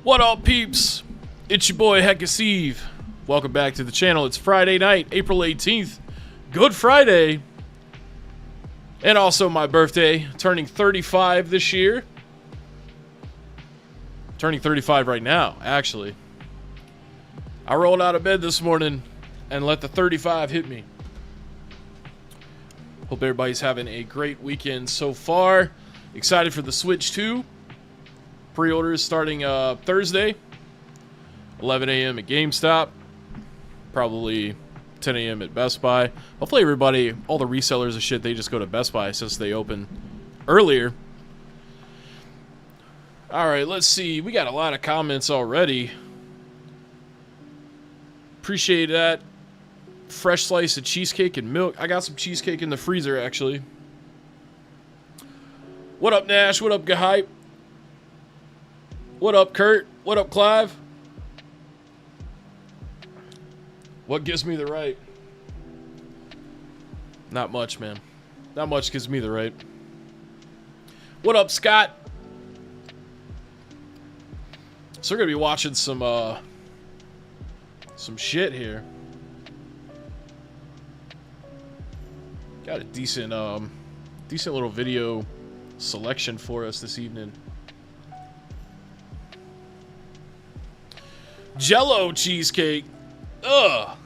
What up, peeps? It's your boy Heckin. Welcome back to the channel. It's Friday night, April 18th. Good Friday. And also my birthday, turning 35 this year. Turning 35 right now, actually. I rolled out of bed this morning and let the 35 hit me. Hope everybody's having a great weekend so far. Excited for the Switch 2. Pre-orders starting Thursday, 11 a.m. at GameStop, probably 10 a.m. at Best Buy. Hopefully everybody, all the resellers of shit, they just go to Best Buy since they open earlier. Alright, let's see. We got a lot of comments already. Appreciate that. Fresh slice of cheesecake and milk. I got some cheesecake in the freezer, actually. What up, Nash? What up, Gahype? What up, Kurt? What up, Clive? What gives me the right? Not much, man. Not much gives me the right. What up, Scott? So we're gonna be watching some shit here. Got a decent little video selection for us this evening. Jello cheesecake. Ugh.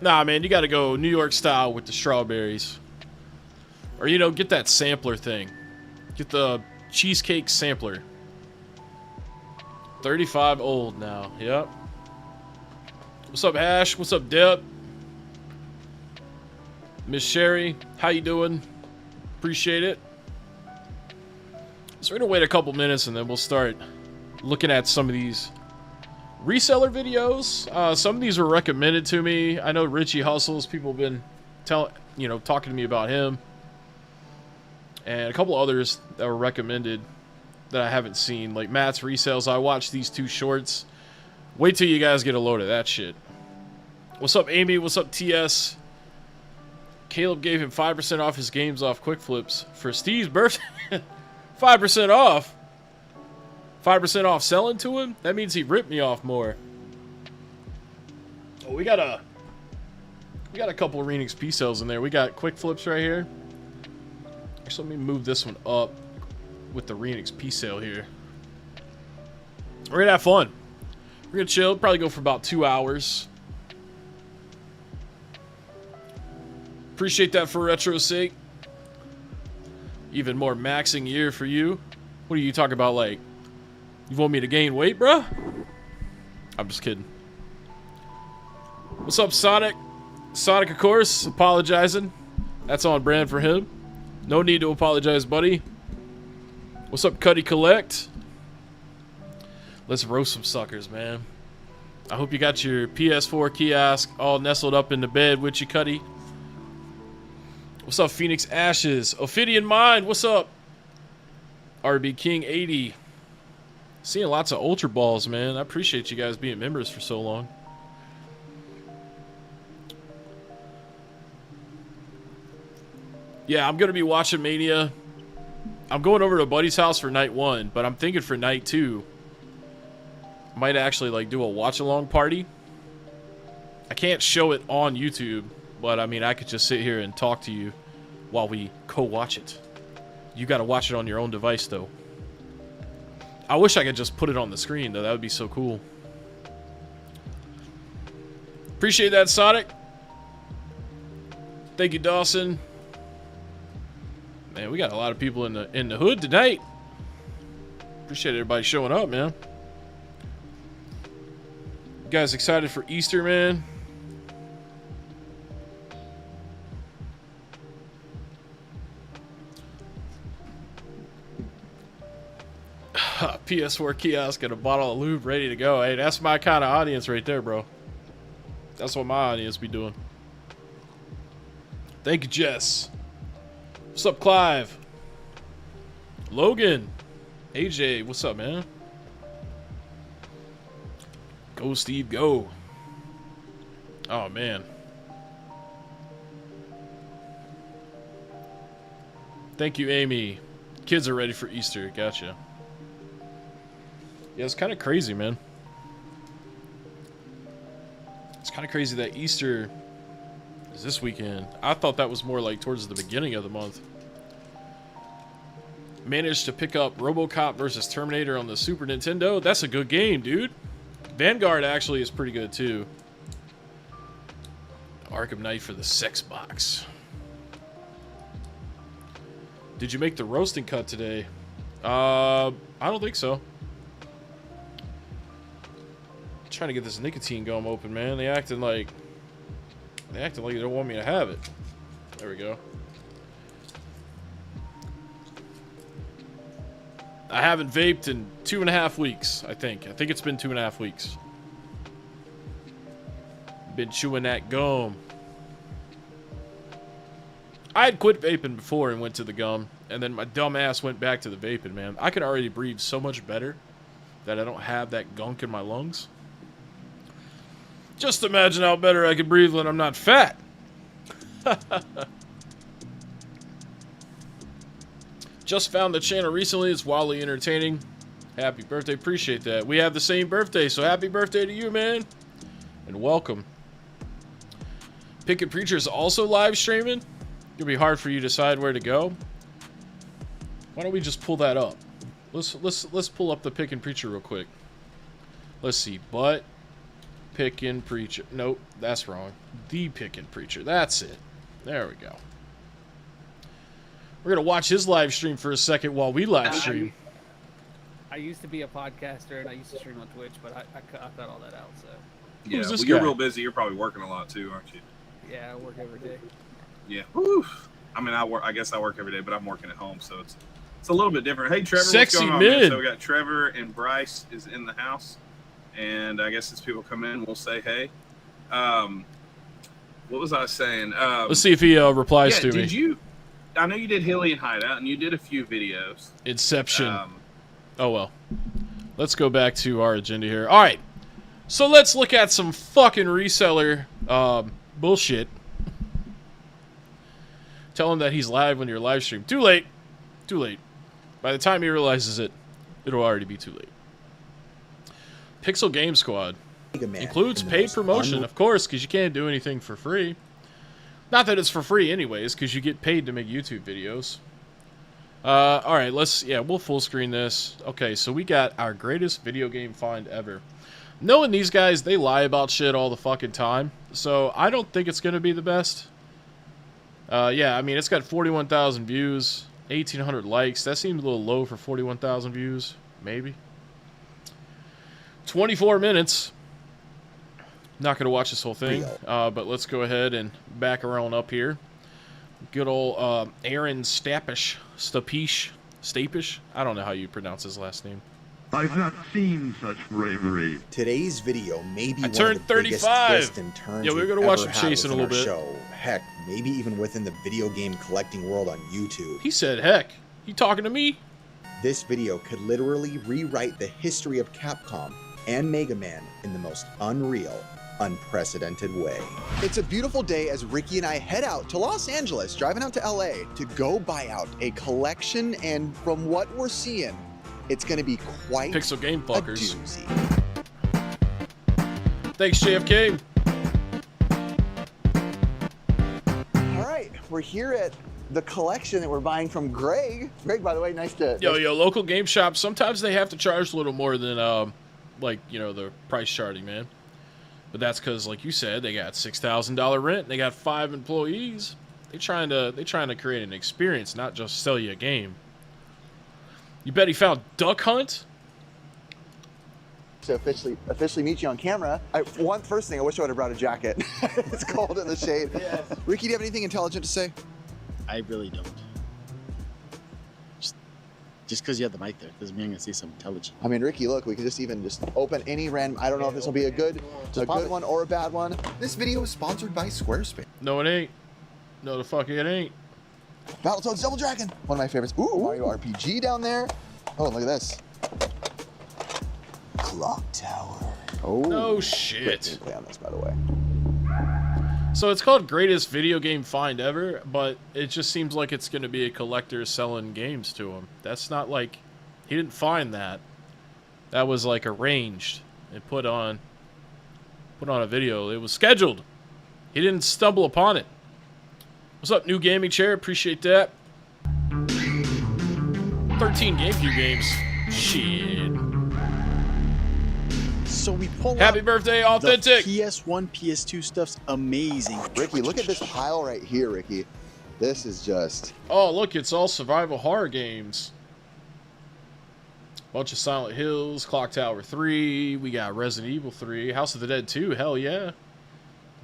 Nah, man, you gotta go New York style with the strawberries. Or, you know, get that sampler thing. Get the cheesecake sampler. 35 old now. Yep. What's up, Ash? What's up, Deb? Miss Sherry, how you doing? Appreciate it. So we're gonna wait a couple minutes and then we'll start looking at some of these reseller videos. Some of these were recommended to me. I know Richie Hustles, people have been talking to me about him. And a couple others that were recommended that I haven't seen, like Matt's Resales. I watched these two shorts. Wait till you guys get a load of that shit. What's up, Amy? What's up, TS? Caleb gave him 5% off his games off Quick Flips for Steve's birthday. 5% off? 5% off selling to him? That means he ripped me off more. Oh, we got a couple of Renix P cells in there. We got Quick Flips right here. Actually, let me move this one up with the Renix P cell here. We're gonna have fun. We're gonna chill. Probably go for about 2 hours. Appreciate that for retro's sake. Even more maxing year for you. What are you talking about, like? You want me to gain weight, bro? I'm just kidding. What's up, Sonic? Sonic, of course, apologizing. That's on brand for him. No need to apologize, buddy. What's up, Cuddy Collect? Let's roast some suckers, man. I hope you got your PS4 kiosk all nestled up in the bed with you, Cuddy. What's up, Phoenix Ashes? Ophidian Mind, what's up? RB King 80. Seeing lots of Ultra Balls, man. I appreciate you guys being members for so long. Yeah, I'm going to be watching Mania. I'm going over to a buddy's house for night 1, but I'm thinking for night 2, I might actually like do a watch-along party. I can't show it on YouTube, but I mean, I could just sit here and talk to you while we co-watch it. You got to watch it on your own device, though. I wish I could just put it on the screen, though. That would be so cool. Appreciate that, Sonic. Thank you, Dawson. Man, we got a lot of people in the hood tonight. Appreciate everybody showing up, man. You guys excited for Easter, man? PS4 kiosk and a bottle of lube ready to go. Hey, that's my kind of audience right there, bro. That's what my audience be doing. Thank you, Jess. What's up, Clive? Logan. AJ, what's up, man? Go, Steve, go. Oh, man. Thank you, Amy. Kids are ready for Easter. Gotcha. Yeah, it's kind of crazy, man. It's kind of crazy that Easter is this weekend. I thought that was more like towards the beginning of the month. Managed to pick up RoboCop versus Terminator on the Super Nintendo. That's a good game, dude. Vanguard actually is pretty good, too. Arkham Knight for the sex box. Did you make the roasting cut today? I don't think so. Trying to get this nicotine gum open, man. They acting like they don't want me to have it. There we go. I haven't vaped in 2.5 weeks, I think. I think it's been 2.5 weeks. Been chewing that gum. I had quit vaping before and went to the gum, and then my dumb ass went back to the vaping, man. I can already breathe so much better that I don't have that gunk in my lungs. Just imagine how better I can breathe when I'm not fat. Just found the channel recently. It's wildly entertaining. Happy birthday. Appreciate that. We have the same birthday, so happy birthday to you, man. And welcome. Picket Preacher is also live streaming. It'll be hard for you to decide where to go. Why don't we just pull that up? Let's pull up the Pickin' Preacher real quick. Let's see. But Pickin' Preacher. Nope, that's wrong. The Pickin' Preacher. That's it. There we go. We're going to watch his live stream for a second while we live stream. I used to be a podcaster and I used to stream on Twitch, but I cut all that out. So. Yeah, well, you're real busy. You're probably working a lot too, aren't you? Yeah, I work every day. Yeah. Woo. I mean, I guess I work every day, but I'm working at home, so it's a little bit different. Hey, Trevor, Sexy what's going on, mid. man? So we got Trevor and Bryce is in the house, and I guess as people come in, we'll say hey. What was I saying? Let's see if he replies to me. Did you? I know you did Hilly and Hideout, and you did a few videos. Inception. Oh, well. Let's go back to our agenda here. All right. So let's look at some fucking reseller bullshit. Tell him that he's live when you're live stream. Too late. Too late. By the time he realizes it, it'll already be too late. Pixel Game Squad. Includes paid promotion, of course, because you can't do anything for free. Not that it's for free anyways, because you get paid to make YouTube videos. Alright, we'll full screen this. Okay, so we got our greatest video game find ever. Knowing these guys, they lie about shit all the fucking time. So, I don't think it's going to be the best. Yeah, I mean, it's got 41,000 views, 1,800 likes. That seems a little low for 41,000 views. Maybe. 24 minutes. Not going to watch this whole thing, but let's go ahead and back around up here. Good old Aaron Stapish. I don't know how you pronounce his last name. I've not seen such bravery. Today's video may be I one turned of the biggest 35. twists and turns Yeah, we're we've gonna watch ever some had chasing a within little our bit. show. Heck, maybe even within the video game collecting world on YouTube. He said, heck. He talking to me? This video could literally rewrite the history of Capcom and Mega Man in the most unreal, unprecedented way. It's a beautiful day as Ricky and I head out to Los Angeles, driving out to LA to go buy out a collection, and from what we're seeing, it's going to be quite Pixel Game a Fuckers. doozy. Thanks, JFK. All right, we're here at the collection that we're buying from Greg. Greg, by the way, nice to... Yo, local game shops, sometimes they have to charge a little more than, like, you know, the price charting, man. But that's because, like you said, they got $6,000 rent. They got 5 employees. They trying to create an experience, not just sell you a game. You bet he found Duck Hunt? To officially meet you on camera. First thing, I wish I would have brought a jacket. It's cold in the shade. Yes. Ricky, do you have anything intelligent to say? I really don't. Just because you have the mic there doesn't mean I'm gonna see some intelligent. I mean, Ricky, look, we could just open any random. I don't know if this will be a good one or a bad one. This video is sponsored by Squarespace. No, it ain't. No, the fuck it ain't. Battletoads Double Dragon, one of my favorites. Ooh, Mario RPG down there. Oh, look at this. Clock Tower. Oh. No shit. Play on this, by the way. So it's called Greatest Video Game Find Ever, but it just seems like it's going to be a collector selling games to him. That's not like... He didn't find that. That was like arranged and put on a video. It was scheduled. He didn't stumble upon it. What's up, New Gaming Chair? Appreciate that. 13 GameCube games. Shit. So we pull Happy up birthday, Authentic. The PS1, PS2 stuff's amazing. Ricky, look at this pile right here, Ricky. This is just... Oh, look, it's all survival horror games. Bunch of Silent Hills, Clock Tower 3. We got Resident Evil 3, House of the Dead 2. Hell yeah.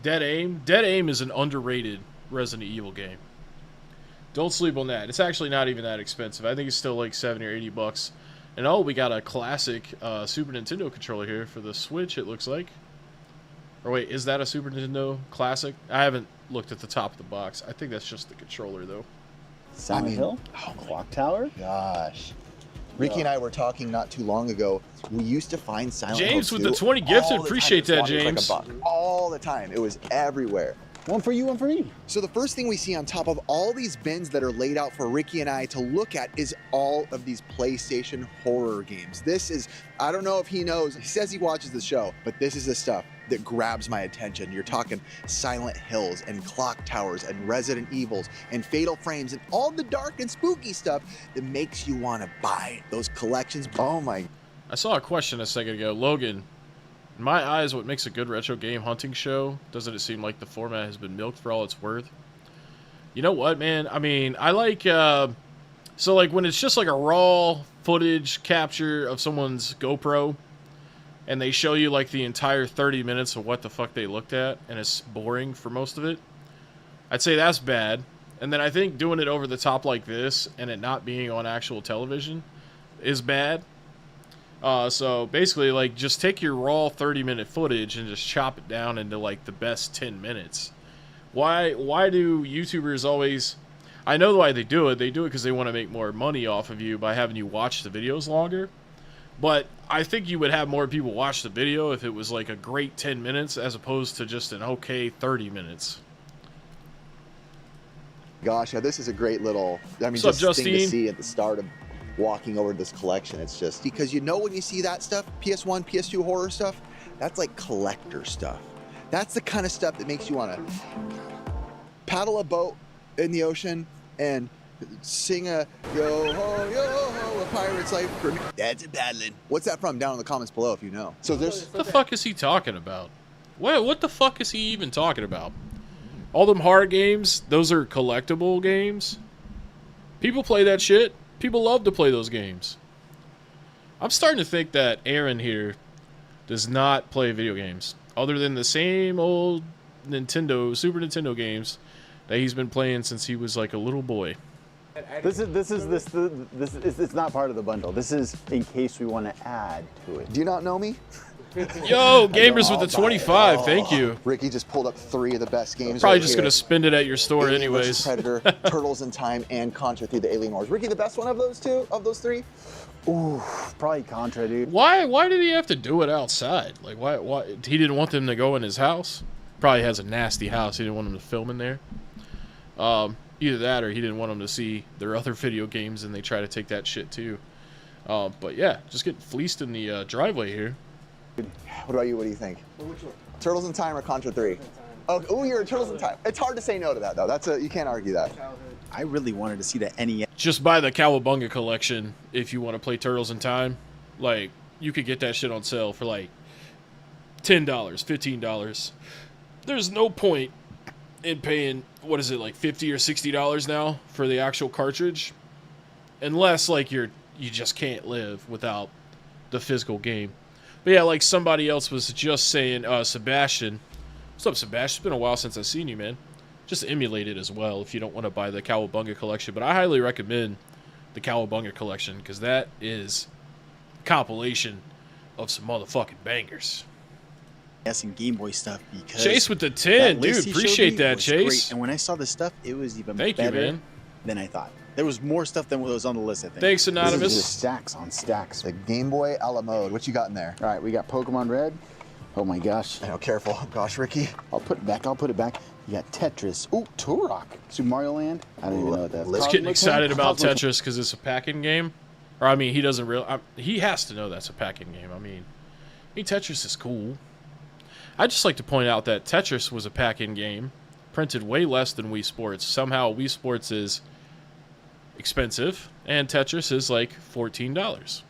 Dead Aim. Dead Aim is an underrated Resident Evil game. Don't sleep on that. It's actually not even that expensive. I think it's still like 70 or 80 bucks. And oh, we got a classic Super Nintendo controller here for the Switch, it looks like. Or wait, is that a Super Nintendo classic? I haven't looked at the top of the box. I think that's just the controller, though. Silent Hill? Clock Tower? Gosh. Ricky and I were talking not too long ago. We used to find Silent Hill James with 2 the 20 gifted. all the Appreciate time. that, It was James. like a buck. All the time. It was everywhere. One for you, one for me. So the first thing we see on top of all these bins that are laid out for Ricky and I to look at is all of these PlayStation horror games. This is, I don't know if he knows, he says he watches the show, but this is the stuff that grabs my attention. You're talking Silent Hills and Clock Towers and Resident Evils and Fatal Frames and all the dark and spooky stuff that makes you want to buy those collections. Oh my. I saw a question a second ago. Logan, in my eyes, what makes a good retro game hunting show? Doesn't it seem like the format has been milked for all it's worth? You know what, man? I mean, I like, so like when it's just like a raw footage capture of someone's GoPro and they show you like the entire 30 minutes of what the fuck they looked at and it's boring for most of it, I'd say that's bad. And then I think doing it over the top like this and it not being on actual television is bad. So basically, like, just take your raw 30-minute footage and just chop it down into, like, the best 10 minutes. Why do YouTubers always... I know why they do it. They do it because they want to make more money off of you by having you watch the videos longer. But I think you would have more people watch the video if it was, like, a great 10 minutes as opposed to just an okay 30 minutes. Gosh, yeah, this is a great little, I mean, What's up, just thing to Justine? see at the start of walking over this collection. It's just because, you know, when you see that stuff, PS1, PS2 horror stuff, that's like collector stuff. That's the kind of stuff that makes you want to paddle a boat in the ocean and sing a yo ho, a pirate's life for me. That's a paddling. What's that from? Down in the comments below if you know. So there's What the fuck is he talking about? What the fuck is he even talking about? All them horror games, those are collectible games. People play that shit. People love to play those games. I'm starting to think that Aaron here does not play video games other than the same old Super Nintendo games that he's been playing since he was like a little boy. This is it's not part of the bundle. This is in case we want to add to it. Do you not know me? Yo, Gamers with the 25, thank you. Ricky just pulled up 3 of the best games. Probably right just here. gonna spend it at your store Alien anyways. vs. Predator, Turtles in Time, and Contra through the Alien Wars. Ricky, the best one of those 2, of those 3? Ooh, probably Contra, dude. Why did he have to do it outside? Like why he didn't want them to go in his house? Probably has a nasty house. He didn't want them to film in there. Either that or he didn't want them to see their other video games and they try to take that shit too. But yeah, just getting fleeced in the driveway here. What about you? What do you think? Which one? Turtles in Time or Contra 3? Oh, you're a Turtles in Time. It's hard to say no to that, though. You can't argue that. I really wanted to see the NES. Just buy the Cowabunga collection if you want to play Turtles in Time. Like, you could get that shit on sale for like $10, $15. There's no point in paying, what is it, like $50 or $60 now for the actual cartridge. Unless, like, you just can't live without the physical game. But yeah, like somebody else was just saying, Sebastian. What's up, Sebastian? It's been a while since I've seen you, man. Just emulate it as well if you don't want to buy the Cowabunga collection. But I highly recommend the Cowabunga collection because that is a compilation of some motherfucking bangers. And Game Boy stuff because Chase with the that 10, list dude. he showed Appreciate me that, was Chase. great. And when I saw this stuff, it was even Thank you, better man. than I thought. There was more stuff than what was on the list, I think. Thanks, This is Anonymous. just stacks on stacks. The Game Boy a la mode. What you got in there? All right, we got Pokemon Red. Oh my gosh. I know, careful. Gosh, Ricky. I'll put it back. You got Tetris. Ooh, Turok. Super Mario Land. I don't even know what that is. Just getting excited about Tetris because it's a packing game. Or, I mean, he doesn't really... he has to know that's a pack-in game. I mean, Tetris is cool. I'd just like to point out that Tetris was a pack-in game, printed way less than Wii Sports. Somehow, Wii Sports is expensive, and Tetris is like $14.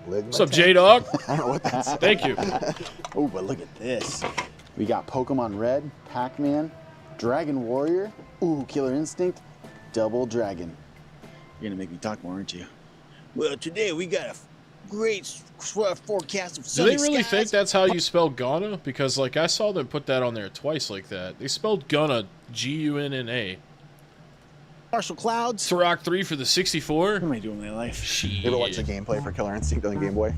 What's up, J-Dog? I don't know what that's. Thank you. Oh, but look at this. We got Pokemon Red, Pac-Man, Dragon Warrior, ooh, Killer Instinct, Double Dragon. You're gonna make me talk more, aren't you? Well, today we got a great forecast of Do sunny they really skies. think that's how you spell Gunna? Because, like, I saw them put that on there twice like that. They spelled Gunna G-U-N-N-A. Partial clouds. Turok 3 for the 64. What am I doing with my life? You ever watch the gameplay for Killer Instinct on the Game Boy?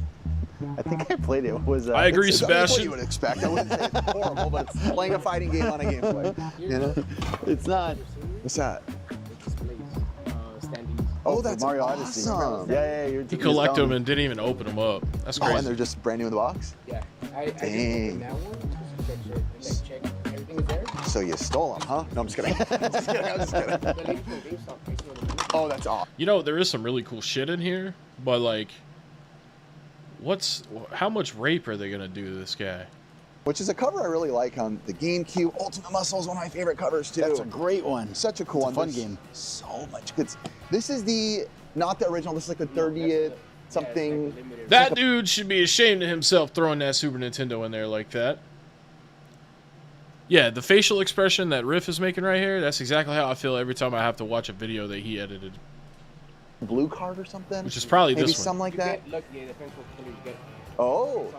I think I played it. It was. I agree, It's what Sebastian. you would expect. I wouldn't say it's horrible, but it's playing a fighting game on a Game Boy. You know? It's not. What's that? Standings. Oh, for that's Mario Odyssey. awesome. Yeah. You're He collected them and didn't even open them up. That's Oh, and crazy. they're just brand new in the box? Yeah. I Dang. just opened that one just to check everything is there. So you stole them, huh? No, I'm just kidding. I'm just kidding. I'm just kidding. The lady from GameStop takes me on the Oh, that's awesome. You know, there is some really cool shit in here, but, like, how much rape are they going to do to this guy? Which is a cover I really like on the GameCube. Ultimate Muscle is one of my favorite covers, too. That's a great one. Such a cool It's a one. fun There's game. So much good. This is not the original. This is like the 30th something. That dude should be ashamed of himself throwing that Super Nintendo in there like that. Yeah, the facial expression that Riff is making right here, that's exactly how I feel every time I have to watch a video that he edited. Blue card or something? Which is probably Maybe this one. something like that. Look, yeah, depends what color you get. Oh.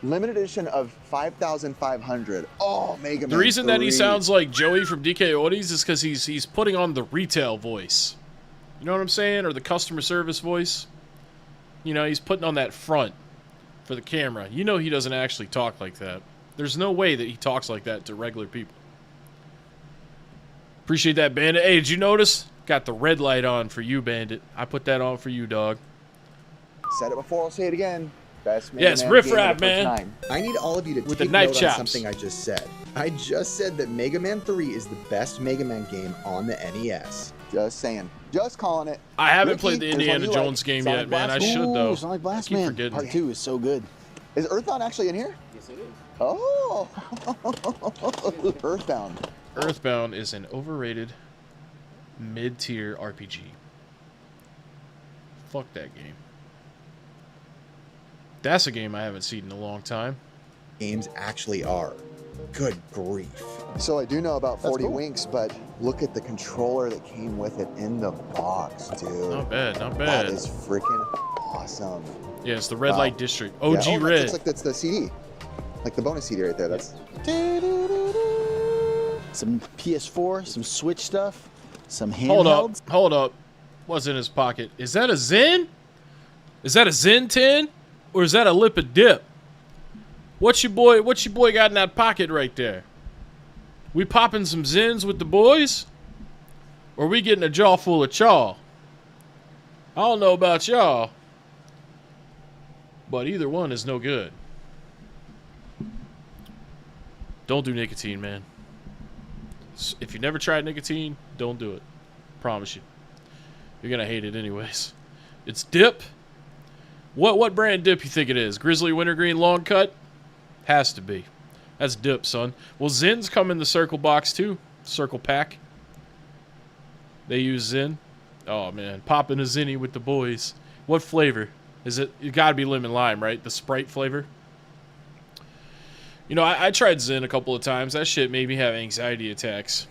Limited edition of 5,500. Oh, Mega Man The reason that he 3. sounds like Joey from DK Oddies is because he's putting on the retail voice. You know what I'm saying? Or the customer service voice. You know, he's putting on that front for the camera. You know he doesn't actually talk like that. There's no way that he talks like that to regular people. Appreciate that, Bandit. Hey, did you notice? Got the red light on for you, Bandit. I put that on for you, dog. Said it before, I'll say it again. Best Mega Yes, Man riff game rap, of the first man. time. I need all of you to With the take knife note chops. on something I just said. I just said that Mega Man 3 is the best Mega Man game on the NES. Just saying. Just calling it. I haven't Ricky, played the there's one Indiana you Jones like. game Sonic yet, man. I Blast. should, though. Ooh, Sonic Blast I keep Man. forgetting. Part 2 is so good. Is Earthbound actually in here? Yes, it is. Oh. Earthbound. Earthbound is an overrated mid-tier RPG. Fuck that game. That's a game I haven't seen in a long time. Games actually are. Good grief. So I do know about 40 cool. Winks, but look at the controller that came with it in the box, dude. Not bad, not That bad. is freaking awesome. Yeah, it's the Red Wow. Light District. OG Yeah, oh, that Red. looks like that's the CD. Like the bonus CD right there. That's Some PS4, some Switch stuff, some Hold handhelds. up, hold up. What's in his pocket? Is that a Zen? Is that a Zen 10? Or is that a lip of dip? What's your boy got in that pocket right there? We popping some Zens with the boys? Or we getting a jaw full of chaw? I don't know about y'all, but either one is no good. Don't do nicotine, man. If you never tried nicotine, don't do it. Promise you. You're gonna hate it anyways. It's dip. What brand dip you think it is? Grizzly Wintergreen Long Cut? Has to be. That's dip, son. Well, Zens come in the circle box too. Circle pack. They use Zen. Oh man, popping a Zenny with the boys. What flavor? Is it? It gotta be lemon lime, right? The Sprite flavor. You know, I tried Zen a couple of times. That shit made me have anxiety attacks.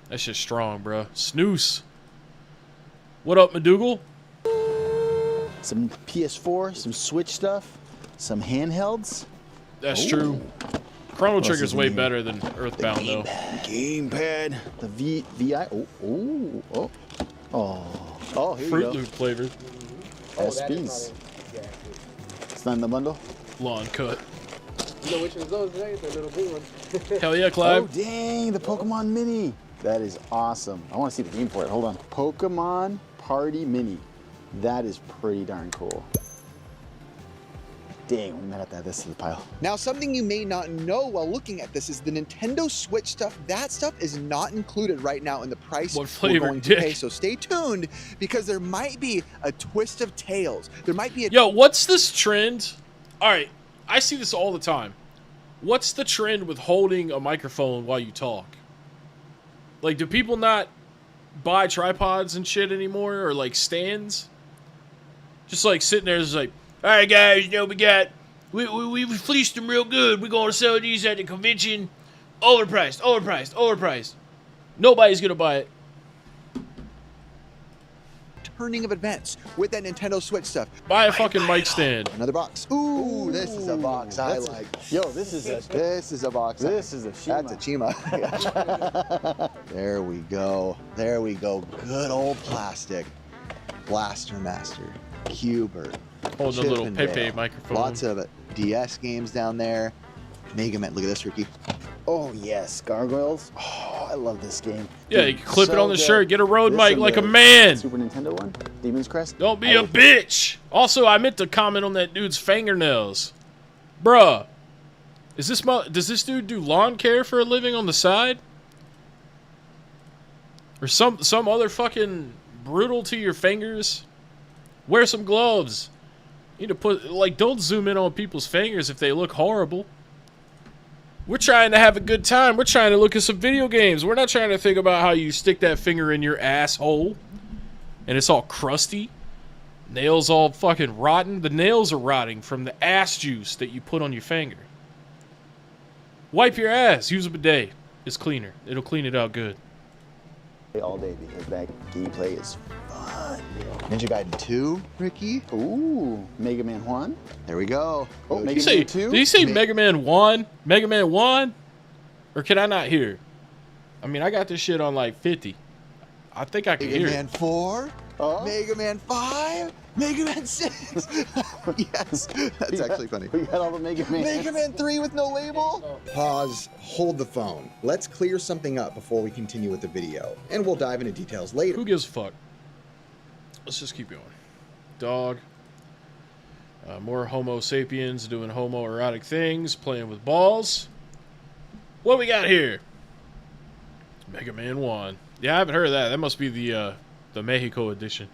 That shit's strong, bro. Snooze. What up, Madougal? Some PS4, some Switch stuff, some handhelds. That's true. Chrono else Trigger's is in way here? better than Earthbound, though. Gamepad. The VI. Oh. Oh, here you Fruit go. Loop flavored. Oh, that is SPs. not in. Yeah. It's not in the bundle. Lawn cut. You know which one's those, right? The little blue ones. Hell yeah, Oh, Clive. dang. The Pokemon Mini. That is awesome. I want to see the game for it. Hold on. Pokemon Party Mini. That is pretty darn cool. Dang, we might have to add this to the pile. Now, something you may not know while looking at this is the Nintendo Switch stuff. That stuff is not included right now in the price What we're flavor going to dick? pay. So stay tuned because there might be a twist of tales. There might be a Yo, what's this trend? All right, I see this all the time. What's the trend with holding a microphone while you talk? Like, do people not buy tripods and shit anymore, or like stands? Just like sitting there, just like, all right, guys, you know we fleeced them real good. We're gonna sell these at the convention, overpriced. Nobody's gonna buy it. turning of events with that Nintendo Switch stuff. Buy a fucking mic stand. Another box. Ooh, this is a box I like. Yo, this is a box. this is a Shima. That's a Chima. There we go. There we go. Good old plastic. Blaster Master. Cubert. Holding a little Chippendale. Pepe microphone. Lots of DS games down there. Mega Man. Look at this, Ricky. Oh yes, Gargoyles. Oh, I love this game. Yeah, Dude, you can clip it so on the good. shirt. Get a road This mic and like the a man. Super Nintendo one, Demon's Crest. Don't be a bitch. Also, I meant to comment on that dude's fingernails. Bruh. Does this dude do lawn care for a living on the side? Or some other fucking brutal to your fingers? Wear some gloves. You need to put, like, don't zoom in on people's fingers if they look horrible. We're trying to have a good time. We're trying to look at some video games. We're not trying to think about how you stick that finger in your asshole and it's all crusty. Nails all fucking rotten. The nails are rotting from the ass juice that you put on your finger. Wipe your ass. Use a bidet. It's cleaner. It'll clean it out good. All day because that gameplay is fun. Ninja Gaiden 2, Ricky. Ooh, Mega Man 1. There we go. Oh, Did Mega he say, Man 2? did he say Ma- Mega Man 1? Mega Man 1? Or can I not hear? I mean, I got this shit on like 50. I think I can Mega hear Man it. 4, Oh. Mega Man 5, Mega Man 6. Yes, that's actually funny. We got all the Mega Man. Mega Man 3 with no label? Pause, hold the phone. Let's clear something up before we continue with the video, and we'll dive into details later. Who gives a fuck? Let's just keep going. Dog. More Homo sapiens doing homoerotic things, playing with balls. What we got here? Mega Man 1. Yeah, I haven't heard of that. That must be the Mexico edition.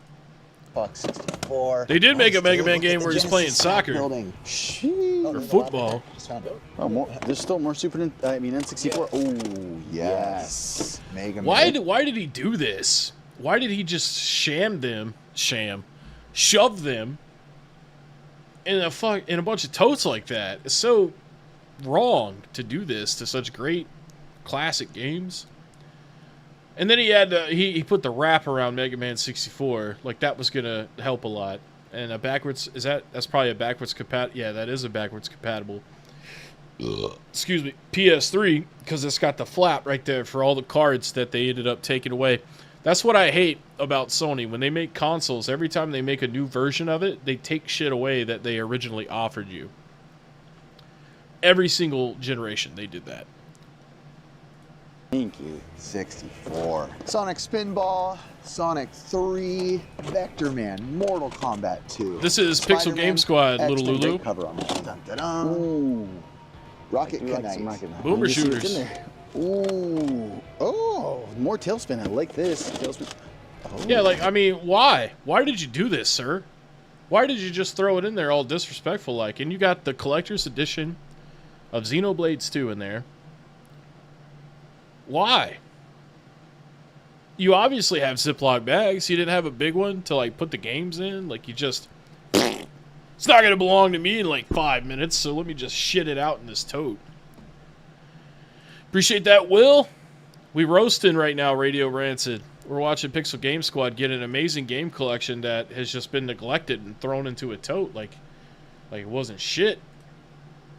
Fuck 64. They did make a Let's Mega take Man look game at the where he's Genesis playing stack soccer. Building. Sheesh. Oh, Or there's a football. lot. Just found it. Oh, more. There's still more N64. Oh, Yes. Mega Man. Why did he do this? Why did he just shove them in a bunch of totes like that? It's so wrong to do this to such great classic games. And then he had he put the wrap around Mega Man 64, like that was gonna help a lot. And a backwards that's probably a backwards compatible. Yeah, that is a backwards compatible. Excuse me, PS3, because it's got the flap right there for all the cards that they ended up taking away. That's what I hate about Sony. When they make consoles, every time they make a new version of it, they take shit away that they originally offered you. Every single generation, they did that. Thank you. 64. Sonic Spinball, Sonic 3, Vector Man, Mortal Kombat 2. This is Pixel Spider-Man, Game Squad, X-Men, little Lulu. great cover on that. Dun, dun, dun. Ooh. Rocket You like some Knight. Rocket Knight. Boomer You see what's shooters. in there. Ooh. Oh, more Tailspin. I like this. Tailspin. Oh. Yeah, like, I mean, why? Why did you do this, sir? Why did you just throw it in there all disrespectful like? And you got the collector's edition of Xenoblades 2 in there. Why? You obviously have Ziploc bags. You didn't have a big one to, like, put the games in. Like, you just... It's not going to belong to me in, like, 5 minutes, so let me just shit it out in this tote. Appreciate that, Will. We roasting right now, Radio Rancid. We're watching Pixel Game Squad get an amazing game collection that has just been neglected and thrown into a tote like it wasn't shit.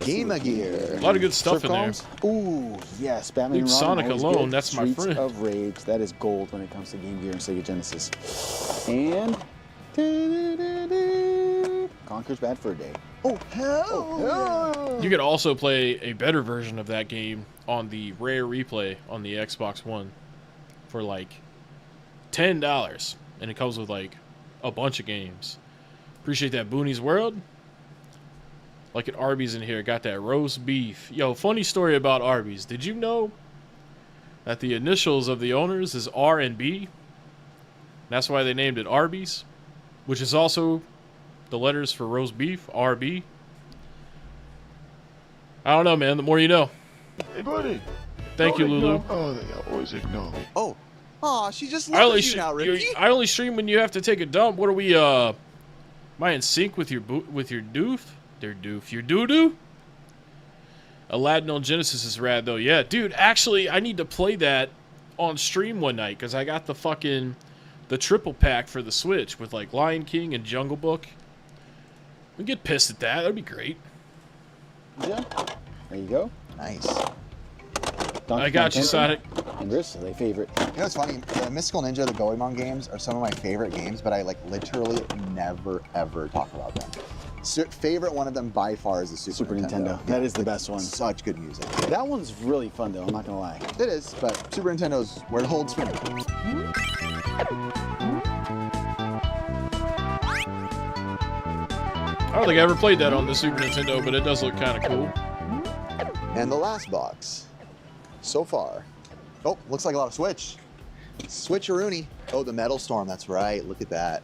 Game Gear. A lot of good stuff in there. Ooh, yes. Batman Leave and Robin, Sonic always alone, good. that's my Streets friend. of Rage. That is gold when it comes to Game Gear and Sega Genesis. And... Conker's Bad Fur Day. Oh, hell. You could also play a better version of that game on the Rare Replay on the Xbox One for like $10. And it comes with like a bunch of games. Appreciate that, Booney's World. Like an Arby's in here. Got that roast beef. Yo, funny story about Arby's. Did you know that the initials of the owners is R and B? That's why they named it Arby's, which is also the letters for roast beef, RB. I don't know, man. The more you know. Hey, buddy. Thank you, Lulu. Oh, they always ignore me. Oh. Aw, she just I only, loves you now, Ricky. I only stream when you have to take a dump. What are we, am I in sync with your doof? Your doo-doo? Aladdin on Genesis is rad, though. Yeah, dude, actually, I need to play that on stream one night, because I got the triple pack for the Switch with, like, Lion King and Jungle Book. We get pissed at that. That'd be great. Yeah. There you go. Nice. I got you, Sonic. And Resellers, favorite. You know what's funny? The Mystical Ninja, the Goemon games are some of my favorite games, but I like literally never ever talk about them. Favorite one of them by far is the Super Nintendo. That is the best one. Such good music. That one's really fun though, I'm not gonna lie. It is, but Super Nintendo's where it holds for me. I don't think I ever played that on the Super Nintendo, but it does look kind of cool. And the last box, so far. Oh, looks like a lot of Switch. Switcheroony. Oh, the Metal Storm, that's right. Look at that.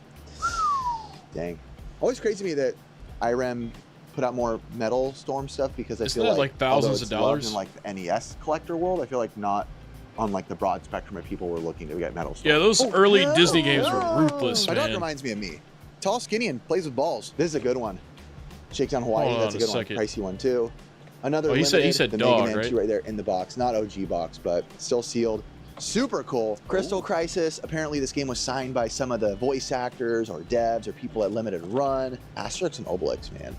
Dang. Always crazy to me that IREM put out more Metal Storm stuff because I Isn't feel that like thousands of dollars in like the NES collector world. I feel like not on like the broad spectrum of people were looking to get Metal Storm. Yeah, those early Disney games were ruthless, My dog man. reminds me of me. Tall, skinny, and plays with balls. This is a good one. Shakedown Hawaii, Hold on that's a good one. second. Pricey one too. Another he said limited, the dog, Mega Man right? 2 right there in the box. Not OG box, but still sealed. Super cool. Crystal Crisis. Apparently this game was signed by some of the voice actors or devs or people at Limited Run. Asterix and Obelix, man.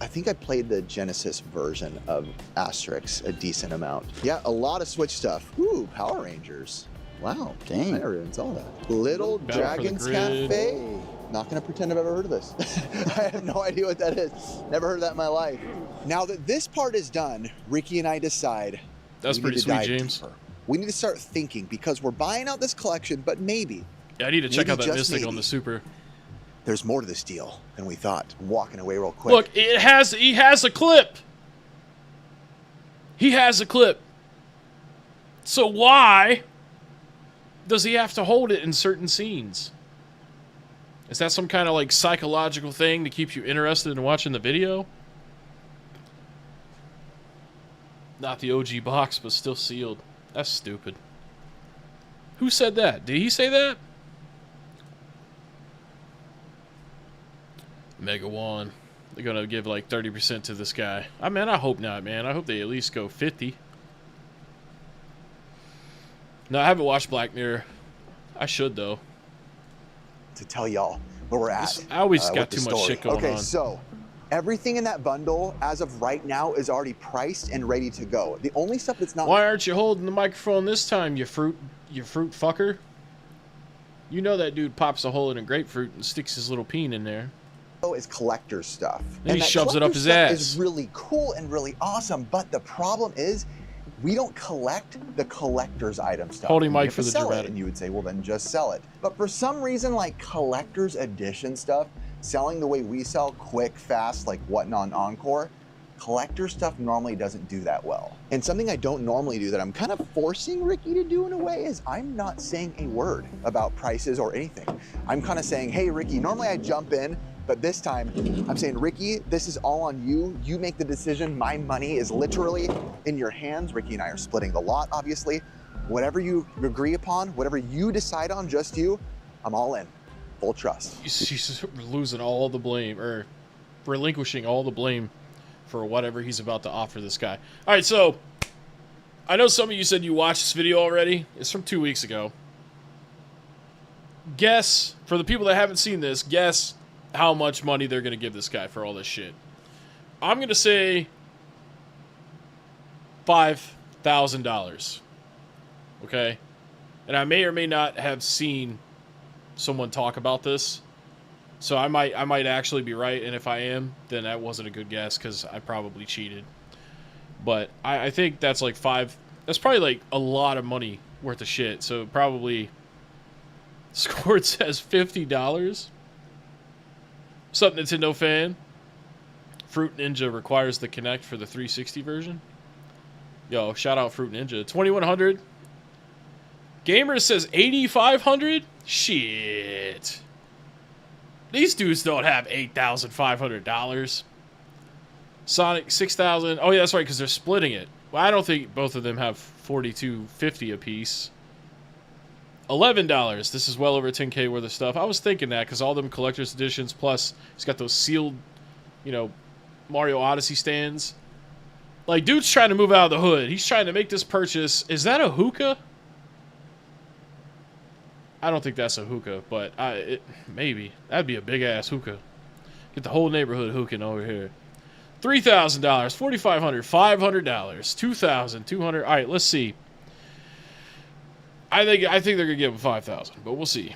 I think I played the Genesis version of Asterix a decent amount. Yeah, a lot of Switch stuff. Ooh, Power Rangers. Wow, Dang. I never even saw that. Little Battle for the Dragons Grid. Cafe. Not gonna pretend I've ever heard of this. I have no idea what that is. Never heard of that in my life. Now that this part is done, Ricky and I decide That's we pretty need to sweet, dive James. deeper. We need to start thinking because we're buying out this collection, but maybe Yeah, I need to check Maybe out that just Mystic on maybe. the Super. there's more to this deal than we thought. Walking away real quick. Look, he has a clip. He has a clip. So why does he have to hold it in certain scenes? Is that some kind of like psychological thing to keep you interested in watching the video? Not the OG box, but still sealed. That's stupid. Who said that? Did he say that? Mega One. They're gonna give like 30% to this guy. I mean, I hope not, man. I hope they at least go 50. No, I haven't watched Black Mirror. I should though. To tell y'all where we're at. I always with got the too much story. shit going okay, on. so everything in that bundle as of right now is already priced and ready to go. The only stuff that's not Why aren't you holding the microphone this time, you fruit fucker? You know that dude pops a hole in a grapefruit and sticks his little peen in there. is collector stuff. And he that shoves it up collector his stuff ass. is really cool and really awesome, but the problem is we don't collect the collector's item stuff. Holding And you mic have for to the sell it, dramatic. and you would say, well, then just sell it. But for some reason, like collector's edition stuff, selling the way we sell, quick, fast, like Whatnot on Encore, collector stuff normally doesn't do that well. And something I don't normally do that I'm kind of forcing Ricky to do in a way is I'm not saying a word about prices or anything. I'm kind of saying, hey, Ricky, normally I jump in, but this time I'm saying, Ricky, this is all on you. You make the decision. My money is literally in your hands. Ricky and I are splitting the lot, obviously. Whatever you agree upon, whatever you decide on, just you, I'm all in. Full trust. She's losing all the blame, or relinquishing all the blame for whatever he's about to offer this guy. All right, so I know some of you said you watched this video already. It's from 2 weeks ago. Guess, for the people that haven't seen this, guess how much money they're going to give this guy for all this shit. I'm going to say $5,000. Okay? And I may or may not have seen someone talk about this. So I might actually be right, and if I am, then that wasn't a good guess because I probably cheated. But I think that's like that's probably like a lot of money worth of shit. So probably Scored says $50. What's up, Nintendo fan? Fruit Ninja requires the Kinect for the 360 version. Yo, shout out Fruit Ninja. 2100. Gamer says 8500. Shit. These dudes don't have $8,500. Sonic 6000. Oh yeah, that's right, because they're splitting it. Well, I don't think both of them have $42.50 a piece. $11. This is well over 10K worth of stuff. I was thinking that because all them collector's editions, plus he's got those sealed, you know, Mario Odyssey stands. Like, dude's trying to move out of the hood. He's trying to make this purchase. Is that a hookah? I don't think that's a hookah, but maybe. That'd be a big-ass hookah. Get the whole neighborhood hookahing over here. $3,000, $4,500, $500, $2,200. All right, let's see. I think they're gonna give him 5,000, but we'll see.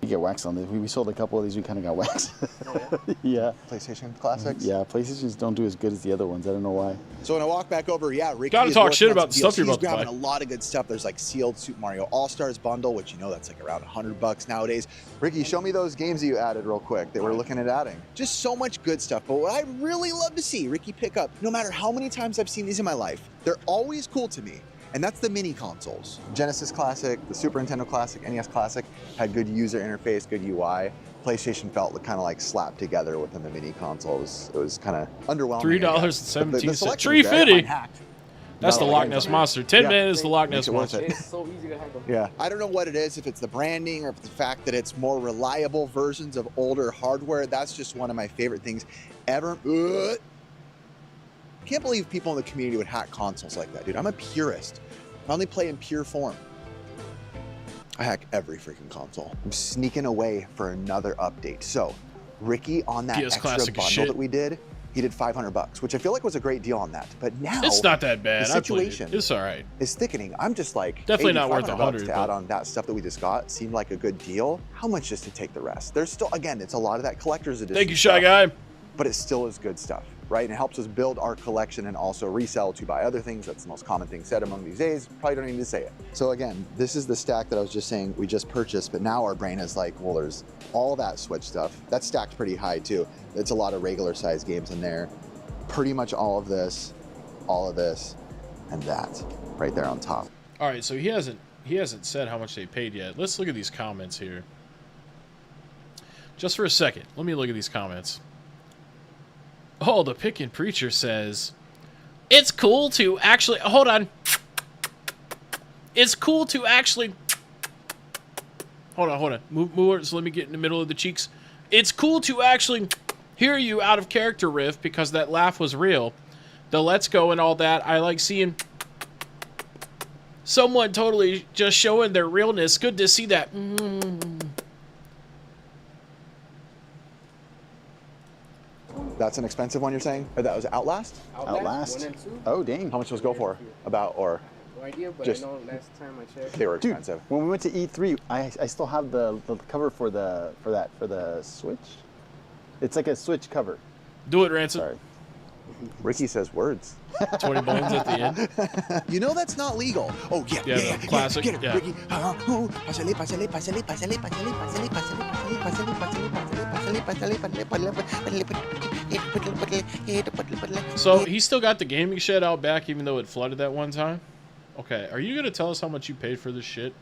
You get waxed on this. We sold a couple of these. We kind of got waxed. Oh, Yeah. PlayStation Classics. Yeah, PlayStations don't do as good as the other ones. I don't know why. So when I walk back over, yeah, Ricky Gotta is talk working shit on about the some stuff you're deals. about to He's grabbing buy. a lot of good stuff. There's like sealed Super Mario All-Stars bundle, which you know that's like around $100 nowadays. Ricky, show me those games that you added real quick that we're looking at adding. Just so much good stuff. But what I really love to see Ricky pick up, no matter how many times I've seen these in my life, they're always cool to me. And that's the mini consoles. Genesis Classic, the Super Nintendo Classic, NES Classic had good user interface, good UI. PlayStation felt kind of like slapped together within the mini console. It was kind of underwhelming. $3.17. Tree Fitty. That's the Loch Ness Monster. 10 man is the Loch Ness Monster. It's so easy to handle. Yeah. I don't know what it is, if it's the branding or if it's the fact that it's more reliable versions of older hardware. That's just one of my favorite things ever. Can't believe people in the community would hack consoles like that, dude. I'm a purist. I only play in pure form. I hack every freaking console. I'm sneaking away for another update. So, Ricky, on that PS extra Classic is bundle shit. that we did, he did $500, which I feel like was a great deal on that. But now It's not that bad. the I played it. situation It's all right. is thickening. I'm just like, Definitely not worth $500 $100, to add but- on that stuff that we just got seemed like a good deal. How much just to take the rest? There's still, again, it's a lot of that collector's edition. Thank you, Shy stuff, Guy. but it still is good stuff, right? And it helps us build our collection and also resell to buy other things. That's the most common thing said among these days. Probably don't need to say it. So again, this is the stack that I was just saying we just purchased, but now our brain is like, well, there's all that Switch stuff. That's stacked pretty high too. It's a lot of regular size games in there. Pretty much all of this, and that right there on top. All right, so he hasn't said how much they paid yet. Let's look at these comments here. Just for a second, let me look at these comments. Oh, the Pickin' Preacher says, it's cool to actually... Hold on. It's cool to actually... Hold on. Move so let me get in the middle of the cheeks. It's cool to actually hear you out of character riff because that laugh was real. The let's go and all that. I like seeing someone totally just showing their realness. Good to see that. That's an expensive one, you're saying? Or that was Outlast? Outlast? 1 and 2. Oh, dang. How much does it go for? About, or No idea, but Just- I know last time I checked. they were Dude, expensive. when we went to E3, I still have the cover for the Switch. It's like a Switch cover. Do it, Ransom. Sorry. Ricky says words. 20 bones at the end. You know that's not legal. Oh, yeah, Yeah, the classic, Get it, yeah. Ricky. Pásale, pásale, pásale, pásale, pásale, pásale, pásale, pásale, pásale, pásale, pásale, pásale. So he still got the gaming shed out back even though it flooded that one time? Okay, are you going to tell us how much you paid for this shit?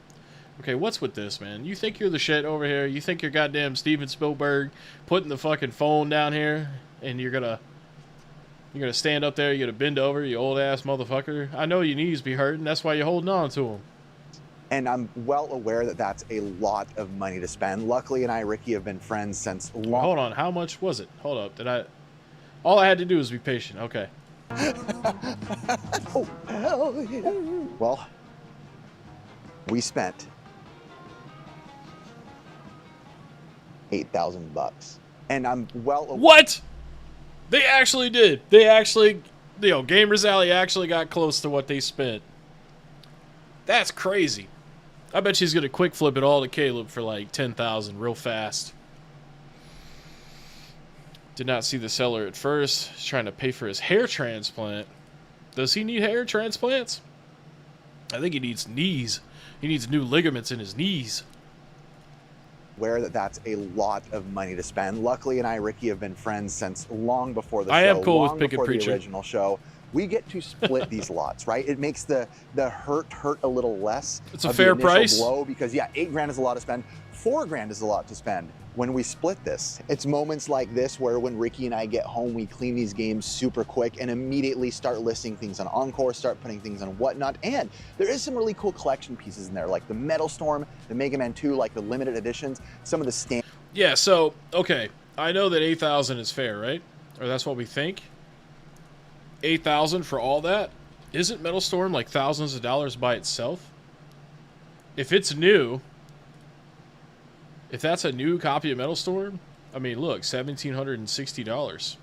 Okay, what's with this, man? You think you're the shit over here? You think you're goddamn Steven Spielberg putting the fucking phone down here and you're gonna stand up there, you're gonna bend over, you old ass motherfucker? I know your knees be hurting, that's why you're holding on to them. And I'm well aware that that's a lot of money to spend. Luckily, and I, Ricky, have been friends since long. Hold on, how much was it? Hold up, all I had to do was be patient, okay. Oh, hell yeah. Well, we spent $8,000, and I'm well aware. What? They actually did. They actually, Gamers Alley actually got close to what they spent. That's crazy. I bet she's gonna quick flip it all to Caleb for like 10,000 real fast. Did not see the seller at first. He's trying to pay for his hair transplant. Does he need hair transplants? I think he needs knees. He needs new ligaments in his knees. aware that that's a lot of money to spend. Luckily, Ricky, have been friends since long before the show. I am cool with long Picket before the Preacher. original show. We get to split these lots, right? It makes the hurt a little less. It's a of the fair initial price. blow because yeah, $8,000 is a lot to spend. $4,000 is a lot to spend when we split this. It's moments like this where when Ricky and I get home, we clean these games super quick and immediately start listing things on Encore, start putting things on Whatnot. And there is some really cool collection pieces in there, like the Metal Storm, the Mega Man 2, like the limited editions, some of the stand. Yeah, so, okay. I know that 8,000 is fair, right? Or that's what we think. 8,000 for all that? Isn't Metal Storm like thousands of dollars by itself? If it's new, if that's a new copy of Metal Storm, I mean, look, $1,760.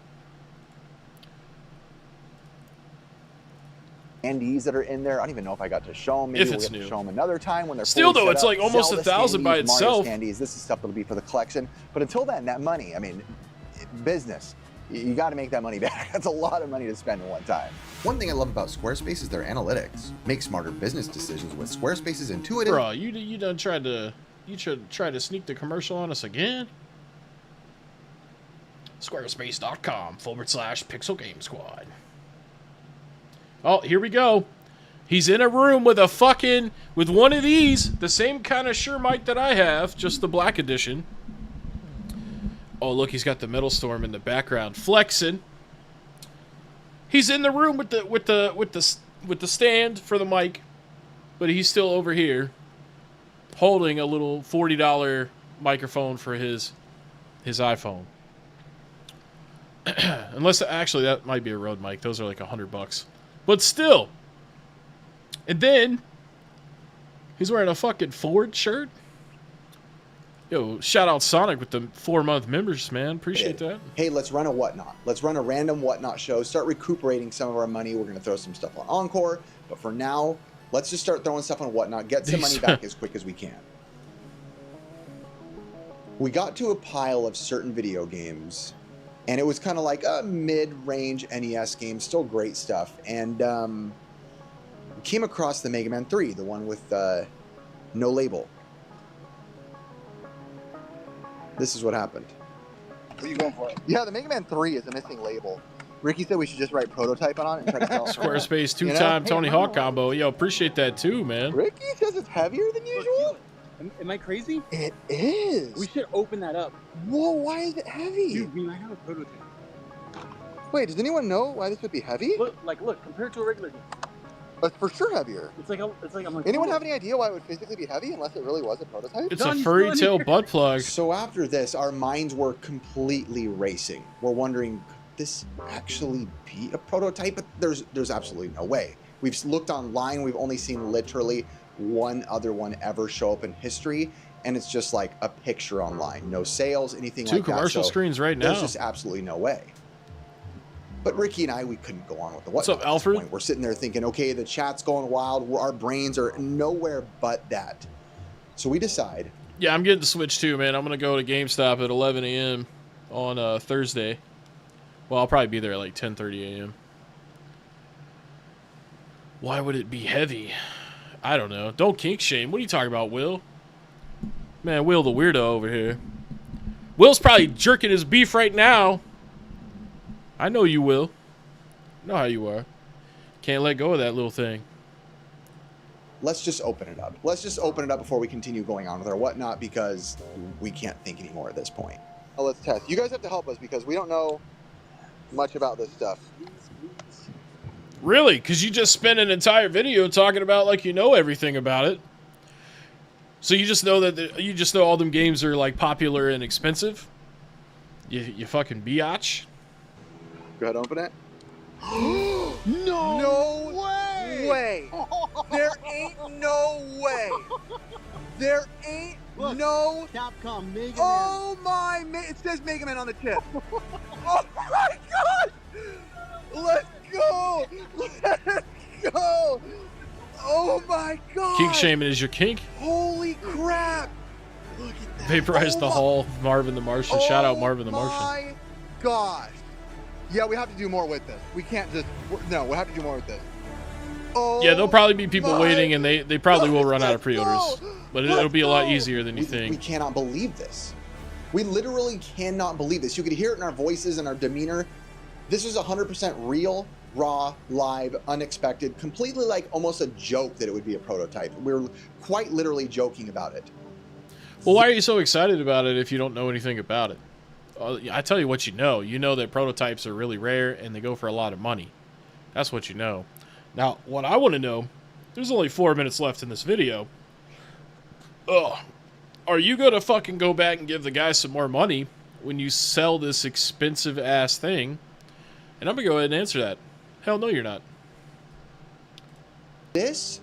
Candies that are in there. I don't even know if I got to show them. Maybe If we'll it's get to new. show them another time when they're Still, fully though, set it's up. like almost Zelda 1,000 by candies, Mario's itself. Candies. This is stuff that'll be for the collection. But until then, that money, I mean, business. You got to make that money back. That's a lot of money to spend at one time. One thing I love about Squarespace is their analytics. Make smarter business decisions with Squarespace's intuitive. Bro, you done tried to try to sneak the commercial on us again? Squarespace.com/Pixel Game Squad. Oh, here we go. He's in a room with with one of these, the same kind of Shure mic that I have, just the black edition. Oh, look, he's got the Metal Storm in the background, flexing. He's in the room with the stand for the mic, but he's still over here, holding a little $40 microphone for his iPhone. Unless actually that might be a Rode mic. Those are like $100, but still. And then he's wearing a fucking Ford shirt. Yo, shout out Sonic with the 4-month members, man. Appreciate that. Hey, let's run a Whatnot. Let's run a random Whatnot show. Start recuperating some of our money. We're going to throw some stuff on Encore. But for now, let's just start throwing stuff on Whatnot. Get some money back as quick as we can. We got to a pile of certain video games. And it was kind of like a mid-range NES game. Still great stuff. And we came across the Mega Man 3. The one with no label. This is what happened. What are you going for? Yeah, the Mega Man 3 is a missing label. Ricky said we should just write prototype on it and try to sell it. Squarespace You know? two-time Hey, Tony I Hawk know. combo. Yo, appreciate that too, man. Ricky says it's heavier than usual? Am I crazy? It is. We should open that up. Whoa, why is it heavy? Dude, we might have a prototype. Wait, does anyone know why this would be heavy? Look, compared to a regular game. It's for sure heavier. It's like I'm like. Anyone have any idea why it would physically be heavy unless it really was a prototype? It's a Johnny's furry still tail in here. butt plug. So after this, our minds were completely racing. We're wondering, could this actually be a prototype? But there's absolutely no way. We've looked online. We've only seen literally one other one ever show up in history. And it's just like a picture online. No sales, anything Two like that. commercial So screens right there's now. just absolutely no way. But Ricky and I, we couldn't go on with the What's Whatnot up, at this Alfred? point. We're sitting there thinking, okay, the chat's going wild. Our brains are nowhere but that. So we decide. Yeah, I'm getting the Switch too, man. I'm going to go to GameStop at 11 a.m. on Thursday. Well, I'll probably be there at like 10:30 a.m. Why would it be heavy? I don't know. Don't kink shame. What are you talking about, Will? Man, Will the weirdo over here. Will's probably jerking his beef right now. I know you will. I know how you are. Can't let go of that little thing. Let's just open it up. Let's just open it up before we continue going on with our Whatnot because we can't think anymore at this point. Well, let's test. You guys have to help us because we don't know much about this stuff. Really? Because you just spent an entire video talking about like you know everything about it. So you just know that you just know all them games are like popular and expensive. You fucking biatch. Go ahead, open it. No way! There ain't no way! There ain't Look, no... Capcom Mega Man. Oh my... It says Mega Man on the tip. Oh my god! Let's go! Let's go! Oh my god! Kink shaming is your kink. Holy crap! Look at that. Vaporize the Oh Hall, Marvin the Martian. Shout out Marvin the Martian. my gosh. Yeah, we have to do more with this. We can't just... No, we have to do more with this. Oh, Yeah, there'll probably be people my waiting, and they probably will run out of let's pre-orders. go. But it'll be a lot easier than you We think. cannot believe this. We literally cannot believe this. You could hear it in our voices and our demeanor. This was 100% real, raw, live, unexpected, completely like almost a joke that it would be a prototype. We were quite literally joking about it. Well, why are you so excited about it if you don't know anything about it? I tell you what you know. You know that prototypes are really rare and they go for a lot of money. That's what you know. Now, what I want to know, there's only 4 minutes left in this video. Ugh. Are you going to fucking go back and give the guy some more money when you sell this expensive-ass thing? And I'm going to go ahead and answer that. Hell no, you're not. This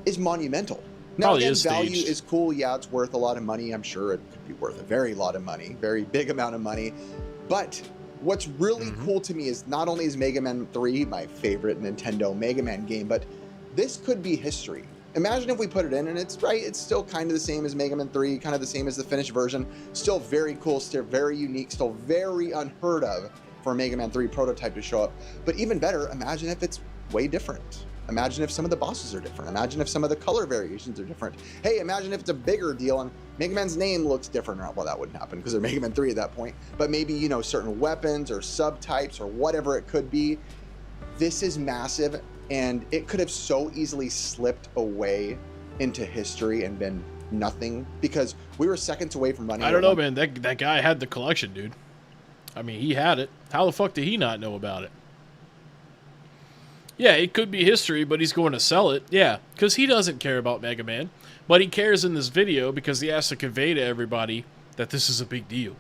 is monumental. Now, Probably again, is value staged. is cool. Yeah, it's worth a lot of money. I'm sure it could be worth a very lot of money, very big amount of money. But what's really cool to me is not only is Mega Man 3 my favorite Nintendo Mega Man game, but this could be history. Imagine if we put it in and it's right, it's still kind of the same as Mega Man 3, kind of the same as the finished version. Still very cool, still very unique, still very unheard of for a Mega Man 3 prototype to show up. But even better, imagine if it's way different. Imagine if some of the bosses are different. Imagine if some of the color variations are different. Hey, imagine if it's a bigger deal and Mega Man's name looks different. Well, that wouldn't happen because they're Mega Man 3 at that point. But maybe, you know, certain weapons or subtypes or whatever it could be. This is massive, and it could have so easily slipped away into history and been nothing because we were seconds away from running. I don't know, man. That guy had the collection, dude. I mean, he had it. How the fuck did he not know about it? Yeah, it could be history, but he's going to sell it. Yeah, because he doesn't care about Mega Man. But he cares in this video because he has to convey to everybody that this is a big deal.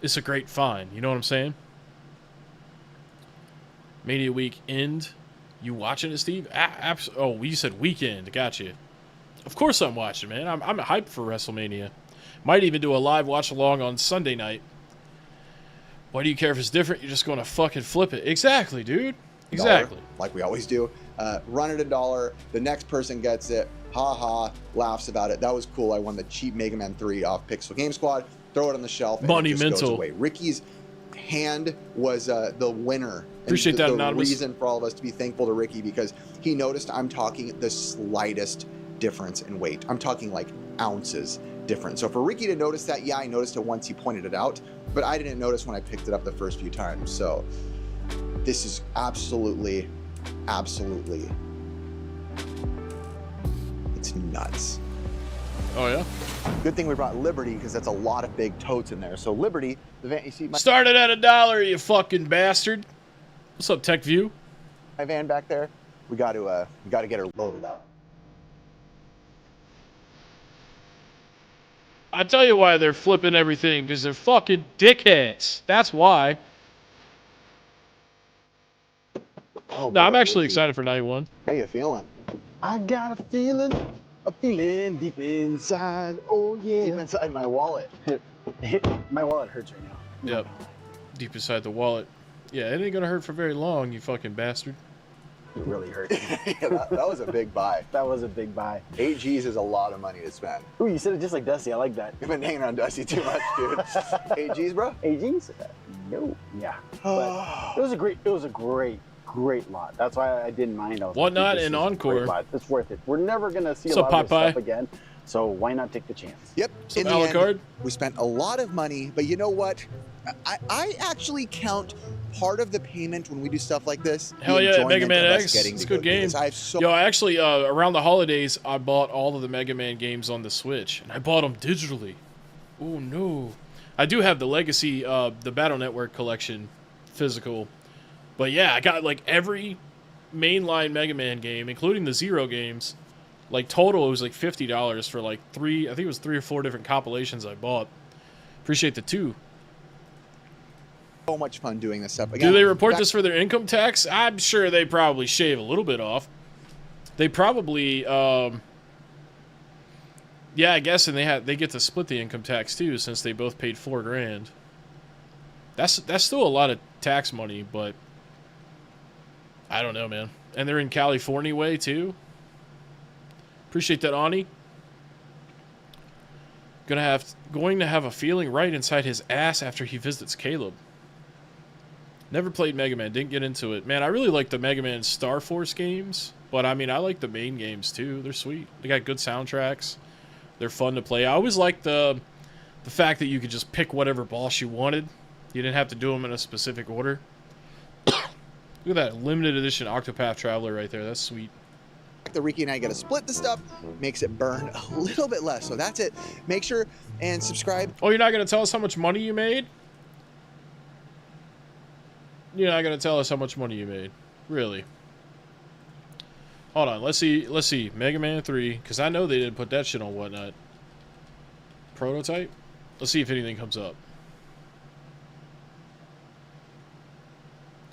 It's a great find. You know what I'm saying? Mania weekend. You watching it, Steve? Oh, you said weekend. Gotcha. Of course I'm watching, man. I'm hyped for WrestleMania. Might even do a live watch along on Sunday night. Why do you care if it's different? You're just going to fucking flip it. Exactly, dude. Exactly. $1, like we always do. Run it $1. The next person gets it. Ha ha. Laughs about it. That was cool. I won the cheap Mega Man 3 off Pixel Game Squad. Throw it on the shelf. And it just goes away. Ricky's hand was the winner. Appreciate that, Anonymous. The reason for all of us to be thankful to Ricky because he noticed I'm talking the slightest difference in weight. I'm talking like ounces difference. So for Ricky to notice that, yeah, I noticed it once he pointed it out, but I didn't notice when I picked it up the first few times. So this is absolutely, it's nuts. Oh, yeah? Good thing we brought Liberty because that's a lot of big totes in there. So Liberty, the van, you see Started at $1, you fucking bastard. What's up, Tech View? my van back there? We got to get her loaded up. I tell you why they're flipping everything, because they're fucking dickheads. That's why. Oh, No, I'm actually excited for 91. How you feeling? I got a feeling deep inside. Oh yeah. Deep inside my wallet. My wallet hurts right now. Yep. Deep inside the wallet. Yeah, it ain't gonna hurt for very long, you fucking bastard. It really hurts. Yeah, that was a big buy. That was a big buy. 8 G's is a lot of money to spend. Ooh, you said it just like Dusty. I like that. You've been hanging around Dusty too much, dude. 8 G's, bro? AGs? No. Yeah. But it was a great lot. That's why I didn't mind. I was Whatnot like, this and is a Encore. great lot. It's worth it. We're never gonna see What's a up, lot of this Popeye? stuff again. So why not take the chance? Yep. Some In the end, Alucard? we spent a lot of money, but you know what? I actually count part of the payment when we do stuff like this. the Hell yeah, enjoyment Mega Man of us X. getting It's a to go good do game. this. I have so Yo, I actually, around the holidays, I bought all of the Mega Man games on the Switch. And I bought them digitally. Oh, no. I do have the Legacy, the Battle Network collection physical. But yeah, I got, like, every mainline Mega Man game, including the Zero games. Like, total, it was, like, $50 for, like, I think it was 3 or 4 different compilations I bought. Appreciate the 2. much fun doing this stuff. Do they report this for their income tax? I'm sure they probably shave a little bit off. They probably, yeah, I guess, and they get to split the income tax too, since they both paid $4 grand. That's still a lot of tax money, but I don't know, man. And they're in California way too. Appreciate that, Ani. Going to have a feeling right inside his ass after he visits Caleb. Never played Mega Man, didn't get into it. Man, I really like the Mega Man Star Force games. But I mean, I like the main games too. They're sweet. They got good soundtracks. They're fun to play. I always liked the fact that you could just pick whatever boss you wanted. You didn't have to do them in a specific order. Look at that limited edition Octopath Traveler right there. That's sweet. The Ricky and I got to split the stuff, makes it burn a little bit less. So that's it. Make sure and subscribe. Oh, you're not going to tell us how much money you made? You're not going to tell us how much money you made. Really? Hold on. Let's see. Mega Man 3. Because I know they didn't put that shit on Whatnot. Prototype? Let's see if anything comes up.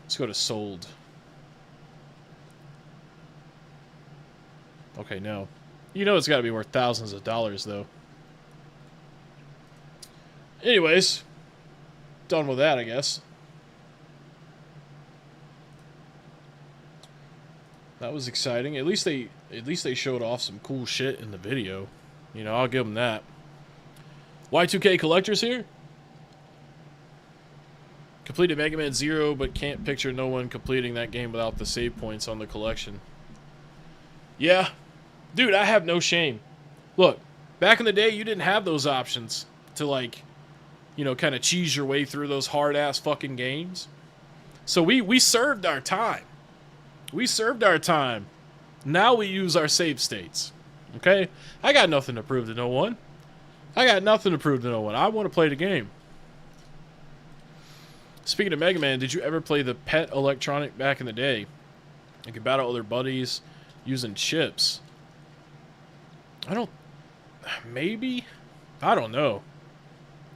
Let's go to sold. Okay, no. You know it's got to be worth thousands of dollars, though. Anyways. Done with that, I guess. That was exciting. At least they showed off some cool shit in the video. You know, I'll give them that. Y2K Collector's here. Completed Mega Man 0, but can't picture no one completing that game without the save points on the collection. Yeah. Dude, I have no shame. Look, back in the day, you didn't have those options to, like, you know, kind of cheese your way through those hard-ass fucking games. So we served our time. We served our time. Now we use our save states. Okay? I got nothing to prove to no one. I got nothing to prove to no one. I want to play the game. Speaking of Mega Man, did you ever play the pet electronic back in the day? You could battle other buddies using chips. Maybe? I don't know.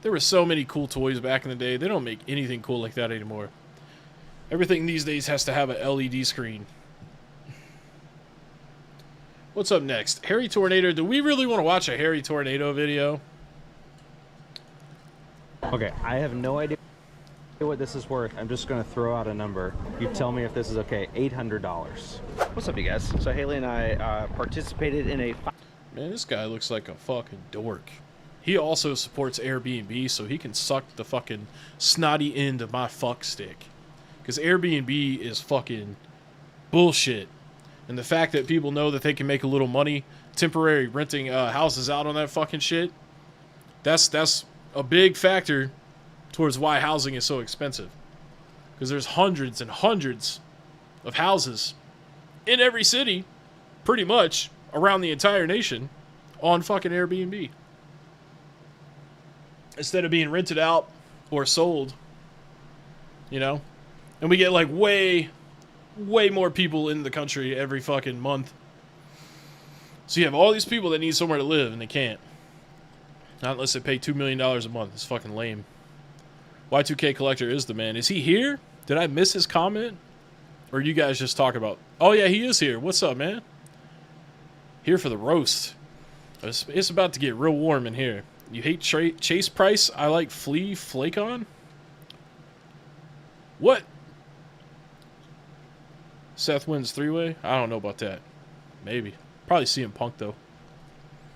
There were so many cool toys back in the day. They don't make anything cool like that anymore. Everything these days has to have a LED screen. What's up next? Harry Tornado. Do we really want to watch a Harry Tornado video? Okay, I have no idea what this is worth. I'm just going to throw out a number. You tell me if this is okay. $800. What's up, you guys? So Haley and I participated in a... Man, this guy looks like a fucking dork. He also supports Airbnb, so he can suck the fucking snotty end of my fuck stick. Because Airbnb is fucking bullshit. And the fact that people know that they can make a little money temporary renting houses out on that fucking shit, that's a big factor towards why housing is so expensive. Because there's hundreds and hundreds of houses in every city, pretty much, around the entire nation, on fucking Airbnb. Instead of being rented out or sold, you know? And we get like way more people in the country every fucking month. So you have all these people that need somewhere to live and they can't. Not unless they pay $2 million a month. It's fucking lame. Y2K Collector is the man. Is he here? Did I miss his comment? Or you guys just talk about... Oh yeah, he is here. What's up, man? Here for the roast. It's about to get real warm in here. You hate Chase Price? I like Flea Flake-On? What? Seth wins 3-way? I don't know about that. Maybe. Probably CM Punk, though.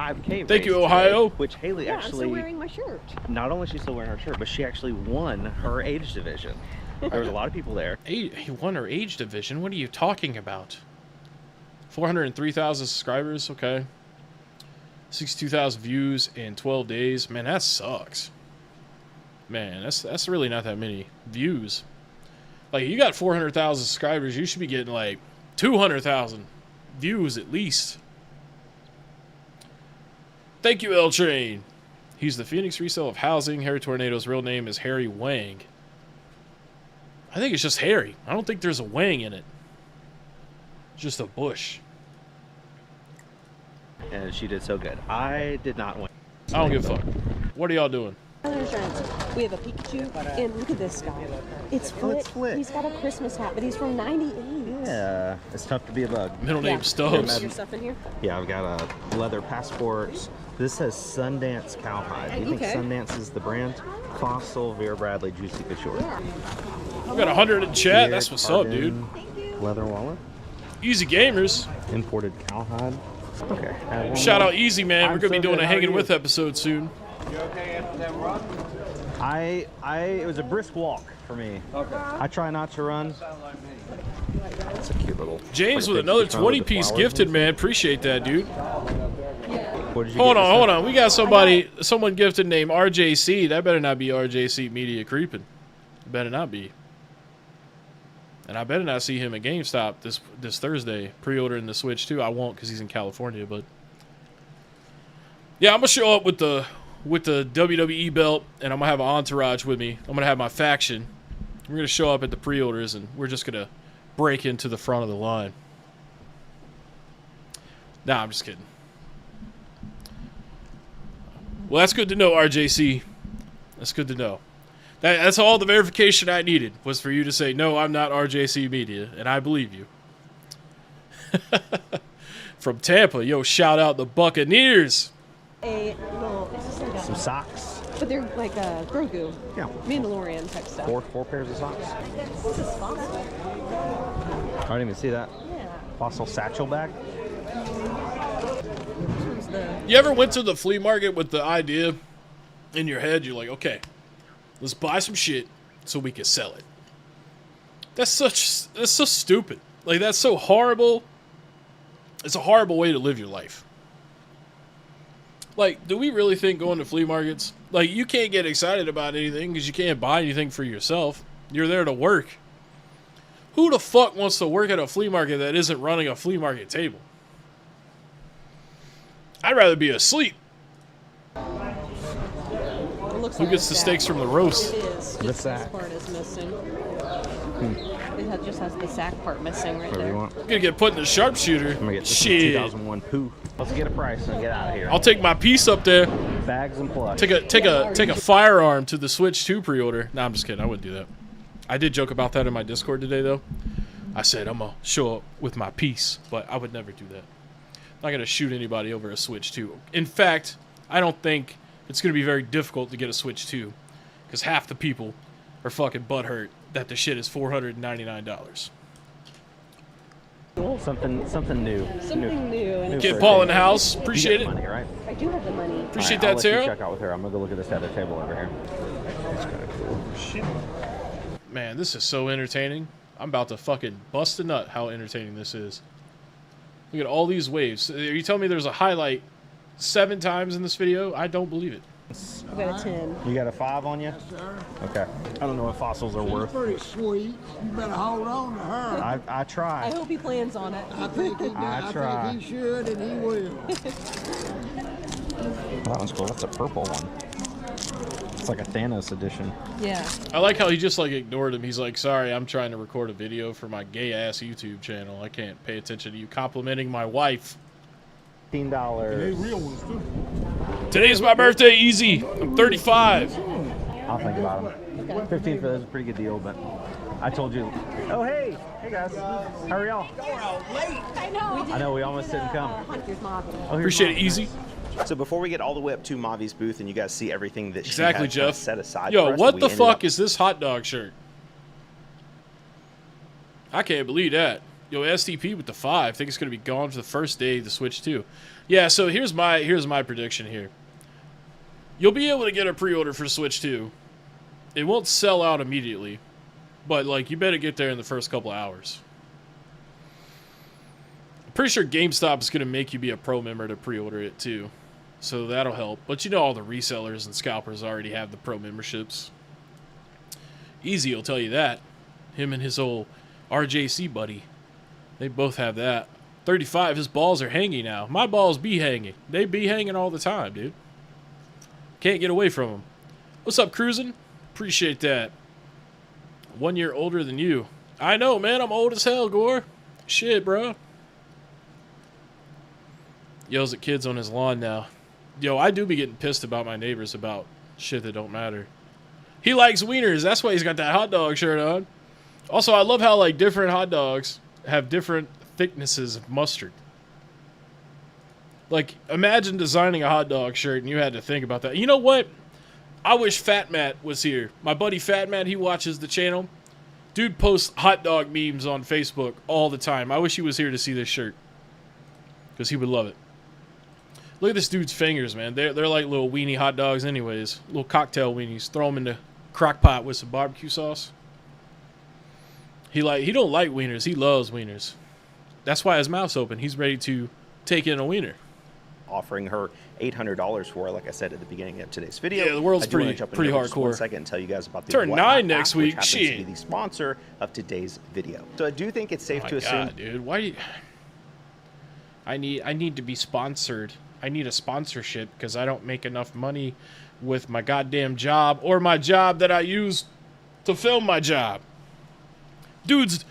5K Thank you, race Ohio. today, which Haley Yeah, actually... I'm still wearing my shirt. Not only is she still wearing her shirt, but she actually won her age division. There was a lot of people there. He won her age division? What are you talking about? 403,000 subscribers? Okay. 62,000 views in 12 days. Man, that sucks. Man, that's really not that many views. Like, you got 400,000 subscribers, you should be getting like 200,000 views at least. Thank you, L Train. He's the Phoenix resale of housing. Harry Tornado's real name is Harry Wang. I think it's just Harry. I don't think there's a Wang in it. It's just a bush. And she did so good. I did not win. I don't give a fuck. What are y'all doing? We have a Pikachu, and look at this guy. It's Flick. He's got a Christmas hat, but he's from '98. Yeah, it's tough to be a bug. Middle name Put Stubbs. your stuff in here. Yeah, I've got a leather passport. This says Sundance Cowhide. Do you think Okay. Sundance is the brand? Fossil, Vera Bradley, Juicy Couture. I've got 100 in chat. That's what's up, dude. Leather wallet. Easy Gamers. Imported cowhide. Okay. Shout out Easy, man. We're going to be doing a Hanging With episode soon. It was a brisk walk for me. Okay. I try not to run. It's a cute little. James pretty with big another pecan with the 20-piece flowers. gifted, man. Appreciate that, dude. What did you Hold get on, this hold time? on. We got someone gifted named RJC. That better not be RJC Media creeping. It better not be. And I better not see him at GameStop this Thursday pre-ordering the Switch too. I won't because he's in California, but yeah, I'm gonna show up with the WWE belt, and I'm gonna have an entourage with me. I'm gonna have my faction. We're gonna show up at the pre-orders, and we're just gonna break into the front of the line. Nah, I'm just kidding. Well, that's good to know, RJC. That's good to know. That's all the verification I needed was for you to say, no, I'm not RJC Media, and I believe you. From Tampa, yo, shout out the Buccaneers. A little, it's just like a, Some socks. but they're like a Grogu, Yeah. Mandalorian type stuff. Four pairs of socks. This is fossil. I didn't even see that. Yeah. Fossil satchel bag. This one's the. You ever went to the flea market with the idea in your head? You're like, okay, let's buy some shit so we can sell it. That's so stupid. Like, that's so horrible. It's a horrible way to live your life. Like, do we really think going to flea markets? Like, you can't get excited about anything because you can't buy anything for yourself. You're there to work. Who the fuck wants to work at a flea market that isn't running a flea market table? I'd rather be asleep. It looks Who like gets a the sack. steaks from the roast? It is. The Just sack. this part is missing. It just has the sack part missing right Whatever you there. want. I'm gonna get put in the sharpshooter. I'm gonna get this Shit. 2001 poo. Let's get a price and get out of here. I'll take my piece up there. Bags and plush. Take a firearm to the Switch 2 pre-order. Nah, I'm just kidding. I wouldn't do that. I did joke about that in my Discord today, though. I said I'm gonna show up with my piece, but I would never do that. I'm not gonna shoot anybody over a Switch 2. In fact, I don't think it's gonna be very difficult to get a Switch 2, because half the people are fucking butthurt that the shit is $499. Something new. Something new. And Get Paul in the house. Appreciate You got it. the money, right? I do have the money. Appreciate All right, I'll that, let you Sarah. check out with her. I'm gonna go look at this other table over here. It's kind of cool. Shit. Man, this is so entertaining. I'm about to fucking bust a nut how entertaining this is. Look at all these waves. Are you telling me there's a highlight 7 times in this video? I don't believe it. I got a 10. You got a 5 on you? Yes, sir. Okay. I don't know what fossils are She's worth. pretty sweet. You better hold on to her. I try. I hope he plans on it. I think he, I try. think he should, and he will. That one's cool. That's a purple one. It's like a Thanos edition. Yeah. I like how he just like ignored him. He's like, sorry, I'm trying to record a video for my gay ass YouTube channel. I can't pay attention to you complimenting my wife. $15. They real ones too. Today's my birthday, easy. I'm 35. I'll think about them. 15 for those is a pretty good deal, but I told you. Oh, hey guys, how are y'all? I know. I know we almost didn't come. Hunter's Mom. Oh, here's Appreciate it, mine. easy. So before we get all the way up to Mavi's booth and you guys see everything that Exactly, she has kind of Jeff. set aside Yo, for us, what we the ended fuck up- is this hot dog shirt? I can't believe that. Yo, STP with the 5. I think it's gonna be gone for the first day of the Switch 2. Yeah, so here's my prediction here. You'll be able to get a pre-order for Switch 2. It won't sell out immediately, but like you better get there in the first couple of hours. I'm pretty sure GameStop is gonna make you be a pro member to pre-order it too, so that'll help. But you know all the resellers and scalpers already have the pro memberships. Easy will tell you that. Him and his old RJC buddy, they both have that. 35, his balls are hanging now. My balls be hanging. They be hanging all the time, dude. Can't get away from them. What's up, cruising? Appreciate that. 1 year older than you. I know, man. I'm old as hell, Gore. Shit, bro. Yells at kids on his lawn now. Yo, I do be getting pissed about my neighbors about shit that don't matter. He likes wieners. That's why he's got that hot dog shirt on. Also, I love how like different hot dogs have different thicknesses of mustard. Like, imagine designing a hot dog shirt and you had to think about that. You know what? I wish Fat Matt was here. My buddy Fat Matt, he watches the channel. Dude posts hot dog memes on Facebook all the time. I wish he was here to see this shirt, because he would love it. Look at this dude's fingers, man. They're like little weenie hot dogs anyways. Little cocktail weenies. Throw them in the crock pot with some barbecue sauce. He don't like wieners. He loves wieners. That's why his mouth's open. He's ready to take in a wiener. Offering her $800 for, like I said at the beginning of today's video. Yeah, the world's I do wanna pretty jump in pretty here just hardcore. 1 second and tell you guys about the Turn Whatnot 9 next app, week. which happens to Shit. be the sponsor of today's video. So I do think it's safe Oh to my assume. God, dude, why? Do you... I need to be sponsored. I need a sponsorship because I don't make enough money with my goddamn job or my job that I use to film my job. Dude's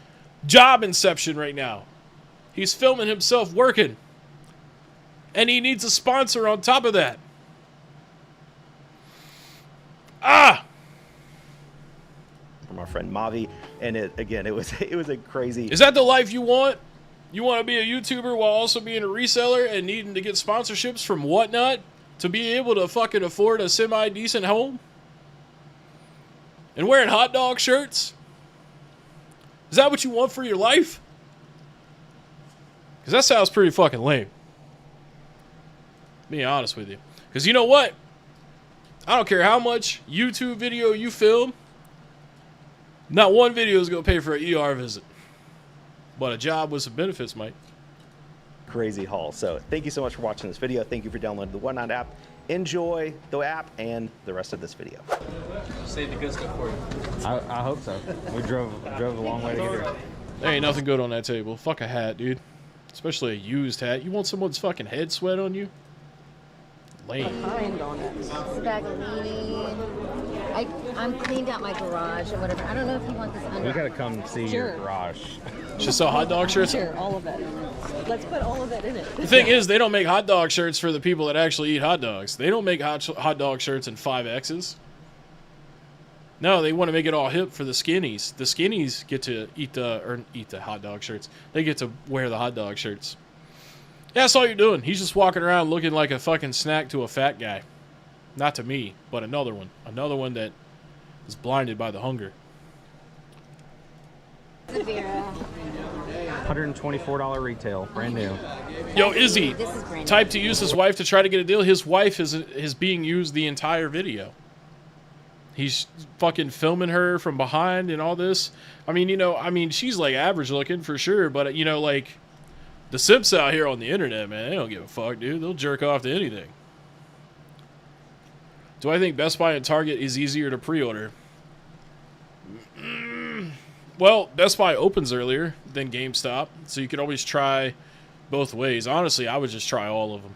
job inception right now. He's filming himself working. And he needs a sponsor on top of that. Ah! From our friend Mavi, and it was a crazy. Is that the life you want? You want to be a YouTuber while also being a reseller and needing to get sponsorships from Whatnot to be able to fucking afford a semi-decent home? And wearing hot dog shirts? Is that what you want for your life? Because that sounds pretty fucking lame. Being honest with you. Because you know what? I don't care how much YouTube video you film. Not one video is going to pay for an ER visit. But a job with some benefits might. Crazy haul. So thank you so much for watching this video. Thank you for downloading the Whatnot app. Enjoy the app and the rest of this video. Save the good stuff for you. I hope so. We drove a long way to get here. There ain't nothing good on that table. Fuck a hat, dude. Especially a used hat. You want someone's fucking head sweat on you? Lame. Pine donuts. Spaghetti. I'm cleaned out my garage or whatever. I don't know if you want this under. We gotta come see your Sure. garage. Just sell hot dog shirts? Sure, all of it. Let's put all of it in it. The thing is, they don't make hot dog shirts for the people that actually eat hot dogs. They don't make hot dog shirts in 5Xs. No, they want to make it all hip for the skinnies. The skinnies get to eat the hot dog shirts. They get to wear the hot dog shirts. Yeah, that's all you're doing. He's just walking around looking like a fucking snack to a fat guy. Not to me, but another one. Another one that is blinded by the hunger. $124 retail, brand new. Yo, Izzy, This is brand new. type to use his wife to try to get a deal. His wife is being used the entire video. He's fucking filming her from behind and all this. I mean, she's like average looking for sure, but like the simps out here on the internet, man, they don't give a fuck, dude. They'll jerk off to anything. Do I think Best Buy and Target is easier to pre-order? Well, Best Buy opens earlier than GameStop, so you can always try both ways. Honestly, I would just try all of them.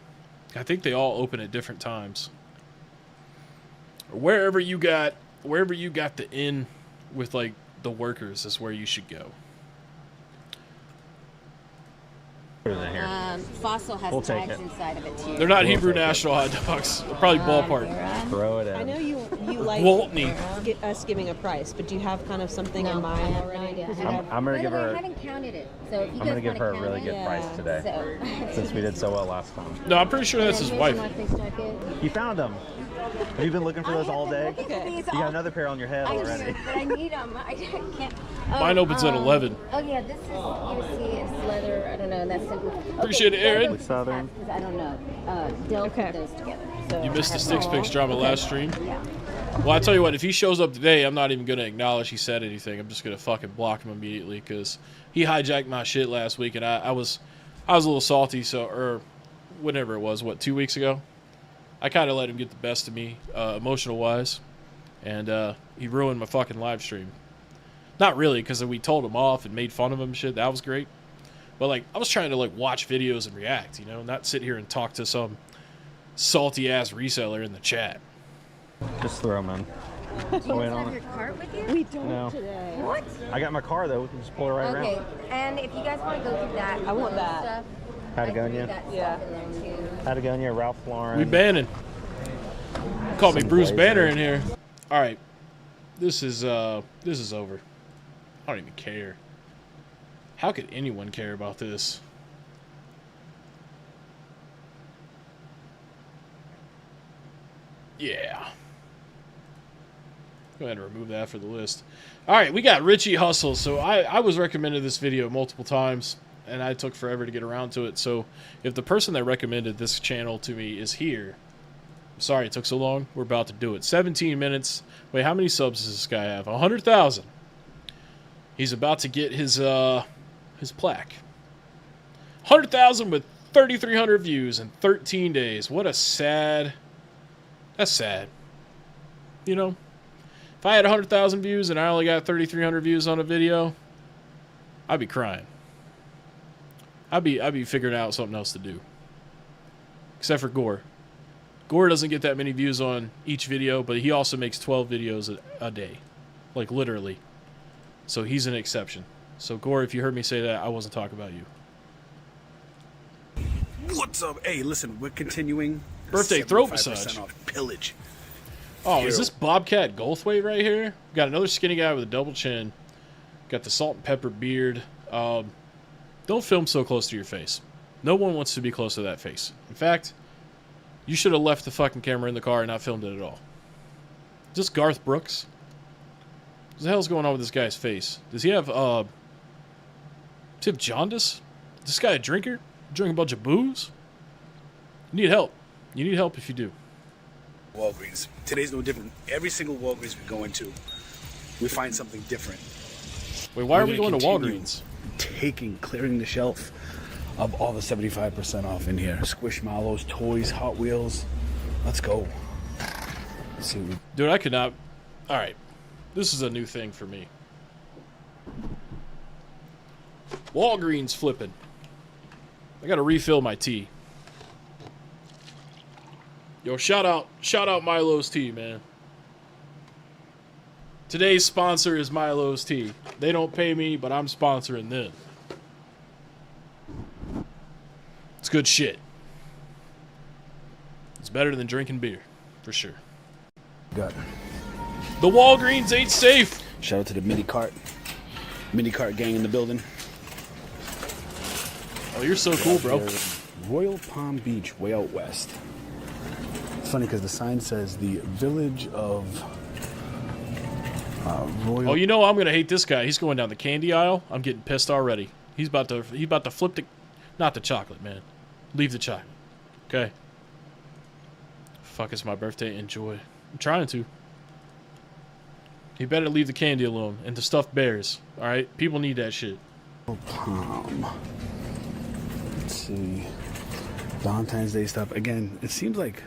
I think they all open at different times. Or wherever you got the in with like the workers is where you should go. Put it in here. Fossil has We'll take tags it. inside of it too. They're not Hebrew National hot dogs. They're probably ballpark. Throw it in. I know you like Gwaltney. us giving a price, but do you have kind of something in mind already? I'm gonna give her. I haven't counted it, so if you I'm guys gonna give wanna her a count really it, good price today, So. since we did so well last time. No, I'm pretty sure that's his Here's wife. my face jacket. You found them. Have you been looking for those all day? Okay. You got another pair on your head I already. do, but I need them. I can't. Mine opens at 11. Oh yeah, this is it's leather. I don't know. That's simple. Appreciate it, Aaron. Southern. Because I don't know. They'll put those together. So You missed the I have Sticks them. Picks drama last stream. Yeah. Well, I tell you what, if he shows up today, I'm not even going to acknowledge he said anything. I'm just going to fucking block him immediately because he hijacked my shit last week, and I was a little salty. So, or whenever it was, 2 weeks ago, I kind of let him get the best of me, emotional wise, and he ruined my fucking live stream. Not really, because we told him off and made fun of him and shit. That was great. But like, I was trying to like watch videos and react, not sit here and talk to some salty ass reseller in the chat. Just throw them in. Do you Wait guys on have it. your cart with you? We don't No. today. What? I got my car though. We can just pull it right Okay. around. And if you guys want to go through that, I want that. stuff, Patagonia. I think we Yeah. got stuff in there too. Patagonia, Ralph Lauren. We banning. Call me Some Bruce blazer. Banner in here. All right, this is over. I don't even care. How could anyone care about this? Yeah. Go ahead and remove that for the list. All right, we got Richie Hustles. So I was recommended this video multiple times, and I took forever to get around to it. So if the person that recommended this channel to me is here, I'm sorry it took so long. We're about to do it. 17 minutes. Wait, how many subs does this guy have? 100,000. He's about to get his plaque. 100,000 with 3,300 views in 13 days. What a sad... That's sad. You know? If I had 100,000 views and I only got 3,300 views on a video, I'd be crying. I'd be figuring out something else to do. Except for Gore. Gore doesn't get that many views on each video, but he also makes 12 videos a day. Like, literally. So he's an exception. So, Gore, if you heard me say that, I wasn't talking about you. What's up? Hey, listen, we're continuing. Birthday throat massage. Off pillage. Oh, is this Bobcat Goldthwait right here? Got another skinny guy with a double chin. Got the salt and pepper beard. Don't film so close to your face. No one wants to be close to that face. In fact, you should have left the fucking camera in the car and not filmed it at all. Is this Garth Brooks? What the hell's going on with this guy's face? Does he have jaundice? Is this guy a drinker? Drinking a bunch of booze? You need help. You need help if you do. Walgreens. Today's no different. Every single Walgreens we go into, we find something different. Wait, why are we going to Walgreens? Clearing the shelf of all the 75% off in here. Squishmallows, toys, Hot Wheels. Let's go. Let's see what we... Dude, I could not... Alright. This is a new thing for me. Walgreens flipping. I gotta refill my tea. Yo, shout out Milo's Tea, man. Today's sponsor is Milo's Tea. They don't pay me, but I'm sponsoring them. It's good shit. It's better than drinking beer, for sure. Got the Walgreens ain't safe. Shout out to the mini cart gang in the building. Oh, you're so cool, bro. Royal Palm Beach, way out west. It's funny because the sign says the village of Royal. Oh, you know I'm gonna hate this guy. He's going down the candy aisle. I'm getting pissed already. He's about to flip the, not the chocolate, man. Leave the chocolate. Okay. Fuck, it's my birthday. Enjoy. I'm trying to. You better leave the candy alone and the stuffed bears. All right, people need that shit. Palm. Let's see. Valentine's Day stuff again. It seems like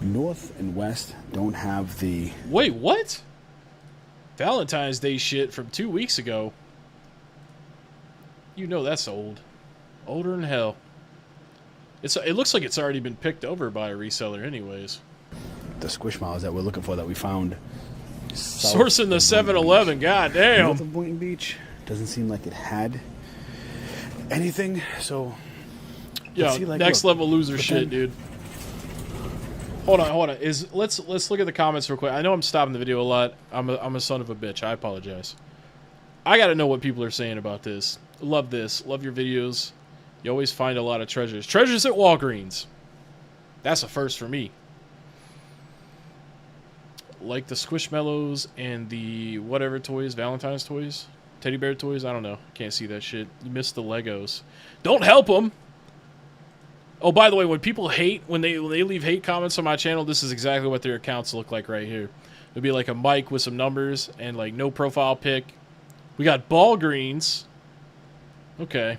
North and West don't have the. Wait, what? Valentine's Day shit from 2 weeks ago. You know that's old. Older than hell. It looks like it's already been picked over by a reseller anyways. The Squishmallows that we're looking for that we found. Sourcing the 7-Eleven, goddamn. North of Boynton Beach doesn't seem like it had anything, so. Yo, next level loser shit, dude. Hold on. Let's look at the comments real quick. I know I'm stopping the video a lot. I'm a son of a bitch. I apologize. I gotta know what people are saying about this. Love this. Love your videos. You always find a lot of treasures. Treasures at Walgreens. That's a first for me. Like the Squishmallows and the whatever toys, Valentine's toys, teddy bear toys. I don't know. Can't see that shit. You missed the Legos. Don't help them. Oh, by the way, when people hate, when they leave hate comments on my channel, this is exactly what their accounts look like right here. It'll be like a mic with some numbers and like no profile pic. We got ball greens. Okay.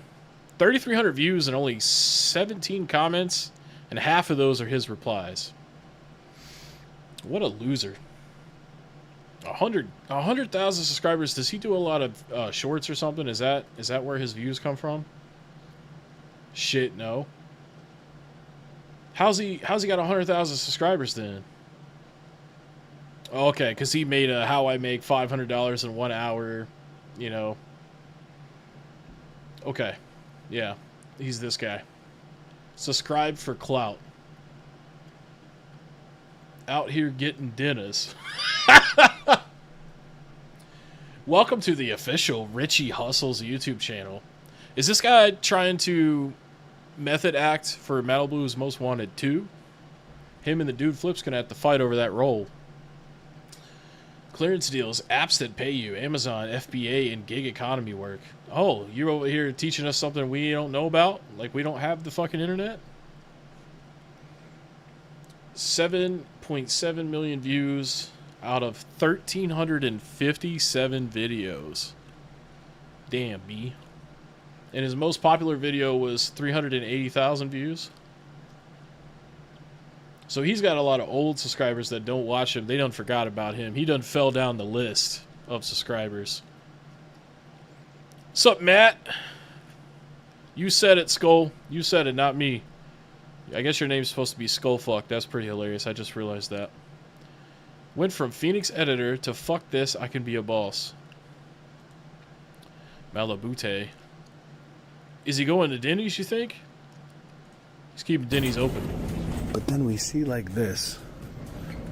3,300 views and only 17 comments, and half of those are his replies. What a loser. 100,000 subscribers. Does he do a lot of shorts or something? Is that where his views come from? Shit, no. How's he got 100,000 subscribers then? Okay, because he made a how I make $500 in 1 hour, you know. Okay, yeah, he's this guy. Subscribe for clout. Out here getting dinners. Welcome to the official Richie Hustles YouTube channel. Is this guy trying to method act for Malibu's Most Wanted 2? Him and the dude Flip's gonna have to fight over that role. Clearance deals, apps that pay you, Amazon, FBA, and gig economy work. Oh, you're over here teaching us something we don't know about? Like we don't have the fucking internet? 7.7 million views out of 1,357 videos. Damn, B. And his most popular video was 380,000 views. So he's got a lot of old subscribers that don't watch him. They done forgot about him. He done fell down the list of subscribers. Sup, Matt? You said it, Skull. You said it, not me. I guess your name's supposed to be Skullfuck. That's pretty hilarious. I just realized that. Went from Phoenix editor to fuck this, I can be a boss. Malabute. Is he going to Denny's, you think? He's keeping Denny's open. But then we see like this.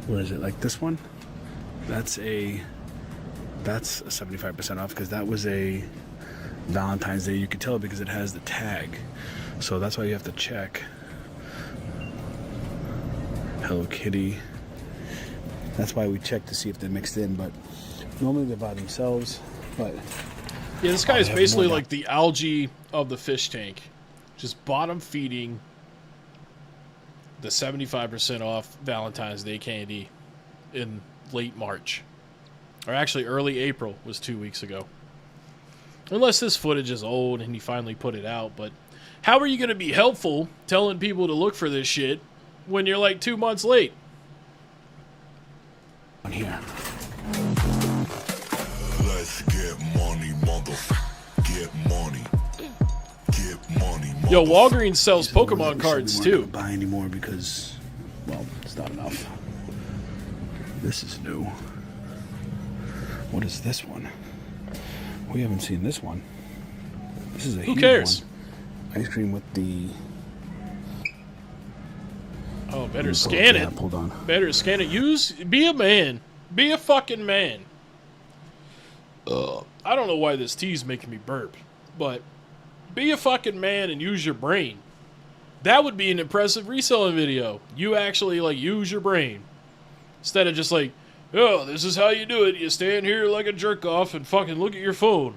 Where is it? Like this one? That's a 75% off because that was a Valentine's Day. You could tell because it has the tag. So that's why you have to check. Hello Kitty. That's why we check to see if they're mixed in, but normally they're by themselves. But yeah, this guy is basically like the algae of the fish tank. Just bottom feeding the 75% off Valentine's Day candy in late March. Or actually early April was 2 weeks ago. Unless this footage is old and he finally put it out. But how are you going to be helpful telling people to look for this shit when you're like 2 months late? On here. Let's get money, get money. Get money. Yo, Walgreens sells Pokemon cards too. Don't buy anymore because, well, it's not enough. This is new. What is this one? We haven't seen this one. This is a Who huge cares? one. Ice cream with the. Oh, better scan it. Hold on. Better scan it. Be a man. Be a fucking man. I don't know why this tea's making me burp, but be a fucking man and use your brain. That would be an impressive reselling video. You actually, like, use your brain. Instead of just like, oh, this is how you do it. You stand here like a jerk off and fucking look at your phone.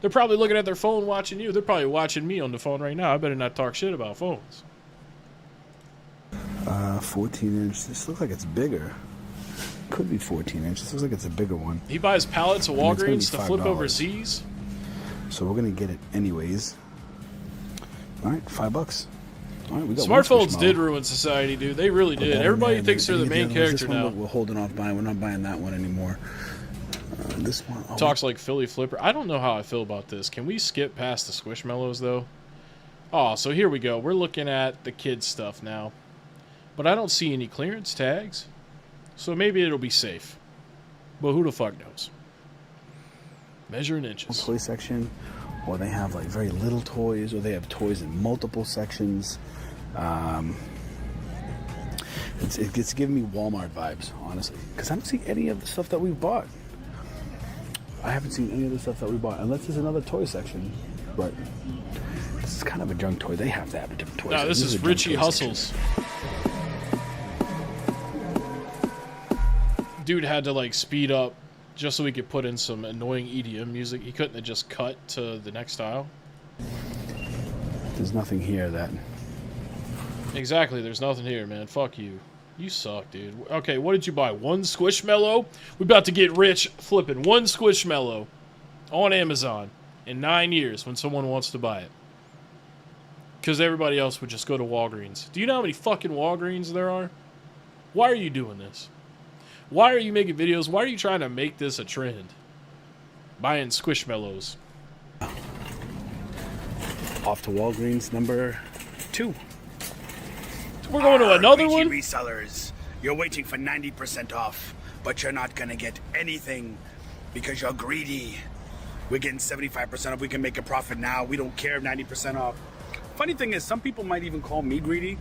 They're probably looking at their phone watching you. They're probably watching me on the phone right now. I better not talk shit about phones. 14 inch. This looks like it's bigger. Could be 14 inch. This looks like it's a bigger one. He buys pallets of Walgreens to flip $5. overseas. So we're gonna get it anyways. All right, $5. All right, we got Smartphones did ruin society, dude. They really did. Everybody thinks they're the main character now. We're holding off buying. We're not buying that one anymore. This one talks like Philly Flipper. I don't know how I feel about this. Can we skip past the Squishmallows though? Oh, so here we go. We're looking at the kids stuff now, but I don't see any clearance tags. So maybe it'll be safe. But who the fuck knows? Measure in inches. Toy section, or they have like very little toys, or they have toys in multiple sections. It's giving me Walmart vibes, honestly, because I don't see any of the stuff that we've bought. I haven't seen any of the stuff that we bought, unless there's another toy section. But this is kind of a junk toy. They have to have a different toy. No, this is Richie Hustles. Dude had to like speed up just so he could put in some annoying EDM music. He couldn't have just cut to the next aisle. There's nothing here that... Exactly, there's nothing here, man. Fuck you. You suck, dude. Okay, what did you buy? One Squishmallow? We're about to get rich flipping one Squishmallow on Amazon in 9 years when someone wants to buy it. Because everybody else would just go to Walgreens. Do you know how many fucking Walgreens there are? Why are you doing this? Why are you making videos? Why are you trying to make this a trend? Buying Squishmallows. Off to Walgreens number 2. So we're going to another Richie one? Resellers, you're waiting for 90% off, but you're not going to get anything because you're greedy. We're getting 75% off. We can make a profit now. We don't care if 90% off. Funny thing is, some people might even call me greedy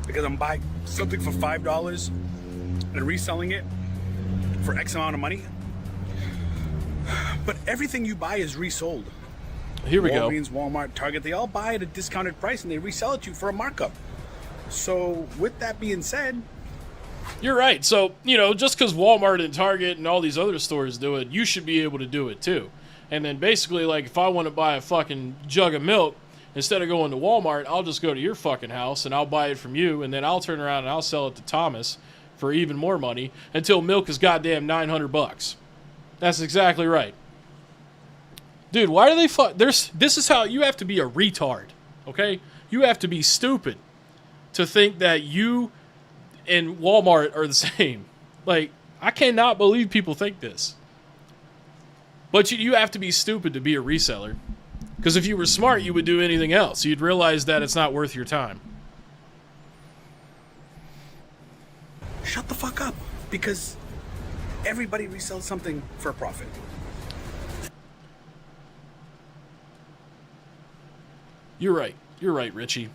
because I'm buying something for $5 and reselling it for X amount of money. But everything you buy is resold. Here we go. Walgreens, Walmart, Target, they all buy at a discounted price and they resell it to you for a markup. So with that being said, you're right. So, you know, just because Walmart and Target and all these other stores do it, you should be able to do it too. And then basically, like, if I want to buy a fucking jug of milk, instead of going to Walmart, I'll just go to your fucking house and I'll buy it from you, and then I'll turn around and I'll sell it to Thomas for even more money until milk is goddamn $900. That's exactly right. Dude, why do they this is how you have to be a retard, okay? You have to be stupid to think that you and Walmart are the same. Like, I cannot believe people think this. But you have to be stupid to be a reseller. Because if you were smart, you would do anything else. You'd realize that it's not worth your time. Shut the fuck up, because everybody resells something for a profit. You're right. You're right, Richie.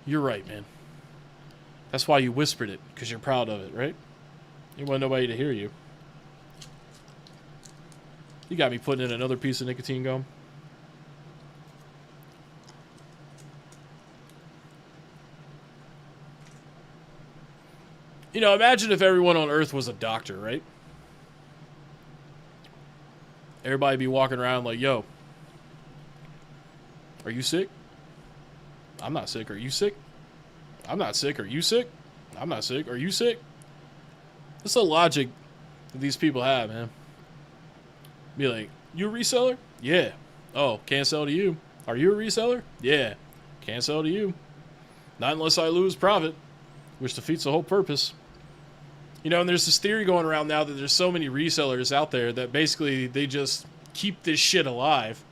You're right, man. That's why you whispered it, because you're proud of it, right? You want nobody to hear you. You got me putting in another piece of nicotine gum. You know, imagine if everyone on Earth was a doctor, right? Everybody be walking around like, yo, are you sick? I'm not sick. Are you sick? I'm not sick. Are you sick? I'm not sick. Are you sick? That's the logic that these people have, man. Be like, you a reseller? Yeah. Oh, can't sell to you. Are you a reseller? Yeah. Can't sell to you. Not unless I lose profit, which defeats the whole purpose. You know, and there's this theory going around now that there's so many resellers out there that basically they just keep this shit alive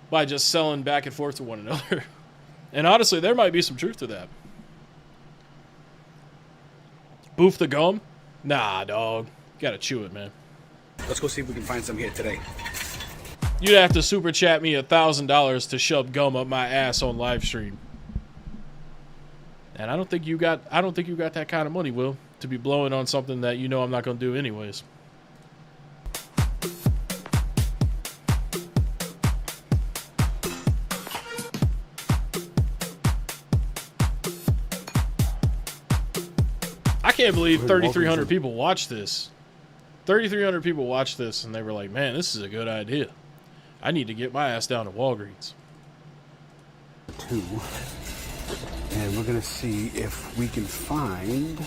by just selling back and forth to one another. And honestly, there might be some truth to that. Boof the gum? Nah, dog. Gotta chew it, man. Let's go see if we can find some here today. You'd have to super chat me $1,000 to shove gum up my ass on Livestream. And I don't think you got that kind of money, Will, to be blowing on something that you know I'm not gonna do anyways. I can't believe 3,300 people watched this. 3,300 people watched this, and they were like, man, this is a good idea. I need to get my ass down to Walgreens. 2. And we're going to see if we can find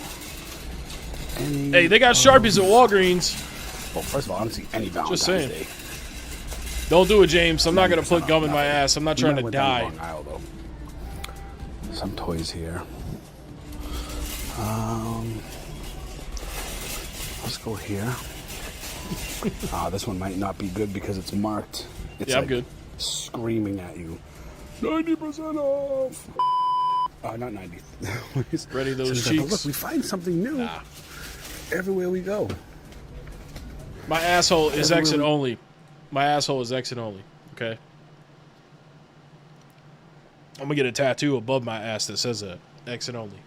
any... Hey, they got Sharpies at Walgreens. Well, first of all, I don't see any Valentine's Just saying. Day. Don't do it, James. I'm not going to put gum in my ass. I'm not trying to die. Long aisle, though. Some toys here. Let's go here. This one might not be good because it's marked. It's yeah, I'm like good. Screaming at you. 90% off. Not 90. Ready those so cheeks. Look, we find something new everywhere we go. My asshole is exit only. My asshole is exit only. Okay. I'm gonna get a tattoo above my ass that says that. Exit only.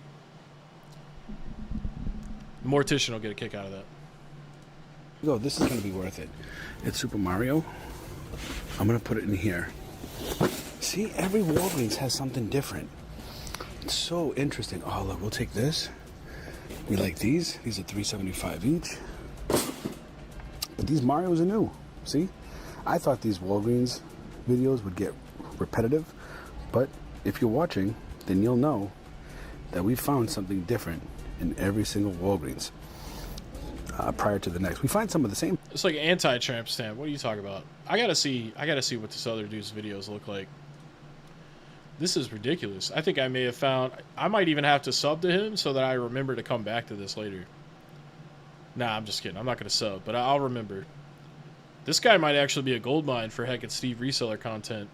The mortician will get a kick out of that. Go, this is gonna be worth it. It's Super Mario. I'm gonna put it in here. See, every Walgreens has something different. It's so interesting. Oh, look, we'll take this. We like these. These are $3.75 each. But these Marios are new. See? I thought these Walgreens videos would get repetitive, but if you're watching, then you'll know that we found something different in every single Walgreens prior to the next. We find some of the same. It's like anti-tramp stamp. What are you talking about? I gotta see what this other dude's videos look like. This is ridiculous. I think I may have found... I might even have to sub to him so that I remember to come back to this later. Nah, I'm just kidding. I'm not going to sub, but I'll remember. This guy might actually be a gold mine for Heckin Steve reseller content.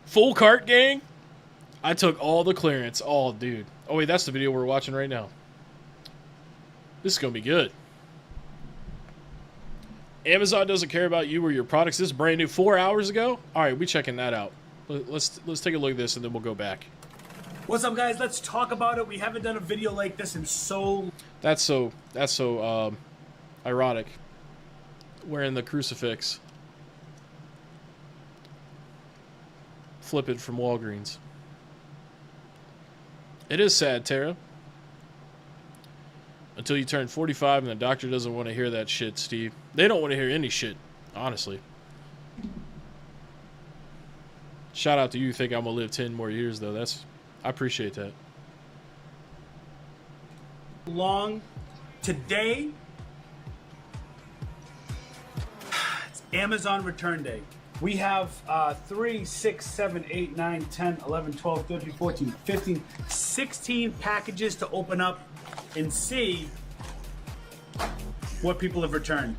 Full cart gang? I took all the clearance. Oh, dude. Oh, wait, that's the video we're watching right now. This is going to be good. Amazon doesn't care about you or your products. This is brand new 4 hours ago? All right, we checking that out. Let's take a look at this, and then we'll go back. What's up, guys? Let's talk about it. We haven't done a video like this in so... That's so ironic. Wearing the crucifix. Flipping from Walgreens. It is sad, Tara. Until you turn 45 and the doctor doesn't want to hear that shit, Steve. They don't want to hear any shit, honestly. Shout out to you. Think I'm gonna live 10 more years though. I appreciate that. Long today. Amazon Return Day. We have 3, 6, 7, 8, 9, 10, 11, 12, 13, 14, 15, 16 packages to open up and see what people have returned.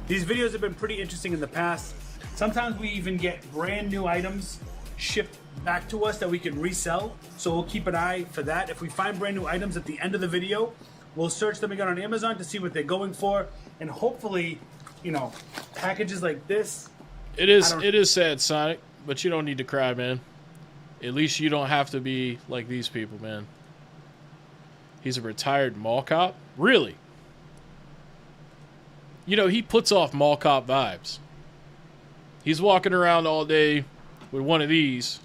These videos have been pretty interesting in the past. Sometimes we even get brand new items shipped back to us that we can resell. So we'll keep an eye for that. If we find brand new items at the end of the video, we'll search them again on Amazon to see what they're going for. And hopefully, you know, packages like this. It is sad, Sonic, but you don't need to cry, man. At least you don't have to be like these people, man. He's a retired mall cop? Really? You know, he puts off mall cop vibes. He's walking around all day with one of these.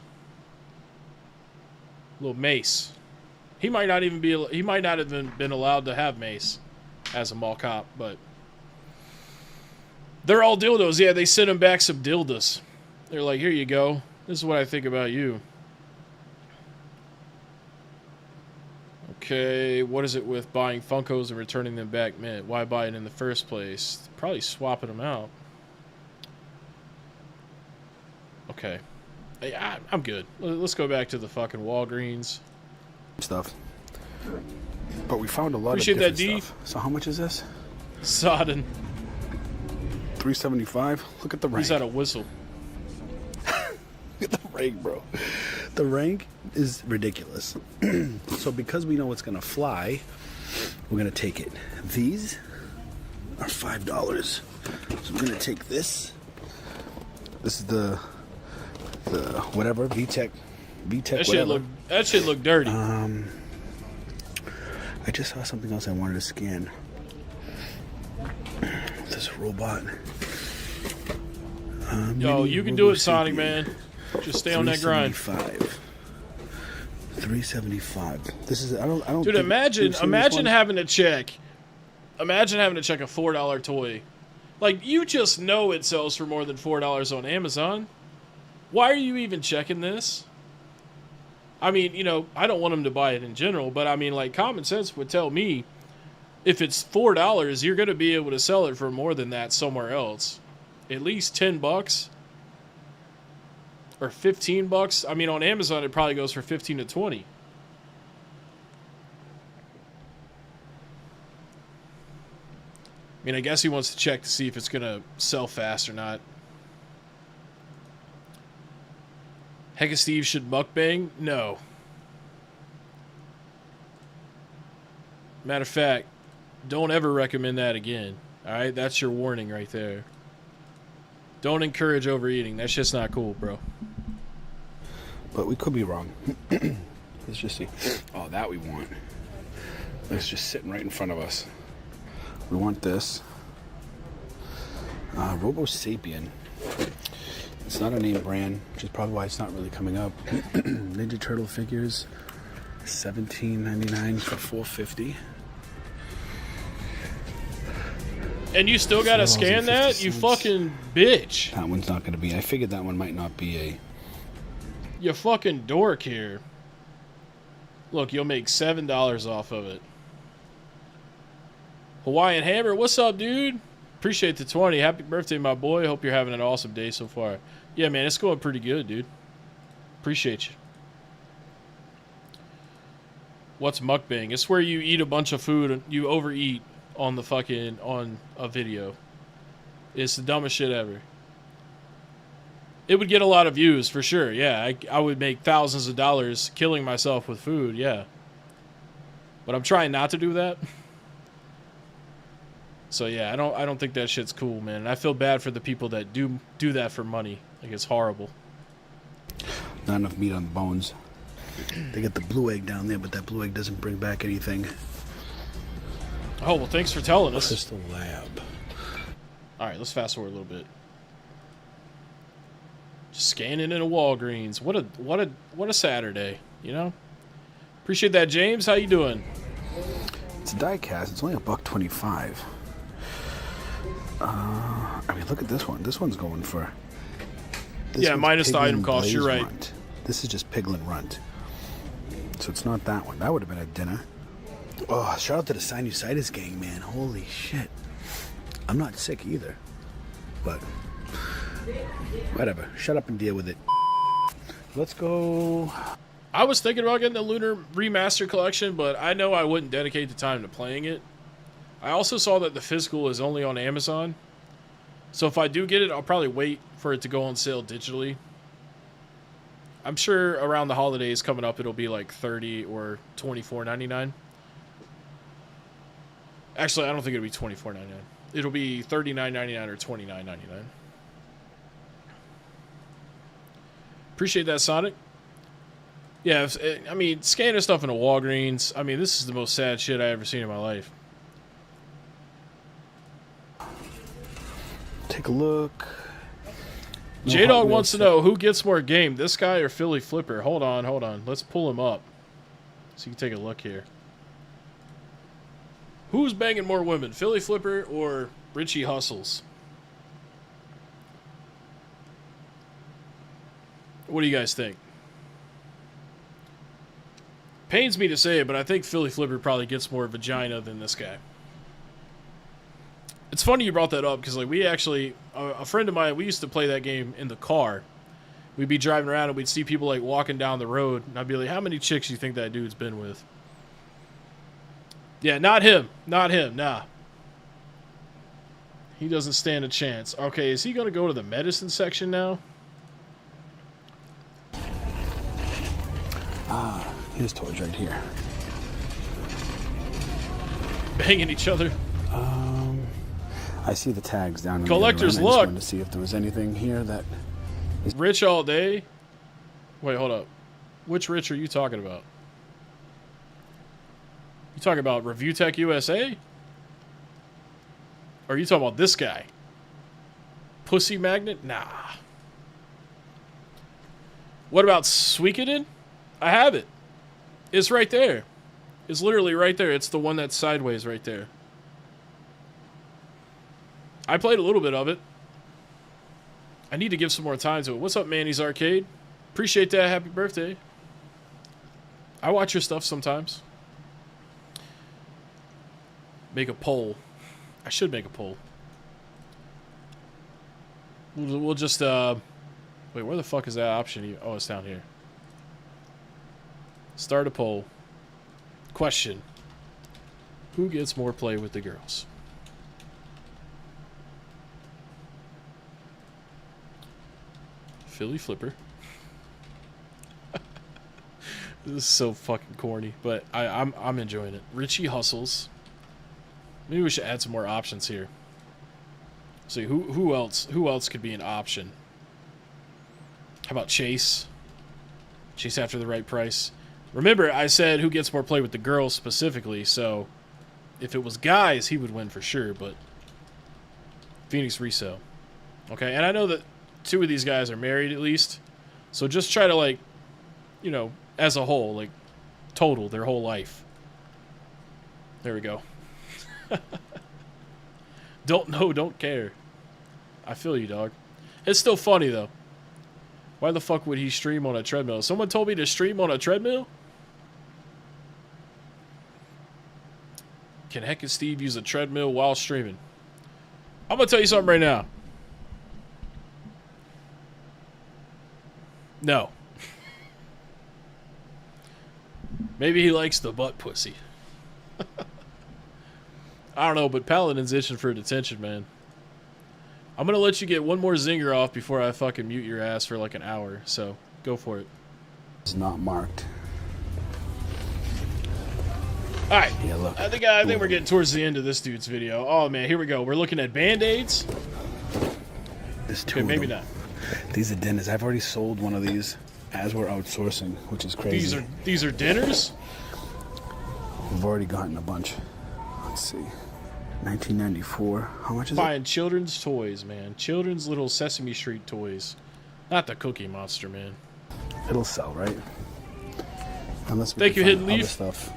Little mace. He might not even be, he might not have been allowed to have mace as a mall cop, but they're all dildos. Yeah, they sent him back some dildos. They're like, here you go. This is what I think about you. Okay, what is it with buying Funkos and returning them back? Man, why buy it in the first place? Probably swapping them out. Okay. I'm good. Let's go back to the fucking Walgreens stuff. But we found a lot Appreciate of that, different D. stuff. So how much is this? Sodden. $3.75. Look at the rank. He's at a whistle. Look at the rank, bro. The rank is ridiculous. So because we know it's gonna fly, we're gonna take it. These are $5. So I'm gonna take this. This is the whatever VTech that shit look dirty. I just saw something else I wanted to scan. This robot. Yo, you can do it, Sonic, man. Just stay on that grind. $3.75. This is I don't. Dude, imagine having to check. Imagine having to check a $4 toy. Like, you just know it sells for more than $4 on Amazon. Why are you even checking this? I mean, you know, I don't want them to buy it in general, but I mean, like, common sense would tell me if it's $4, you're going to be able to sell it for more than that somewhere else. At least $10 or $15. I mean, on Amazon, it probably goes for 15 to 20. I mean, I guess he wants to check to see if it's going to sell fast or not. Heckin Steve should mukbang? No. Matter of fact, don't ever recommend that again. Alright? That's your warning right there. Don't encourage overeating. That's just not cool, bro. But we could be wrong. Let's just see. Oh, that we want. It's just sitting right in front of us. We want this. Robo Sapien. It's not a name brand, which is probably why it's not really coming up. Ninja Turtle figures, $17.99 for $4.50. And you still gotta scan that? You fucking bitch. That one's not gonna be. I figured that one might not be a. You fucking dork here. Look, you'll make $7 off of it. Hawaiian Hammer, what's up, dude? Appreciate the 20. Happy birthday, my boy. Hope you're having an awesome day so far. Yeah, man, it's going pretty good, dude. Appreciate you. What's mukbang? It's where you eat a bunch of food and you overeat on the fucking on a video. It's the dumbest shit ever. It would get a lot of views for sure. Yeah, I would make thousands of dollars killing myself with food. Yeah, but I'm trying not to do that. So yeah, I don't think that shit's cool, man. And I feel bad for the people that do that for money. Like, it's horrible. Not enough meat on the bones. They get the blue egg down there, but that blue egg doesn't bring back anything. Oh, well, thanks for telling us. Crystal Lab. All right, let's fast forward a little bit. Just scanning in a Walgreens. What a Saturday, you know? Appreciate that, James. How you doing? It's a die cast. It's only $1.25. I mean, look at this one. This one's going for. Yeah, minus the item cost. You're right. Runt. This is just Piglin Runt. So it's not that one. That would have been a dinner. Oh, shout out to the sinusitis gang, man. Holy shit. I'm not sick either. But Whatever. Shut up and deal with it. Let's go. I was thinking about getting the Lunar Remaster Collection, but I know I wouldn't dedicate the time to playing it. I also saw that the physical is only on Amazon. So if I do get it, I'll probably wait for it to go on sale digitally. I'm sure around the holidays coming up, it'll be like $30 or $24.99. Actually, I don't think it'll be $24.99. It'll be $39.99 or $29.99. Appreciate that, Sonic. Yeah, I mean, scanning stuff in a Walgreens. I mean, this is the most sad shit I ever seen in my life. Take a look. No J-Dog wants to know who gets more game, this guy or Philly Flipper. Hold on. Let's pull him up so you can take a look here. Who's banging more women, Philly Flipper or Richie Hustles? What do you guys think? Pains me to say it, but I think Philly Flipper probably gets more vagina than this guy. It's funny you brought that up because, like, we actually, a friend of mine, we used to play that game in the car. We'd be driving around and we'd see people, like, walking down the road, and I'd be like, how many chicks do you think that dude's been with? Yeah, not him. Not him, nah. He doesn't stand a chance. Okay, is he going to go to the medicine section now? Ah, his toys right here. Banging each other. I see the tags down in Collector's the other end. I just luck. wanted to see if there was anything here that is Rich all day? Wait, hold up. Which Rich are you talking about? You talking about Review Tech USA? Or are you talking about this guy? Pussy Magnet? Nah. What about Suikoden? I have it. It's right there. It's literally right there. It's the one that's sideways right there. I played a little bit of it. I need to give some more time to it. What's up, Manny's Arcade? Appreciate that. Happy birthday. I watch your stuff sometimes. Make a poll. I should make a poll. We'll just, wait, where the fuck is that option? Oh, it's down here. Start a poll. Question. Who gets more play with the girls? Philly Flipper. This is so fucking corny, but I'm enjoying it. Richie Hustles. Maybe we should add some more options here. See who else could be an option? How about Chase? Chase after the right price. Remember, I said who gets more play with the girls specifically, so if it was guys, he would win for sure, but Phoenix Resell. Okay, and I know that 2 of these guys are married at least, so just try to, like, you know, as a whole, like, total, their whole life. There we go. Don't know, don't care. I feel you, dog. It's still funny, though. Why the fuck would he stream on a treadmill? Someone told me to stream on a treadmill? Can Heckin Steve use a treadmill while streaming? I'm going to tell you something right now. No. Maybe he likes the butt pussy. I don't know, but Paladin's itching for detention, man. I'm going to let you get one more zinger off before I fucking mute your ass for like an hour, so go for it. It's not marked. Alright, Yeah, look. I think we're getting towards the end of this dude's video. Oh man, here we go. We're looking at Band-Aids. There's 2 Okay, of maybe them. not. These are dinners. I've already sold one of these as we're outsourcing, which is crazy. These are dinners? We've already gotten a bunch. Let's see. 1994. How much is Buying children's toys, man. Children's little Sesame Street toys. Not the Cookie Monster, man. it? It'll sell, right? Unless we Thank can you, find Hidden other Leaf. stuff.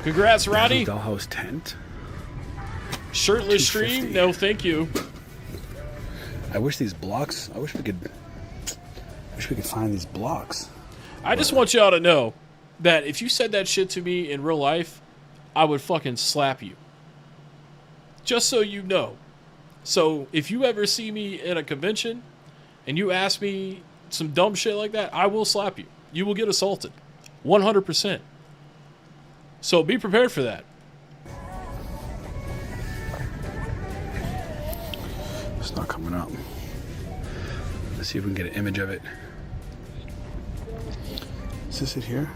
Congrats, Roddy. Dollhouse tent. Shirtless stream? No, thank you. I wish these blocks. I wish we could find these blocks. I just want y'all to know that if you said that shit to me in real life, I would fucking slap you. Just so you know. So if you ever see me at a convention and you ask me some dumb shit like that, I will slap you. You will get assaulted. 100%. So be prepared for that. It's not coming up. Let's see if we can get an image of it. Is this it here?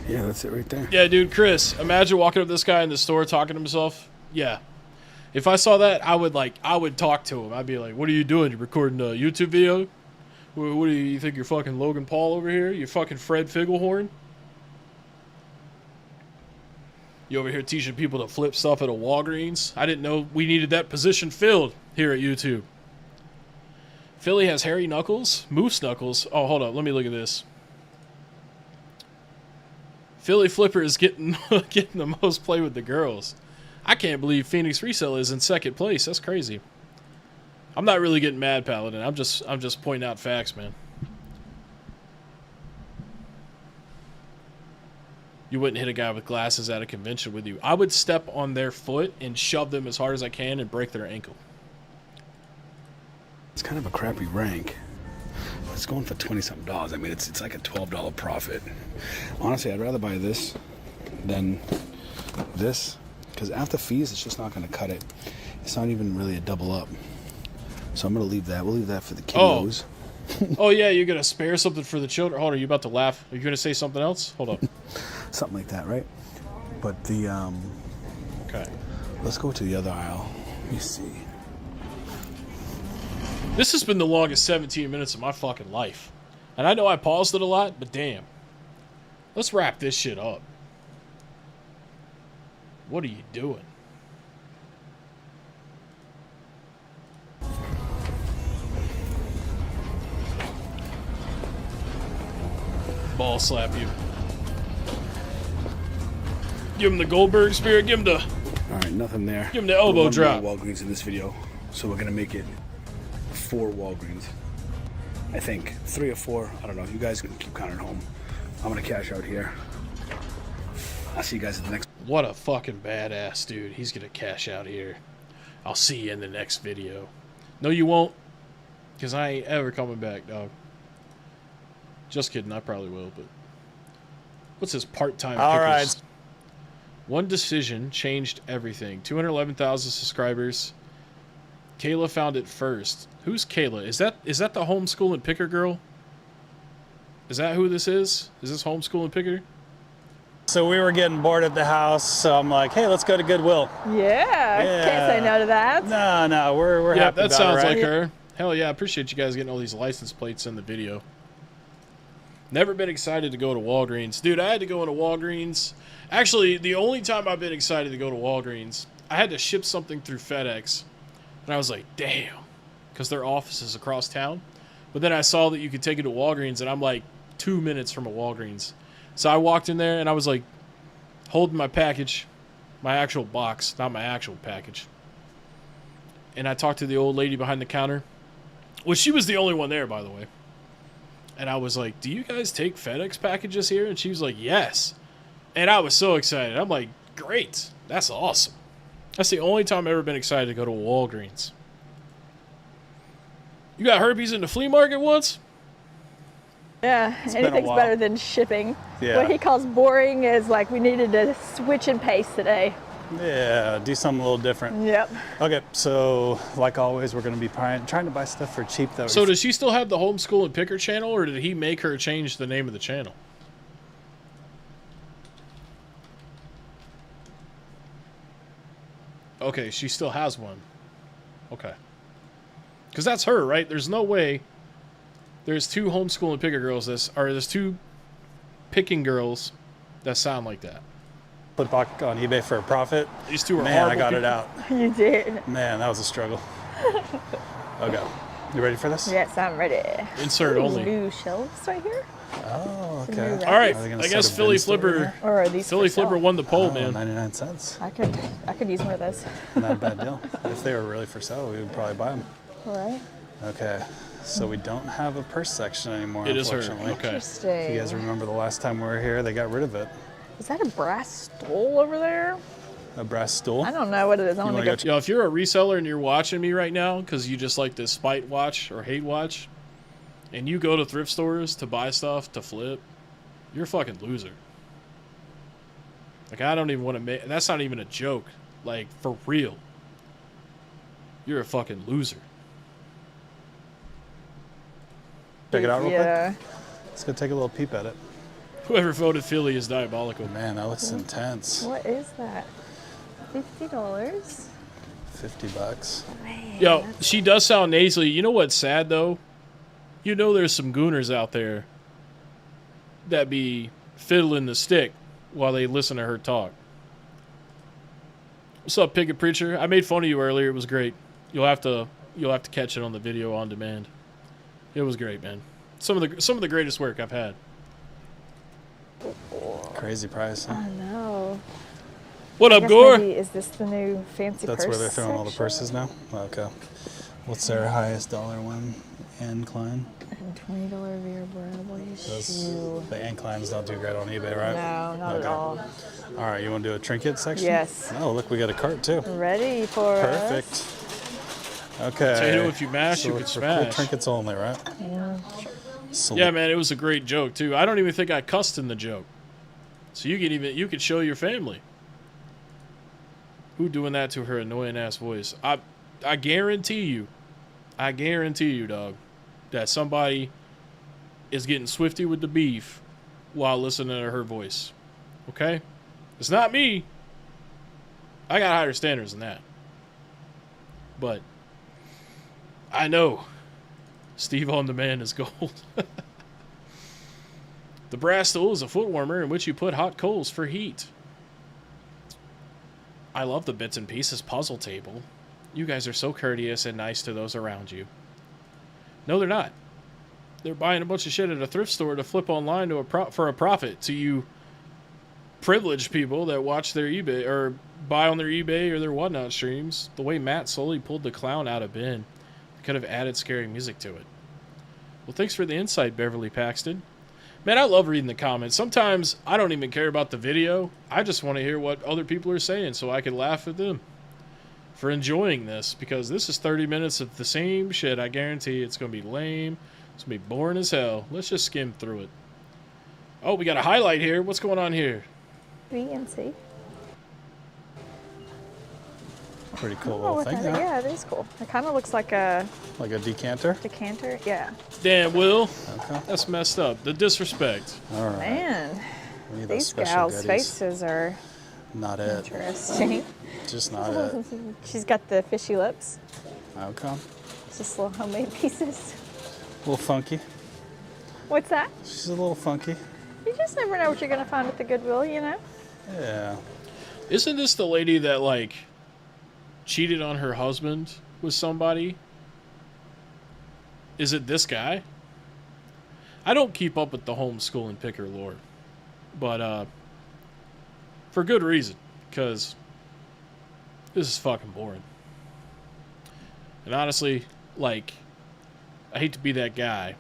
Yeah, that's it right there. Yeah, dude, Chris, imagine walking up to this guy in the store talking to himself. Yeah. If I saw that, I would talk to him. I'd be like, what are you doing? You recording a YouTube video? What do you think you're fucking Logan Paul over here? You fucking Fred Figglehorn? You over here teaching people to flip stuff at a Walgreens? I didn't know we needed that position filled here at YouTube. Philly has hairy knuckles? Moose knuckles? Oh, hold up. Let me look at this. Philly Flipper is getting the most play with the girls. I can't believe Phoenix Reseller is in second place. That's crazy. I'm not really getting mad, Paladin. I'm just pointing out facts, man. You wouldn't hit a guy with glasses at a convention with you. I would step on their foot and shove them as hard as I can and break their ankle. It's kind of a crappy rank. It's going for $20-something. I mean, it's like a $12 profit. Honestly, I'd rather buy this than this, because after fees, it's just not going to cut it. It's not even really a double up. So I'm going to leave that. We'll leave that for the kiddos. Oh, yeah, you're going to spare something for the children? Hold on, are you about to laugh? Are you going to say something else? Hold up. Something like that, right? But the, okay. Let's go to the other aisle. Let me see. This has been the longest 17 minutes of my fucking life. And I know I paused it a lot, but damn. Let's wrap this shit up. What are you doing? Ball slap you. Give him the Goldberg spirit. Give him the... All right, nothing there. Give him the elbow drop. Walgreens in this video, so we're going to make it 4 Walgreens. I think 3 or 4. I don't know. You guys can keep counting home. I'm gonna cash out here. I'll see you guys at the next. What a fucking badass dude. He's gonna cash out here. I'll see you in the next video. No, you won't, because I ain't ever coming back, dog. Just kidding. I probably will, but what's his part-time? All right. One decision changed everything. 211,000 subscribers. Kayla found it first. Who's Kayla? Is that the Homeschooling Picker girl? Is that who this is? Is this Homeschooling Picker? So we were getting bored at the house, so I'm like, hey, let's go to Goodwill. Yeah. Can't say no to that. No, we're yeah, happy that about sounds it, right? like her. Hell yeah, I appreciate you guys getting all these license plates in the video. Never been excited to go to Walgreens. Dude, I had to go into Walgreens. Actually, the only time I've been excited to go to Walgreens, I had to ship something through FedEx. And I was like, damn, because their office is across town. But then I saw that you could take it to Walgreens, and I'm like 2 minutes from a Walgreens. So I walked in there, and I was like holding my package, my actual box, not my actual package. And I talked to the old lady behind the counter, which she was the only one there, by the way. And I was like, do you guys take FedEx packages here? And she was like, yes. And I was so excited. I'm like, great. That's awesome. That's the only time I've ever been excited to go to Walgreens. You got herpes in the flea market once? Yeah, anything's better than shipping. Yeah. What he calls boring is like we needed to switch and pace today. Yeah, do something a little different. Yep. Okay, so like always, we're going to be trying to buy stuff for cheap, though. So does she still have the Homeschooling Picker channel, or did he make her change the name of the channel? Okay, she still has one. Okay. Because that's her, right? There's no way there's 2 Homeschooling Picker girls there's 2 picking girls that sound like that. Put back on eBay for a profit. These 2 are Man, I horrible got people. it out. You did. Man, that was a struggle. Okay. You ready for this? Yes, I'm ready. Insert only. New shelves right here. Oh, Some okay. new All right, Are they gonna I guess start a Philly bin store Flipper. here? Or are these Philly for sale? Flipper won the poll, Oh, man. 99 cents. I could use one of those. Not a bad deal. If they were really for sale, we would probably buy them. All right. Okay. So we don't have a purse section anymore, It is her. unfortunately. Okay. Interesting. If you guys remember the last time we were here, they got rid of it. Is that a brass stole over there? A brass stool? I don't know what it is. I want to go. Yo, if you're a reseller and you're watching me right now because you just like to spite watch or hate watch, and you go to thrift stores to buy stuff to flip, you're a fucking loser. Like, I don't even want to make... That's not even a joke. Like, for real. You're a fucking loser. Check it out real Yeah. quick. Let's go take a little peep at it. Whoever voted Philly is diabolical. Man, that looks intense. What is that? $50. $50. Yo, she does sound nasally. You know what's sad, though? You know there's some gooners out there that be fiddling the stick while they listen to her talk. What's up, Picket Preacher? I made fun of you earlier. It was great. You'll have to catch it on the video on demand. It was great, man. Some of the greatest work I've had. Crazy price, huh? I know. What I up, guess Gore? maybe, is this the new fancy purse? That's where they're throwing all the section? purses now? Okay. What's their highest dollar one? Anne Klein? And $20 Vera Bradley Those, shoe. the Anne Kleins don't do great on eBay, right? No, not at all. All right, you want to do a trinket section? Yes. Oh, look, we got a cart too. Ready for Perfect. us. Okay. Potato, if you mash, you look can for smash. Cool trinkets only, right? Yeah. Yeah, man, it was a great joke too. I don't even think I cussed in the joke. So you could show your family. Who doing that to her annoying ass voice? I guarantee you, dog, that somebody is getting swifty with the beef while listening to her voice. Okay? It's not me. I got higher standards than that. But I know Steve on demand is gold. The brass stool is a foot warmer in which you put hot coals for heat. I love the bits and pieces puzzle table. You guys are so courteous and nice to those around you. No, they're not. They're buying a bunch of shit at a thrift store to flip online for a profit to you privileged people that watch their eBay or buy on their eBay or their whatnot streams. The way Matt slowly pulled the clown out of Ben, could have added scary music to it. Well, thanks for the insight, Beverly Paxton. Man, I love reading the comments. Sometimes I don't even care about the video. I just want to hear what other people are saying so I can laugh at them for enjoying this, because this is 30 minutes of the same shit. I guarantee it's going to be lame. It's going to be boring as hell. Let's just skim through it. Oh, we got a highlight here. What's going on here? B and C. Pretty cool I don't know little what thing that is. there. Yeah, it is cool. It kind of looks like a decanter? decanter. Yeah. Damn, Will. Okay. That's messed up. The disrespect. All right. Man, We need those these special gals' goodies. faces are Not it. interesting. Just not it. She's got the fishy lips. Okay. Just little homemade pieces. A little funky. What's that? She's a little funky. You just never know what you're gonna find at the Goodwill, you know? Yeah. Isn't this the lady that, like, cheated on her husband with somebody? Is it this guy? I don't keep up with the homeschooling picker lore. But, for good reason. Because this is fucking boring. And honestly, like, I hate to be that guy,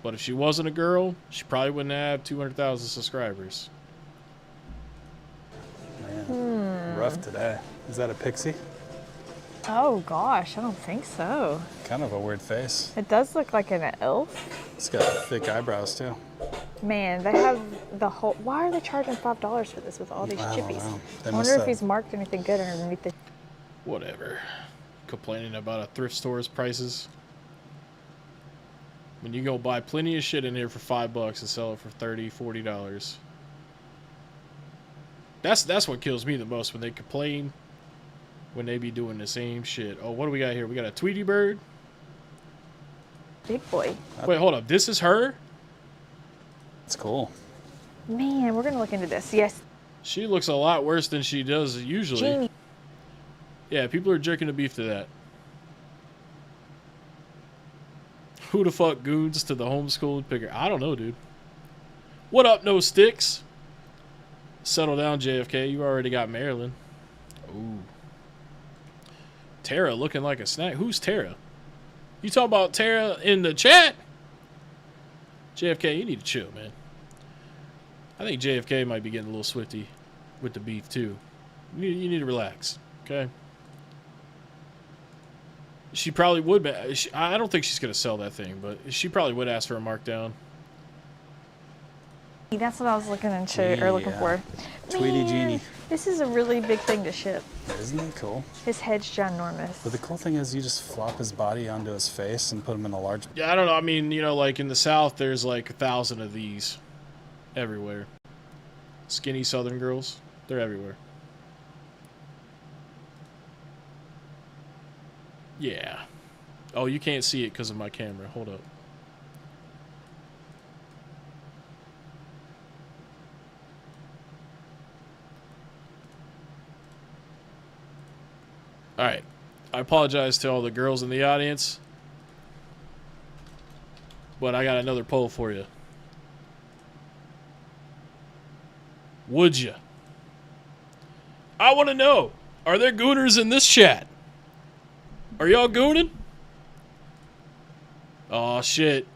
but if she wasn't a girl, she probably wouldn't have 200,000 subscribers. Man, rough today. Is that a pixie? Oh gosh, I don't think so. Kind of a weird face. It does look like an elf. It's got thick eyebrows too. Man, they have the whole. Why are they charging $5 for this with all these I don't chippies? know. They I must wonder if have- he's marked anything good underneath the. Whatever. Complaining about a thrift store's prices. When you go buy plenty of shit in here for $5 and sell it for $30, $40. That's what kills me the most, when they complain when they be doing the same shit. Oh, what do we got here? We got a Tweety bird. Big boy. Wait, hold up. This is her? It's cool. Man, we're gonna look into this. Yes. She looks a lot worse than she does usually. Genie. Yeah, people are jerking the beef to that. Who the fuck goons to the homeschooling picker? I don't know, dude. What up, no sticks? Settle down, JFK. You already got Maryland. Ooh. Tara looking like a snack. Who's Tara? You talking about Tara in the chat? JFK, you need to chill, man. I think JFK might be getting a little swifty with the beef, too. You need to relax, okay? She probably would. I don't think she's gonna sell that thing, but she probably would ask for a markdown. That's what I was looking for. Tweety Man, Genie. This is a really big thing to ship. Isn't it cool? His head's ginormous. But the cool thing is you just flop his body onto his face and put him in a large... Yeah, I don't know. I mean, you know, like in the South, there's like 1,000 of these everywhere. Skinny Southern girls, they're everywhere. Yeah. Oh, you can't see it because of my camera. Hold up. All right. I apologize to all the girls in the audience, but I got another poll for you. Would you? I want to know, are there gooners in this chat? Are y'all gooning? Oh, shit.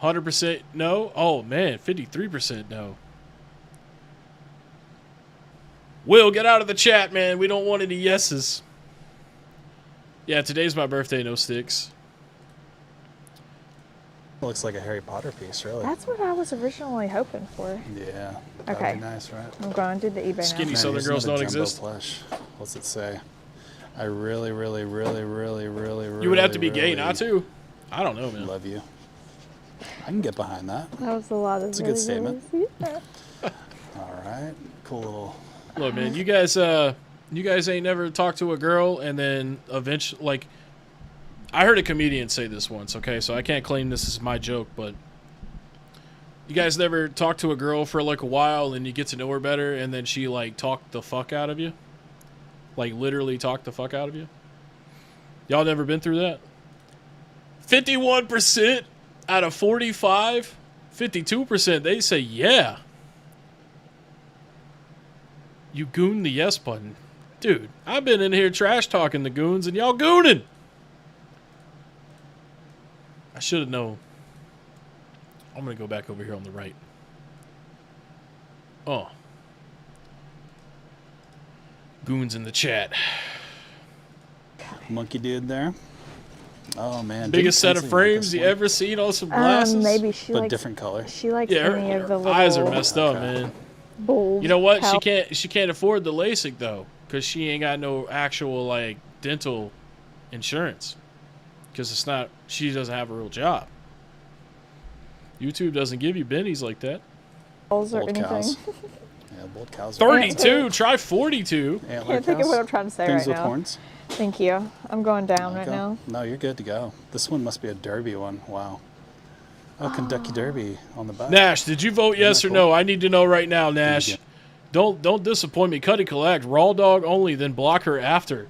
100% no? Oh, man, 53% no. Will, get out of the chat, man. We don't want any yeses. Yeah, today's my birthday, no sticks. Looks like a Harry Potter piece, really. That's what I was originally hoping for. Yeah. That'd Okay. be nice, right? I'm going to the eBay Skinny now. Southern girls don't exist. Plush. What's it say? I really, really, really, really, really, really. You would have to be gay not to. I don't know, man. Love you. I can get behind that. That was a lot of. It's a good statement. Yeah. All right. Cool little. Look, man, you guys ain't never talked to a girl and then eventually, like, I heard a comedian say this once, okay, so I can't claim this is my joke, but you guys never talked to a girl for like a while and you get to know her better and then she like talked the fuck out of you? Like literally talked the fuck out of you? Y'all never been through that? 51% out of 45, 52%, they say yeah. You goon the yes button. Dude, I've been in here trash talking the goons and y'all gooning. I should have known. I'm going to go back over here on the right. Oh. Goons in the chat. Monkey dude there. Oh, man. Biggest set of frames you ever seen on some glasses? Maybe she But likes different color. She likes Yeah, any of the little eyes are messed up, man. bulbs. You know what? How- She can't afford the LASIK though, because she ain't got no actual like dental insurance. Because it's not. She doesn't have a real job. YouTube doesn't give you bennies like that. Bulls or Bold anything. cows. Yeah, bold cows. 32. Try 42. Antler Can't think of cows? what I'm trying to say Things right with now. horns. Thank you. I'm going down right Okay. now. No, you're good to go. This one must be a Derby one. Wow. Oh, Kentucky Derby on the back. Nash, did you vote yes or no? I need to know right now, Nash. Don't disappoint me. Cuddy collect. Raw dog only, then block her after.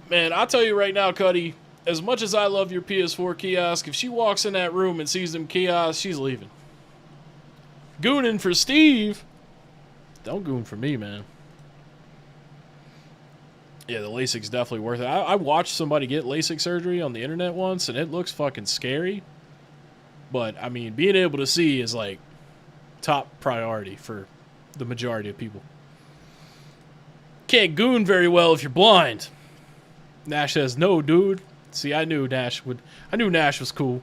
Man, I'll tell you right now, Cuddy, as much as I love your PS4 kiosk, if she walks in that room and sees them kiosks, she's leaving. Gooning for Steve. Don't goon for me, man. Yeah, the LASIK's definitely worth it. I watched somebody get LASIK surgery on the internet once, and it looks fucking scary. But, I mean, being able to see is, like, top priority for the majority of people. Can't goon very well if you're blind. Nash says, no, dude. See, I knew Nash was cool.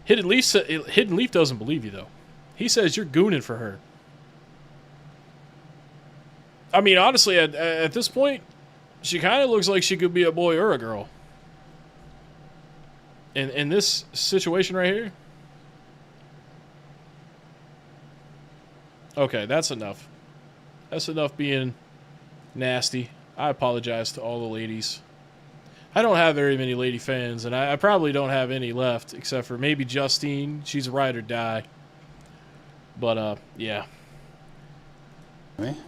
Hidden Leaf doesn't believe you, though. He says you're gooning for her. I mean, honestly, at this point, she kind of looks like she could be a boy or a girl. In this situation right here. Okay, that's enough. That's enough being nasty. I apologize to all the ladies. I don't have very many lady fans, and I probably don't have any left, except for maybe Justine. She's a ride or die. But, yeah.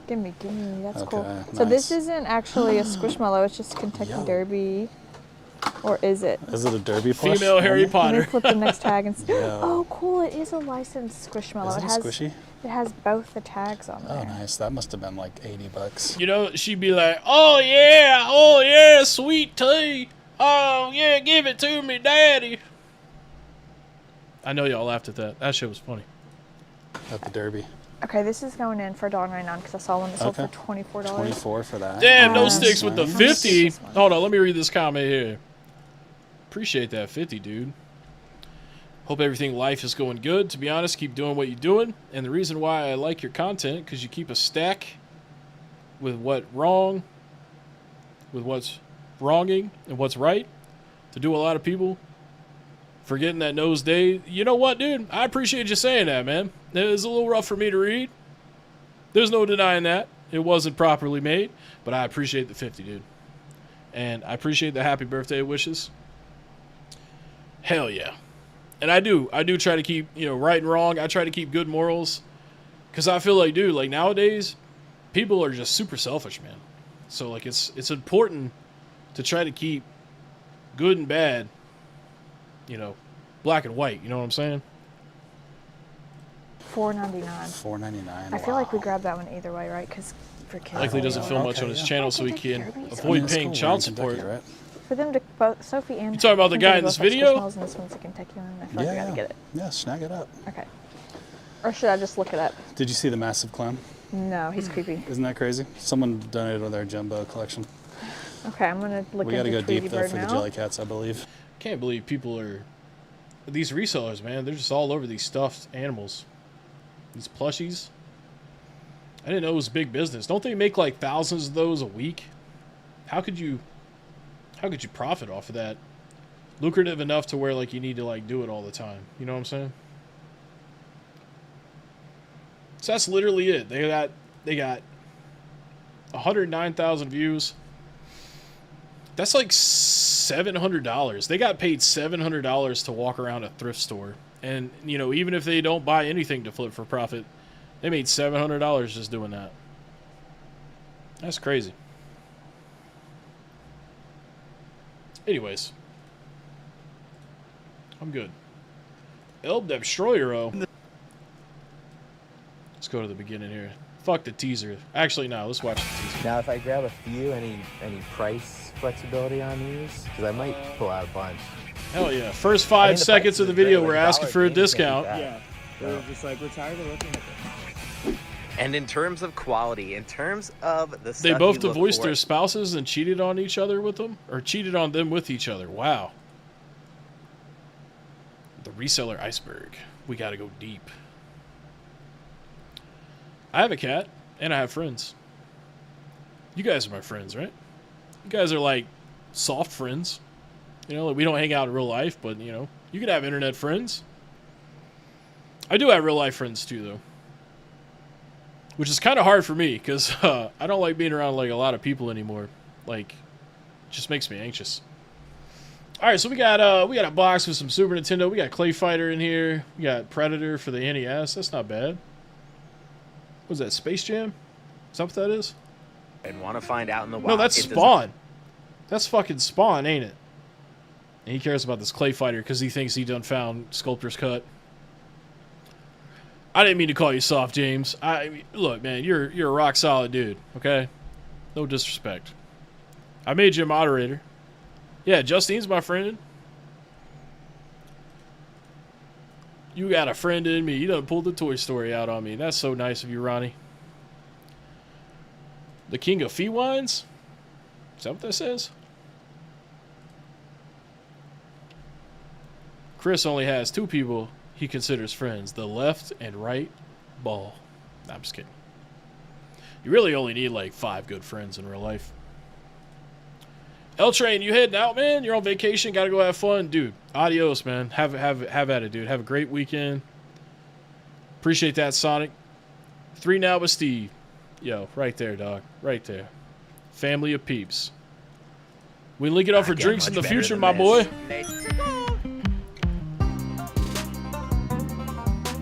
Gimme. That's Okay, cool. So this nice. isn't actually a Squishmallow. It's just Kentucky Derby. Or is it? Is it a Derby plush? Female Harry only? Potter. Let me flip the next tag and see. Yeah. Oh, cool. It is a licensed Squishmallow. Is it It a has squishy? It has both the tags on Oh, there. nice. That must have been like $80. You know, she'd be like, oh yeah, sweet tea. Oh yeah, give it to me, daddy. I know y'all laughed at that. That shit was funny. At the Derby. Okay, this is going in for $1.99 because I saw one that sold for $24. 24 for that. Damn, no sticks with the Nice. 50. Hold on, let me read this comment here. Appreciate that 50, dude. Hope everything in life is going good. To be honest, keep doing what you're doing. And the reason why I like your content, because you keep a stack with what's wronging and what's right. To do a lot of people forgetting that nose day. You know what, dude? I appreciate you saying that, man. It was a little rough for me to read. There's no denying that. It wasn't properly made. But I appreciate the 50, dude. And I appreciate the happy birthday wishes. Hell yeah. And I do try to keep, right and wrong. I try to keep good morals. Because I feel like, dude, like nowadays, people are just super selfish, man. So, like, it's important to try to keep good and bad, black and white. You know what I'm saying? $4.99. $4.99. I feel like we grabbed that one either way, right? Because for kids. Likely doesn't film much on his channel, so he can avoid paying child support. Right? For them to both Sophie and You talking about the guy in this video? And this one's a Kentucky one. I feel like I gotta get it. Yeah, snag it up. Okay. Or should I just look it up? Did you see the massive clown? No, he's creepy. Isn't that crazy? Someone donated their jumbo collection. Okay, I'm gonna look We gotta into go Tweety deep though Bird for the now. Jellycats, I believe. Can't believe people are... These resellers, man, they're just all over these stuffed animals. These plushies. I didn't know it was big business. Don't they make like thousands of those a week? How could you profit off of that? Lucrative enough to where like you need to like do it all the time. You know what I'm saying? So that's literally it. They got 109,000 views. That's like $700. They got paid $700 to walk around a thrift store. And, even if they don't buy anything to flip for profit, they made $700 just doing that. That's crazy. Anyways. I'm good. Elb Destroyer. Let's go to the beginning here. Fuck the teaser. Actually, no. Let's watch the teaser. Now, if I grab a few, any price flexibility on these? Because I might pull out a bunch. Hell yeah. First 5 seconds of the video, we're asking for a discount. Yeah. We're just like, we're tired of looking at this. And in terms of quality, in terms of the stuff They both you look divorced for- their spouses and cheated on each other with them? Or cheated on them with each other. Wow. The reseller iceberg. We gotta go deep. I have a cat, and I have friends. You guys are my friends, right? You guys are like soft friends. Like we don't hang out in real life, but you can have internet friends. I do have real life friends too, though. Which is kind of hard for me, because I don't like being around like a lot of people anymore. Like, it just makes me anxious. Alright, so we got a box with some Super Nintendo. We got Clay Fighter in here. We got Predator for the NES. That's not bad. What is that, Space Jam? Is that what that is? And want to find out in the wild. No, that's It doesn't- Spawn. That's fucking Spawn, ain't it? And he cares about this Clay Fighter because he thinks he done found Sculptor's Cut. I didn't mean to call you soft, James. Look, man, you're a rock solid dude, okay? No disrespect. I made you a moderator. Yeah, Justine's my friend. You got a friend in me. You done pulled the Toy Story out on me. That's so nice of you, Ronnie. The King of Fee Wines? Is that what that says? Chris only has 2 people he considers friends. The left and right ball. Nah, I'm just kidding. You really only need like 5 good friends in real life. L-Train, you heading out, man? You're on vacation. Gotta go have fun. Dude, adios, man. Have at it, dude. Have a great weekend. Appreciate that, Sonic. 3 now with Steve. Yo, right there, dog. Right there. Family of peeps. We link it up for drinks in the future, my boy.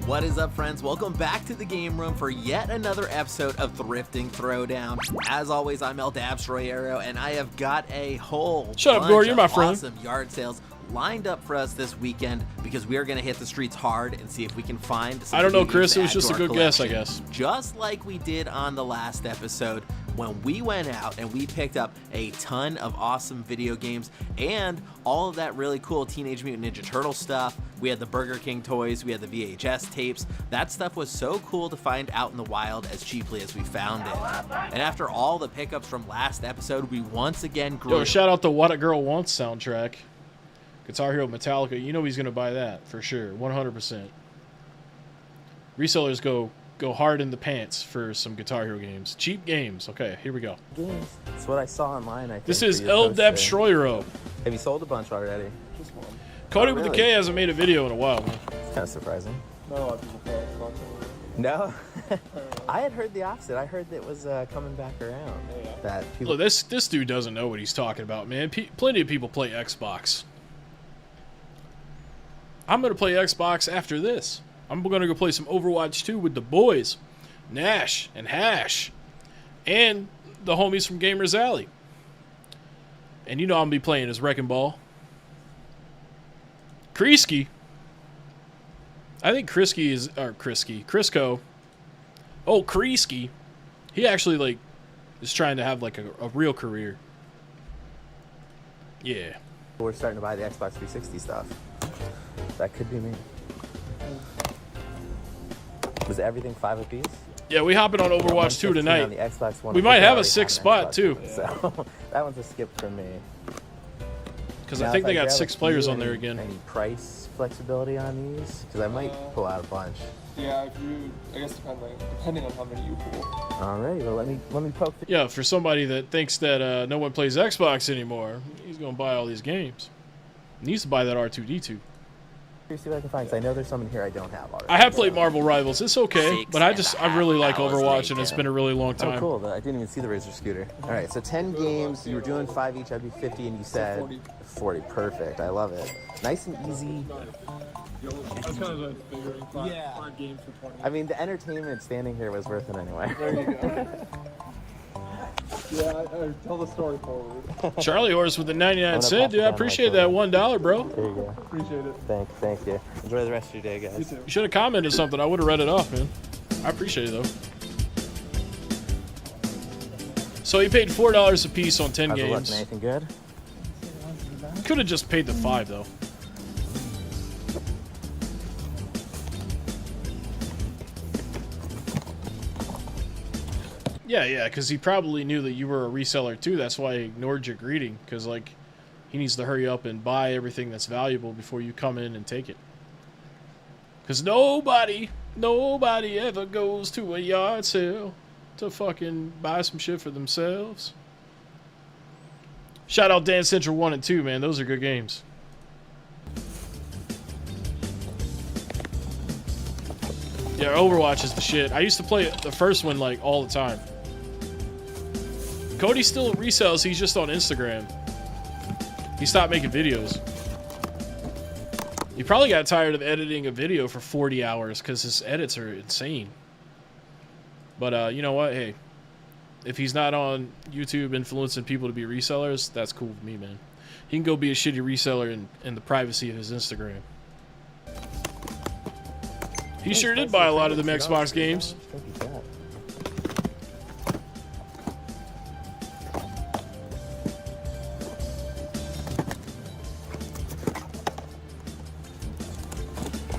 What is up, friends? Welcome back to the game room for yet another episode of Thrifting Throwdown. As always, I'm El Dabstroyero, and I have got a whole Shut up, bunch Gore, you're of my friend. awesome yard sales lined up for us this weekend because we are going to hit the streets hard and see if we can find some I don't know, video Chris. games It was to add just to a our good guess, I collection. guess. Just like we did on the last episode when we went out and we picked up a ton of awesome video games and all of that really cool Teenage Mutant Ninja Turtle stuff. We had the Burger King toys, we had the VHS tapes. That stuff was so cool to find out in the wild as cheaply as we found it. And after all the pickups from last episode, we once again grew. Yo, shout out the What a Girl Wants soundtrack. Guitar Hero Metallica. You know he's going to buy that for sure. 100%. Resellers go hard in the pants for some Guitar Hero games. Cheap games. Okay, here we go. Games. That's what I saw online. I think, This is for your El poster. Dep Schroyero. Have you sold a bunch already? Just one. Cody Oh, with the really? K hasn't made a video in a while, man. It's kind of surprising. Not a lot of people play Xbox. No, I had heard the opposite. I heard that it was coming back around. That people. Look, this dude doesn't know what he's talking about, man. Plenty of people play Xbox. I'm going to play Xbox after this. I'm going to go play some Overwatch 2 with the boys, Nash and Hash, and the homies from Gamers Alley. And you know I'm going to be playing as Wrecking Ball. Kreisky. I think Crisco. Oh, Kreisky. He actually, is trying to have, a real career. Yeah. We're starting to buy the Xbox 360 stuff. That could be me. Was everything 5 apiece? Yeah, we hopping on Overwatch 2 tonight. On the Xbox One. We might have a 6th spot, too. So that one's a skip from me. Because I think they got 6 players on there again. Any price flexibility on these? Because I might pull out a bunch. Yeah, I guess depending on how many you pull. Alrighty, well let me poke. Yeah, for somebody that thinks that no one plays Xbox anymore, he's gonna buy all these games. He needs to buy that R2D2. See what I can find. Because I know there's some in here I don't have already. I have played Marvel Rivals. It's okay, but I really like Overwatch, and it's been a really long time. Oh, cool. I didn't even see the Razor Scooter. All right, so 10 games. You were doing 5 each. I'd be 50, and you said 40. Perfect. I love it. Nice and easy. That's kind of like figuring 5 games for 20. I mean, the entertainment standing here was worth it anyway. There you go. Yeah, I tell the story forward. Charlie Horse with the 99 cent, dude. I appreciate that $1, bro. There you go. Appreciate it. Thank you. Enjoy the rest of your day, guys. You too. You should have commented something. I would have read it off, man. I appreciate it, though. So he paid $4 a piece on 10 How's it games. looking? Anything good? Could have just paid the 5, though. Yeah, because he probably knew that you were a reseller too. That's why he ignored your greeting, because he needs to hurry up and buy everything that's valuable before you come in and take it. Because nobody ever goes to a yard sale to fucking buy some shit for themselves. Shout out Dance Central 1 and 2, man. Those are good games. Yeah, Overwatch is the shit. I used to play the first one all the time. Cody still resells, he's just on Instagram. He stopped making videos. He probably got tired of editing a video for 40 hours because his edits are insane. But you know what? Hey, if he's not on YouTube influencing people to be resellers, that's cool with me, man. He can go be a shitty reseller in the privacy of his Instagram. He sure did buy a lot of them Xbox games.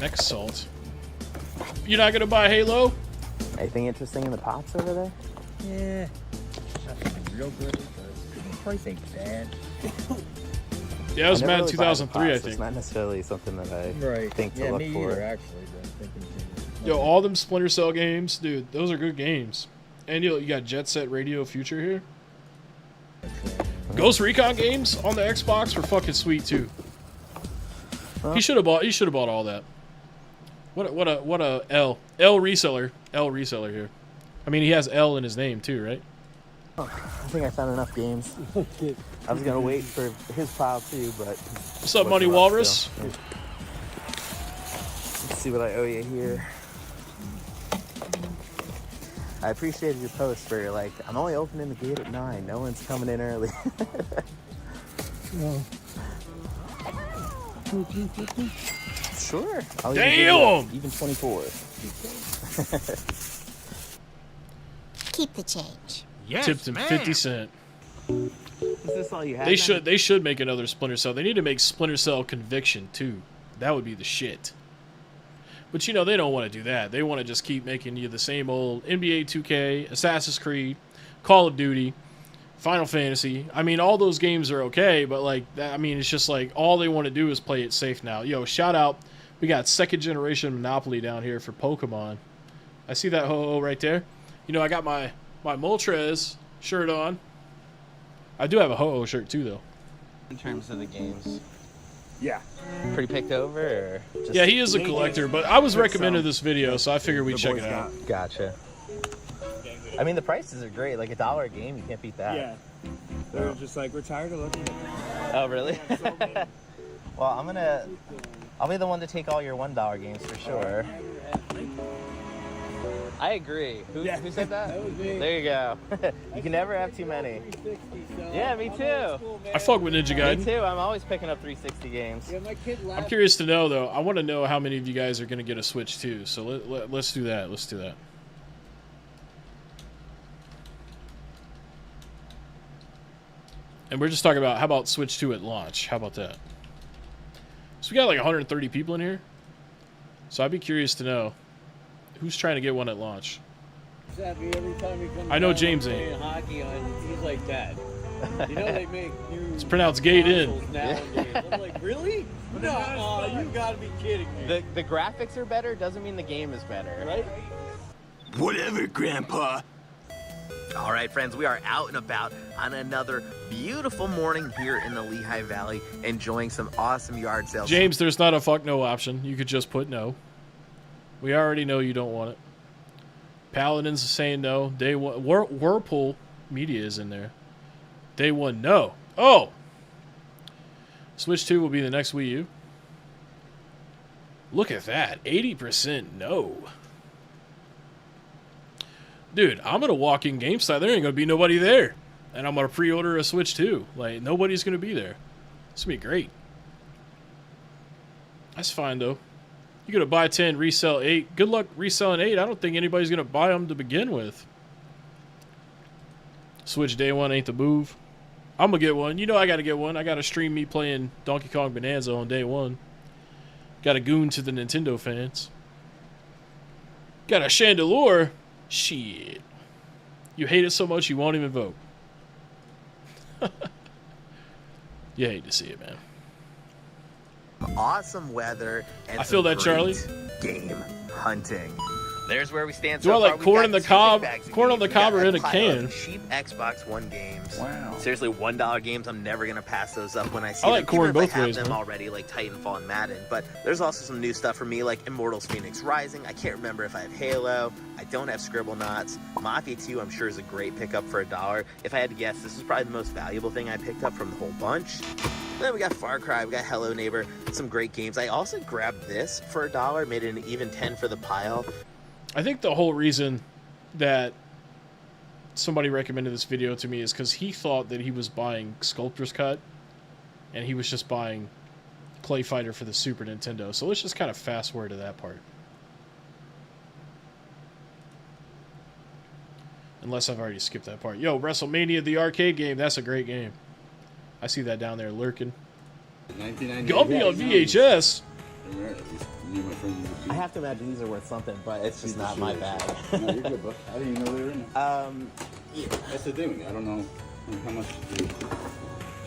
Next salt. You're not gonna buy Halo? Anything interesting in the pops over there? Yeah. Nothing real good, but the price ain't bad. Yeah, it was I never Madden really buy the 2003, I pops. think. It's not necessarily something that I think to Yeah, look me for. either, actually, but thinking Yo, all them Splinter Cell games, dude, those are good games. And you got Jet Set Radio Future here. Ghost Recon games on the Xbox were fucking sweet too. He should have bought all that. What a L reseller here. I mean, he has L in his name too, right? Oh, I think I found enough games. I was gonna wait for his pile too, but what's up, Money Walrus? Let's see what I owe you here. I appreciated your post where you're like, I'm only opening the gate at 9. No one's coming in early. $14.50? Sure. I'll Damn! Even 24. Keep the change. Tipped him 50 cents. Is this all you have? They should make another Splinter Cell. They need to make Splinter Cell Conviction too. That would be the shit. But you know they don't want to do that. They want to just keep making you the same old NBA 2K, Assassin's Creed, Call of Duty, Final Fantasy. I mean, all those games are okay, but like that, I mean, it's just like all they want to do is play it safe now. Yo, shout out. We got second generation Monopoly down here for Pokemon. I see that ho-ho right there. You know, I got my Moltres shirt on. I do have a ho-ho shirt too, though. In terms of the games. Yeah. Pretty picked over? Or just Yeah, he is a collector, but I was recommended this video, so I figured we'd check it out. Gotcha. I mean, the prices are great. Like $1 a game, you can't beat that. Yeah. They're just like, we're tired of looking at them. Oh, really? Well, I'll be the one to take all your $1 games for sure. I agree. Who said that? That was me. There you go. You can never have too many. Yeah, me too. I fuck with Ninja Gaiden. Me too. I'm always picking up 360 games. I'm curious to know, though. I want to know how many of you guys are going to get a Switch, too. So let's do that. Let's do that. And we're just talking about, how about Switch 2 at launch? How about that? So we got like 130 people in here. So I'd be curious to know who's trying to get one at launch. Every time he comes I know down James playing ain't. hockey on, he's like that. You know they make new It's pronounced Gate In. consoles nowadays. I'm like, really? No, you gotta be kidding me. The graphics are better doesn't mean the game is better. Right? Whatever, Grandpa. All right, friends, we are out and about on another beautiful morning here in the Lehigh Valley, enjoying some awesome yard sales. James, there's not a fuck no option. You could just put no. We already know you don't want it. Paladin's saying no. Day one, Whirlpool Media is in there. Day one, no. Oh! Switch 2 will be the next Wii U. Look at that. 80% no. Dude, I'm going to walk in GameStop. There ain't going to be nobody there. And I'm going to pre-order a Switch 2. Like, nobody's going to be there. It's going to be great. That's fine, though. You're going to buy 10, resell 8. Good luck reselling 8. I don't think anybody's going to buy them to begin with. Switch day one ain't the move. I'm going to get one. You know I got to get one. I got to stream me playing Donkey Kong Bonanza on day one. Got a goon to the Nintendo fans. Got a Chandelure. Shit. You hate it so much you won't even vote. You hate to see it, man. Awesome weather and I feel that, Charlie. Game hunting. There's where we stand. Do I like corn in the cob? Corn on the cob or in a can? Cheap Xbox One games. Wow. Seriously, $1 games. I'm never gonna pass those up when I see I like them. corn Even if both I have ways, them man. already, like Titanfall and Madden. But there's also some new stuff for me, like Immortals: Phoenix Rising. I can't remember if I have Halo. I don't have Scribblenauts. Mafia 2, I'm sure, is a great pickup for $1. If I had to guess, this is probably the most valuable thing I picked up from the whole bunch. Then we got Far Cry, we got Hello Neighbor, some great games. I also grabbed this for $1, made it an even 10 for the pile. I think the whole reason that somebody recommended this video to me is because he thought that he was buying Sculptor's Cut and he was just buying Clay Fighter for the Super Nintendo. So let's just kind of fast forward to that part. Unless I've already skipped that part. Yo, WrestleMania, the arcade game, that's a great game. I see that down there lurking. Gumby on VHS. I have to imagine these are worth something, but it's just not my bag. No, you're good, bud. How do you know they were in there? Yeah. That's the thing. I don't know how much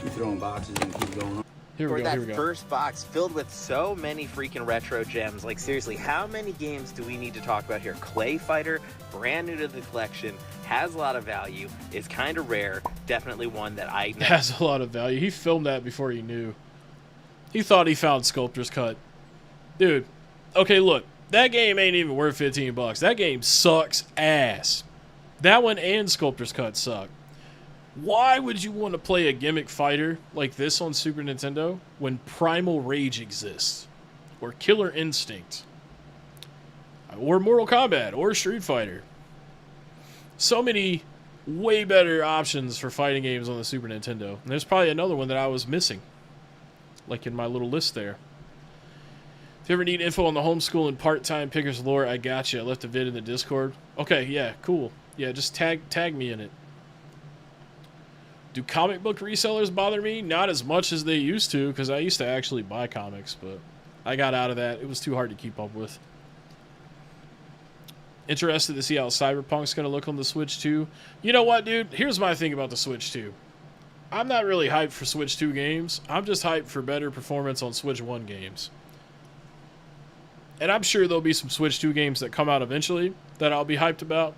you throw in boxes and keep going on. Here For we go, that here we go. first box filled with so many freaking retro gems. Like, seriously, how many games do we need to talk about here? Clay Fighter, brand new to the collection, has a lot of value, is kind of rare, definitely one that I... Has a lot of value. He filmed that before he knew. He thought he found Sculptor's Cut. Dude, okay, look. That game ain't even worth $15. That game sucks ass. That one and Sculptor's Cut suck. Why would you want to play a gimmick fighter like this on Super Nintendo when Primal Rage exists? Or Killer Instinct? Or Mortal Kombat? Or Street Fighter? So many way better options for fighting games on the Super Nintendo. And there's probably another one that I was missing. Like in my little list there. If you ever need info on the homeschooling part-time pickers lore, I got you. I left a vid in the Discord. Okay, yeah, cool. Yeah, just tag me in it. Do comic book resellers bother me? Not as much as they used to, because I used to actually buy comics, but I got out of that. It was too hard to keep up with. Interested to see how Cyberpunk's going to look on the Switch 2. You know what, dude? Here's my thing about the Switch 2. I'm not really hyped for Switch 2 games. I'm just hyped for better performance on Switch 1 games. And I'm sure there'll be some Switch 2 games that come out eventually that I'll be hyped about.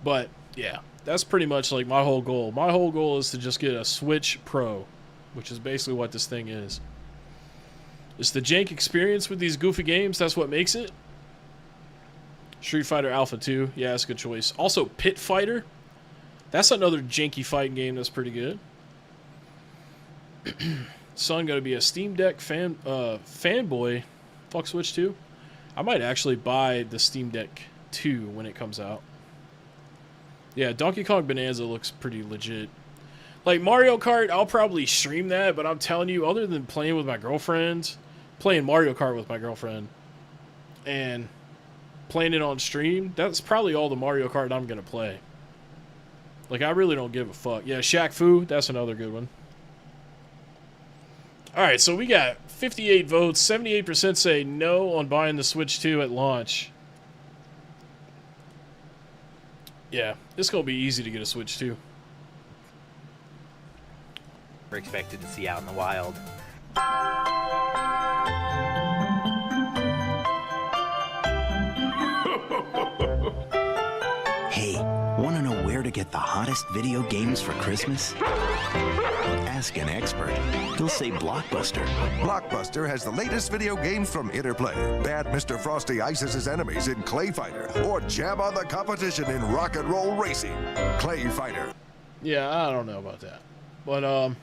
But, yeah, that's pretty much like my whole goal. My whole goal is to just get a Switch Pro, which is basically what this thing is. It's the jank experience with these goofy games. That's what makes it. Street Fighter Alpha 2. Yeah, that's a good choice. Also, Pit Fighter. That's another janky fighting game that's pretty good. Son gonna be a Steam Deck fanboy. Fuck Switch 2. I might actually buy the Steam Deck 2 when it comes out. Yeah, Donkey Kong Bonanza looks pretty legit. Like Mario Kart, I'll probably stream that, but I'm telling you, other than playing with my girlfriend, playing Mario Kart with my girlfriend, and playing it on stream, that's probably all the Mario Kart I'm gonna play. Like, I really don't give a fuck. Yeah, Shaq Fu, that's another good one. Alright, so we got 58 votes. 78% say no on buying the Switch 2 at launch. Yeah, it's going to be easy to get a Switch 2. We're expected to see out in the wild. Hey, want to know where to get the hottest video games for Christmas? Ask an expert. He'll say Blockbuster. Blockbuster has the latest video games from Interplay. Bad Mr. Frosty ices his enemies in Clay Fighter, or jam on the competition in Rock and Roll Racing. Clay Fighter. Yeah, I don't know about that. But,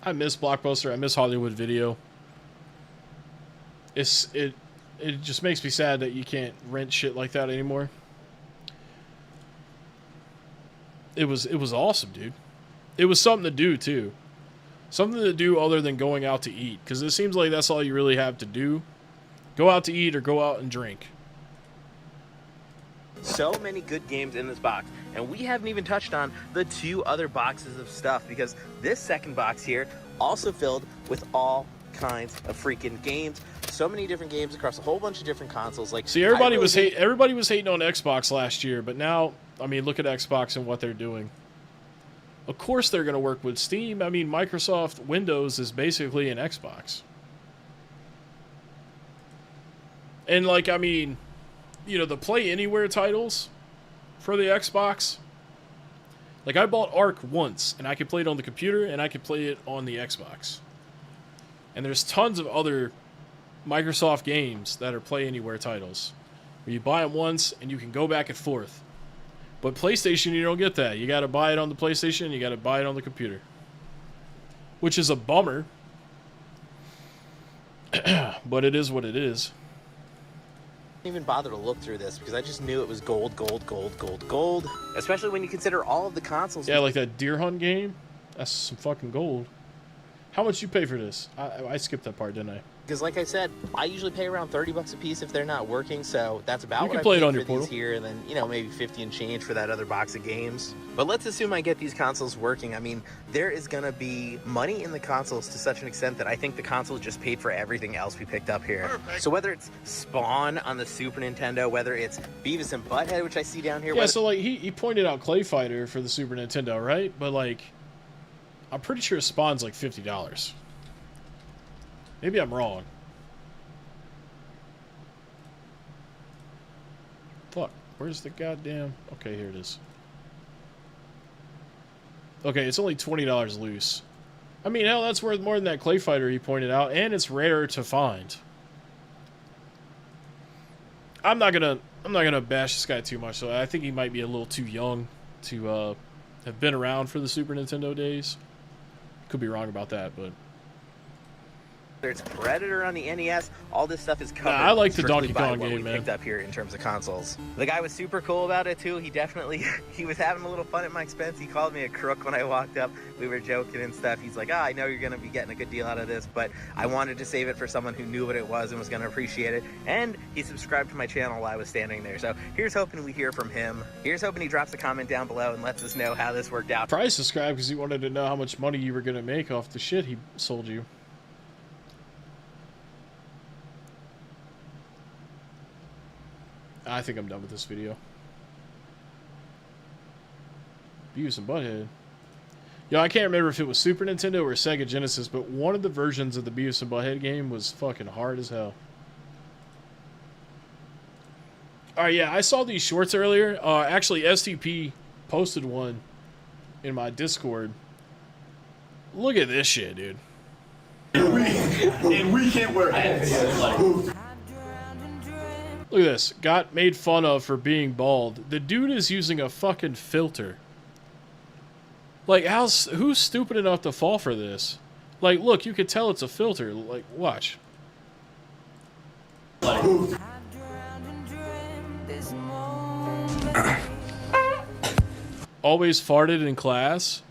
I miss Blockbuster. I miss Hollywood Video. It just makes me sad that you can't rent shit like that anymore. It was awesome, dude. It was something to do, too. Something to do other than going out to eat. Because it seems like that's all you really have to do. Go out to eat or go out and drink. So many good games in this box. And we haven't even touched on the 2 other boxes of stuff. Because this second box here also filled with all kinds of freaking games. So many different games across a whole bunch of different consoles. Like, see, everybody was hating on Xbox last year. But now, I mean, look at Xbox and what they're doing. Of course they're going to work with Steam. I mean, Microsoft Windows is basically an Xbox. And, like, I mean, you know, the Play Anywhere titles for the Xbox. Like, I bought Ark once, and I could play it on the computer, and I could play it on the Xbox. And there's tons of other Microsoft games that are Play Anywhere titles, where you buy them once, and you can go back and forth. But PlayStation, you don't get that. You got to buy it on the PlayStation, you got to buy it on the computer. Which is a bummer. But it is what it is. I didn't even bother to look through this because I just knew it was gold, gold, gold, gold, gold. Especially when you consider all of the consoles. Yeah, like that Deer Hunt game. That's some fucking gold. How much you pay for this? I skipped that part, didn't I? Because, like I said, I usually pay around $30 a piece if they're not working, so that's about you what can I play paid it on for your these portal. here, and then, you know, maybe 50 and change for that other box of games. But let's assume I get these consoles working. I mean, there is going to be money in the consoles to such an extent that I think the console just paid for everything else we picked up here. Perfect. So whether it's Spawn on the Super Nintendo, whether it's Beavis and Butthead, which I see down here. Yeah, so, like, he pointed out Clay Fighter for the Super Nintendo, right? But, like, I'm pretty sure Spawn's like $50. Maybe I'm wrong. Fuck, where's the goddamn... Okay, here it is. Okay, it's only $20 loose. I mean, hell, that's worth more than that Clay Fighter he pointed out, and it's rare to find. I'm not gonna bash this guy too much, so I think he might be a little too young to have been around for the Super Nintendo days. Could be wrong about that, but... whether it's Predator on the NES, all this stuff is covered. I like the strictly Donkey by Kong what game, we man. picked up here in terms of consoles. The guy was super cool about it too. He definitely, he was having a little fun at my expense. He called me a crook when I walked up. We were joking and stuff. He's like, I know you're going to be getting a good deal out of this, but I wanted to save it for someone who knew what it was and was going to appreciate it. And he subscribed to my channel while I was standing there. So here's hoping we hear from him. Here's hoping he drops a comment down below and lets us know how this worked out. Probably subscribe because he wanted to know how much money you were going to make off the shit he sold you. I think I'm done with this video. Beavis and Butthead. Yo, I can't remember if it was Super Nintendo or Sega Genesis, but one of the versions of the Beavis and Butthead game was fucking hard as hell. Alright, yeah, I saw these shorts earlier. Actually, STP posted one in my Discord. Look at this shit, dude. And we can't wear hats. Look at this. Got made fun of for being bald. The dude is using a fucking filter. Like, who's stupid enough to fall for this? Like, look, you could tell it's a filter. Like, watch. Always farted in class?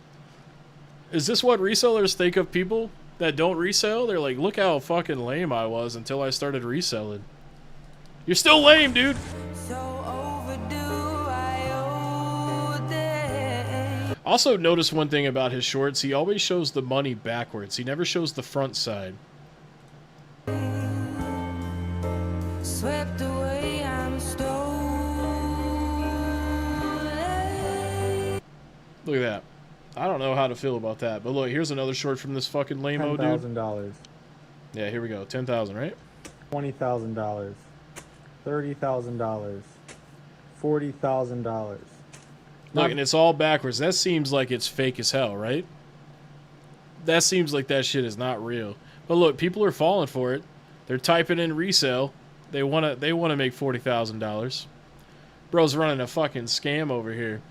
Is this what resellers think of people that don't resell? They're like, look how fucking lame I was until I started reselling. You're still lame, dude. Also, notice one thing about his shorts. He always shows the money backwards. He never shows the front side. Swept away, I'm Look at that. I don't know how to feel about that. But look, here's another short from this fucking lame-o dude. $10,000. Yeah, here we go. 10,000, right? $20,000. $30,000. $40,000. Look, and it's all backwards. That seems like it's fake as hell, right? That seems like that shit is not real. But look, people are falling for it. They're typing in resale. They wanna make $40,000. Bro's running a fucking scam over here.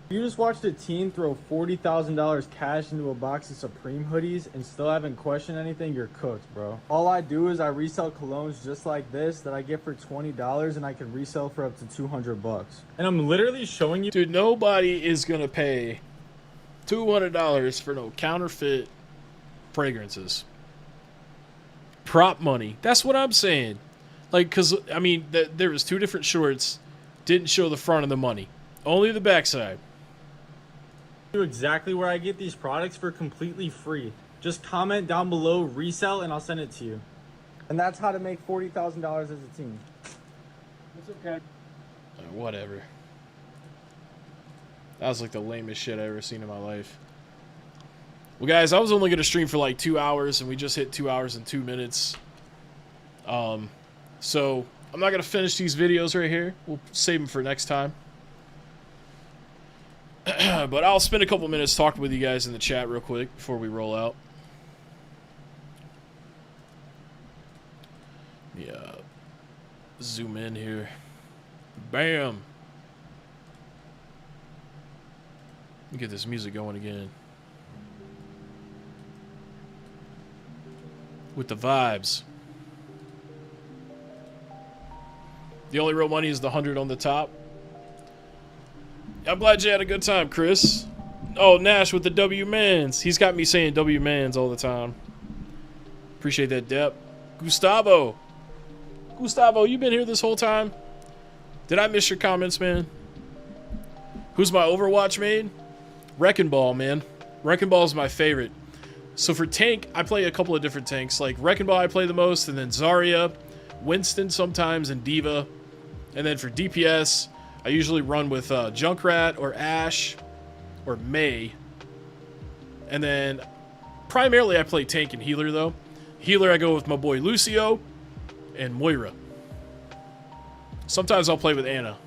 You just watched a teen throw $40,000 cash into a box of Supreme hoodies and still haven't questioned anything, you're cooked, bro. All I do is I resell colognes just like this that I get for $20 and I can resell for up to $200. And I'm literally showing you. Dude, nobody is gonna pay $200 for no counterfeit fragrances. Prop money. That's what I'm saying. Like, cause I mean, there was two different shorts. Didn't show the front of the money. Only the backside. Exactly where I get these products for completely free. Just comment down below resell and I'll send it to you. And that's how to make $40,000 as a team. It's okay. Whatever. That was like the lamest shit I ever seen in my life. Well, guys, I was only gonna stream for like 2 hours, and we just hit 2 hours and 2 minutes. So I'm not gonna finish these videos right here. We'll save them for next time. But I'll spend a couple minutes talking with you guys in the chat real quick before we roll out. Yeah. Zoom in here. Bam. Let me get this music going again. With the vibes. The only real money is the 100 on the top. I'm glad you had a good time, Chris. Oh, Nash with the W-Mans. He's got me saying W-Mans all the time. Appreciate that, Depp. Gustavo. Gustavo, you been here this whole time? Did I miss your comments, man? Who's my Overwatch main? Wrecking Ball, man. Wrecking Ball is my favorite. So for tank, I play a couple of different tanks. Like Wrecking Ball I play the most, and then Zarya, Winston sometimes, and Diva. And then for DPS, I usually run with Junkrat or Ashe or Mei. And then primarily I play tank and healer though. Healer I go with my boy Lucio and Moira. Sometimes I'll play with Ana.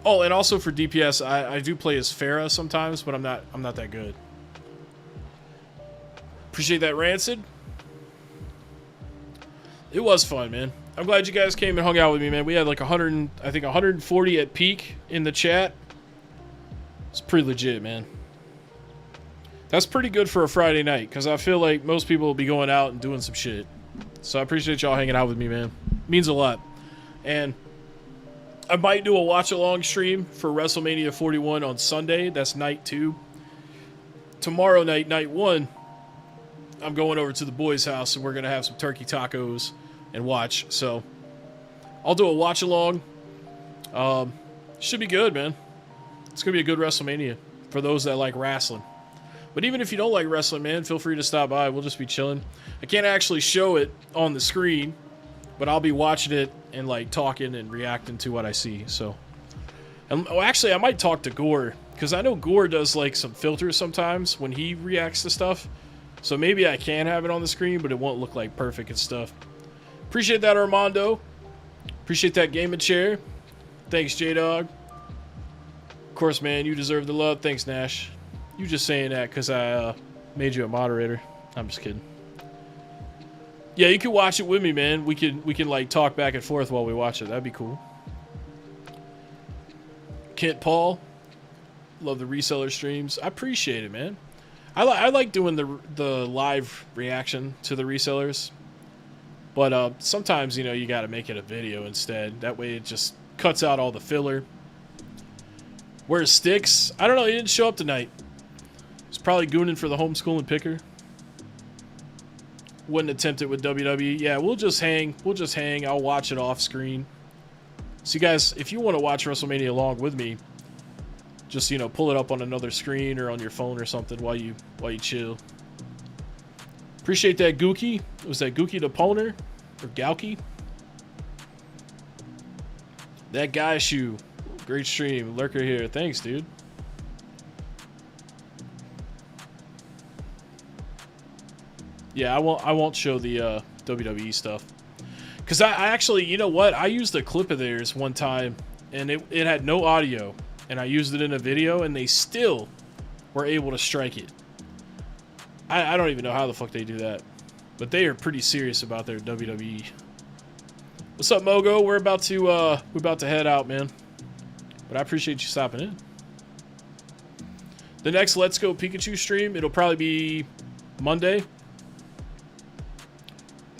Oh, and also for DPS I do play as Pharah sometimes, but I'm not that good. Appreciate that, Rancid. It was fun, man. I'm glad you guys came and hung out with me, man. We had like 140 at peak in the chat. It's pretty legit, man. That's pretty good for a Friday night, because I feel like most people will be going out and doing some shit. So I appreciate y'all hanging out with me, man. Means a lot. And I might do a watch-along stream for WrestleMania 41 on Sunday. That's night 2. Tomorrow night, night 1, I'm going over to the boys' house, and we're going to have some turkey tacos and watch. So I'll do a watch-along. Should be good, man. It's going to be a good WrestleMania for those that like wrestling. But even if you don't like wrestling, man, feel free to stop by. We'll just be chilling. I can't actually show it on the screen, but I'll be watching it and like talking and reacting to what I see. So, and actually, I might talk to Gore, because I know Gore does like some filters sometimes when he reacts to stuff. So maybe I can have it on the screen, but it won't look like perfect and stuff. Appreciate that, Armando. Appreciate that gaming chair. Thanks, J-Dog. Of course, man, you deserve the love. Thanks, Nash. You just saying that because I made you a moderator. I'm just kidding. Yeah, you can watch it with me, man. We can like talk back and forth while we watch it. That'd be cool. Kent Paul, love the reseller streams. I appreciate it, man. I like doing the live reaction to the resellers, but sometimes you got to make it a video instead. That way it just cuts out all the filler. Where's Sticks? I don't know. He didn't show up tonight. He's probably gooning for the homeschooling picker. Wouldn't attempt it with WWE. Yeah, we'll just hang. We'll just hang. I'll watch it off screen. So you guys, if you want to watch WrestleMania along with me, just pull it up on another screen or on your phone or something while you chill. Appreciate that, Gookie. Was that Gookie the Poner or Gauki? That guy shoe. Great stream. Lurker here. Thanks, dude. Yeah, I won't show the WWE stuff. Because I actually, you know what? I used a clip of theirs one time, and it had no audio. And I used it in a video, and they still were able to strike it. I don't even know how the fuck they do that. But they are pretty serious about their WWE. What's up, Mogo? We're about to head out, man. But I appreciate you stopping in. The next Let's Go Pikachu stream, it'll probably be Monday.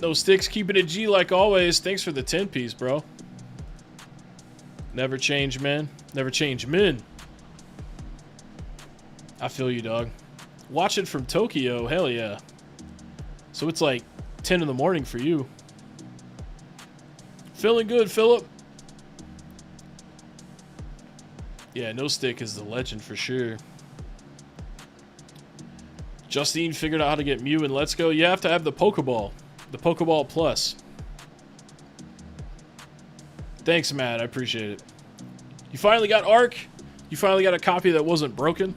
No Sticks, keeping it G like always. Thanks for the 10-piece, bro. Never change, man. Never change, men. I feel you, dog. Watch it from Tokyo. Hell yeah. So it's like 10 in the morning for you. Feeling good, Philip. Yeah, No Stick is the legend for sure. Justine figured out how to get Mew and Let's Go. You have to have the Pokeball. The Pokeball Plus. Thanks, Matt. I appreciate it. You finally got Arc? You finally got a copy that wasn't broken?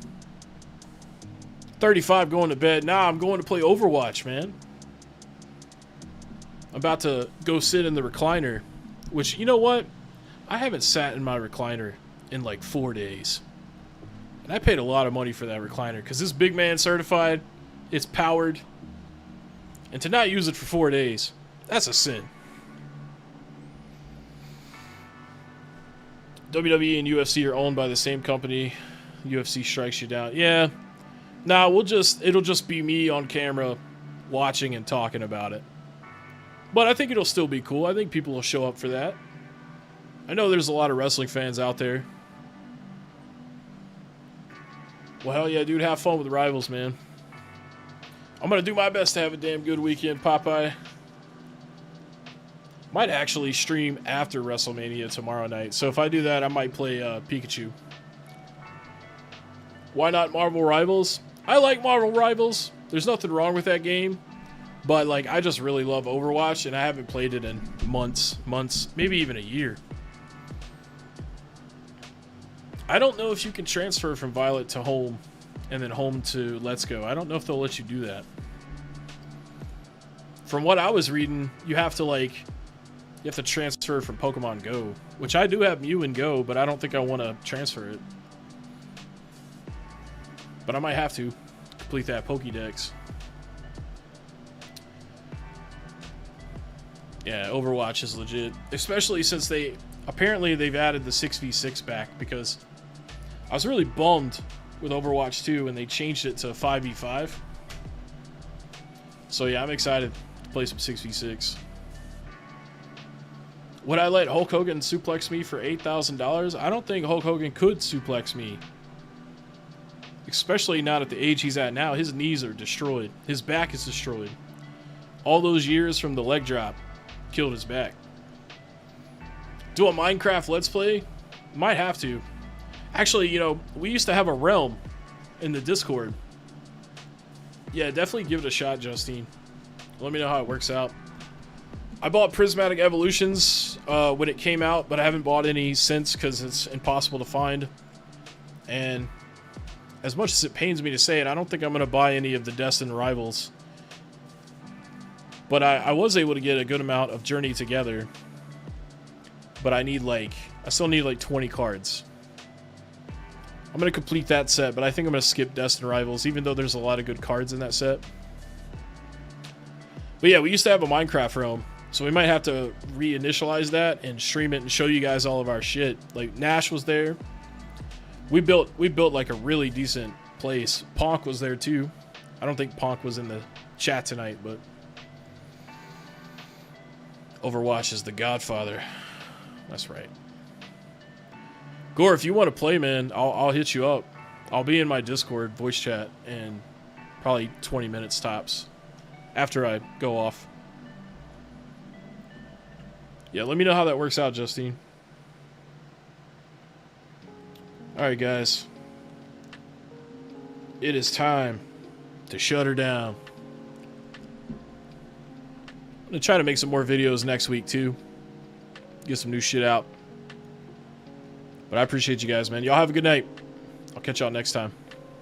35 going to bed. Nah, I'm going to play Overwatch, man. I'm about to go sit in the recliner. Which, you know what? I haven't sat in my recliner in like 4 days. And I paid a lot of money for that recliner. Because this big man certified. It's powered. And to not use it for 4 days, that's a sin. WWE and UFC are owned by the same company. UFC strikes you down. Yeah. Nah, it'll just be me on camera watching and talking about it. But I think it'll still be cool. I think people will show up for that. I know there's a lot of wrestling fans out there. Well, hell yeah, dude. Have fun with the Rivals, man. I'm going to do my best to have a damn good weekend, Popeye. Might actually stream after WrestleMania tomorrow night. So if I do that, I might play Pikachu. Why not Marvel Rivals? I like Marvel Rivals. There's nothing wrong with that game. But like, I just really love Overwatch, and I haven't played it in months, maybe even a year. I don't know if you can transfer from Violet to Home and then Home to Let's Go. I don't know if they'll let you do that. From what I was reading, you have to transfer from Pokemon Go, which I do have Mew and Go, but I don't think I want to transfer it. But I might have to complete that Pokédex. Yeah, Overwatch is legit, especially since they've added the 6v6 back, because I was really bummed with Overwatch 2, and they changed it to 5v5. So yeah, I'm excited to play some 6v6. Would I let Hulk Hogan suplex me for $8,000? I don't think Hulk Hogan could suplex me. Especially not at the age he's at now. His knees are destroyed. His back is destroyed. All those years from the leg drop killed his back. Do a Minecraft Let's Play? Might have to. Actually, you know, we used to have a realm in the Discord. Yeah, definitely give it a shot, Justine. Let me know how it works out. I bought Prismatic Evolutions when it came out, but I haven't bought any since because it's impossible to find. And as much as it pains me to say it, I don't think I'm going to buy any of the Destined Rivals. But I was able to get a good amount of Journey Together. But I still need like 20 cards. I'm going to complete that set, but I think I'm going to skip Destined Rivals, even though there's a lot of good cards in that set. But yeah, we used to have a Minecraft realm, so we might have to reinitialize that and stream it and show you guys all of our shit. Like, Nash was there. We built like a really decent place. Ponk was there too. I don't think Ponk was in the chat tonight, but Overwatch is the godfather. That's right. Gore, if you want to play, man, I'll hit you up. I'll be in my Discord voice chat in probably 20 minutes tops after I go off. Yeah, let me know how that works out, Justine. Alright, guys. It is time to shut her down. I'm going to try to make some more videos next week, too. Get some new shit out. But I appreciate you guys, man. Y'all have a good night. I'll catch y'all next time.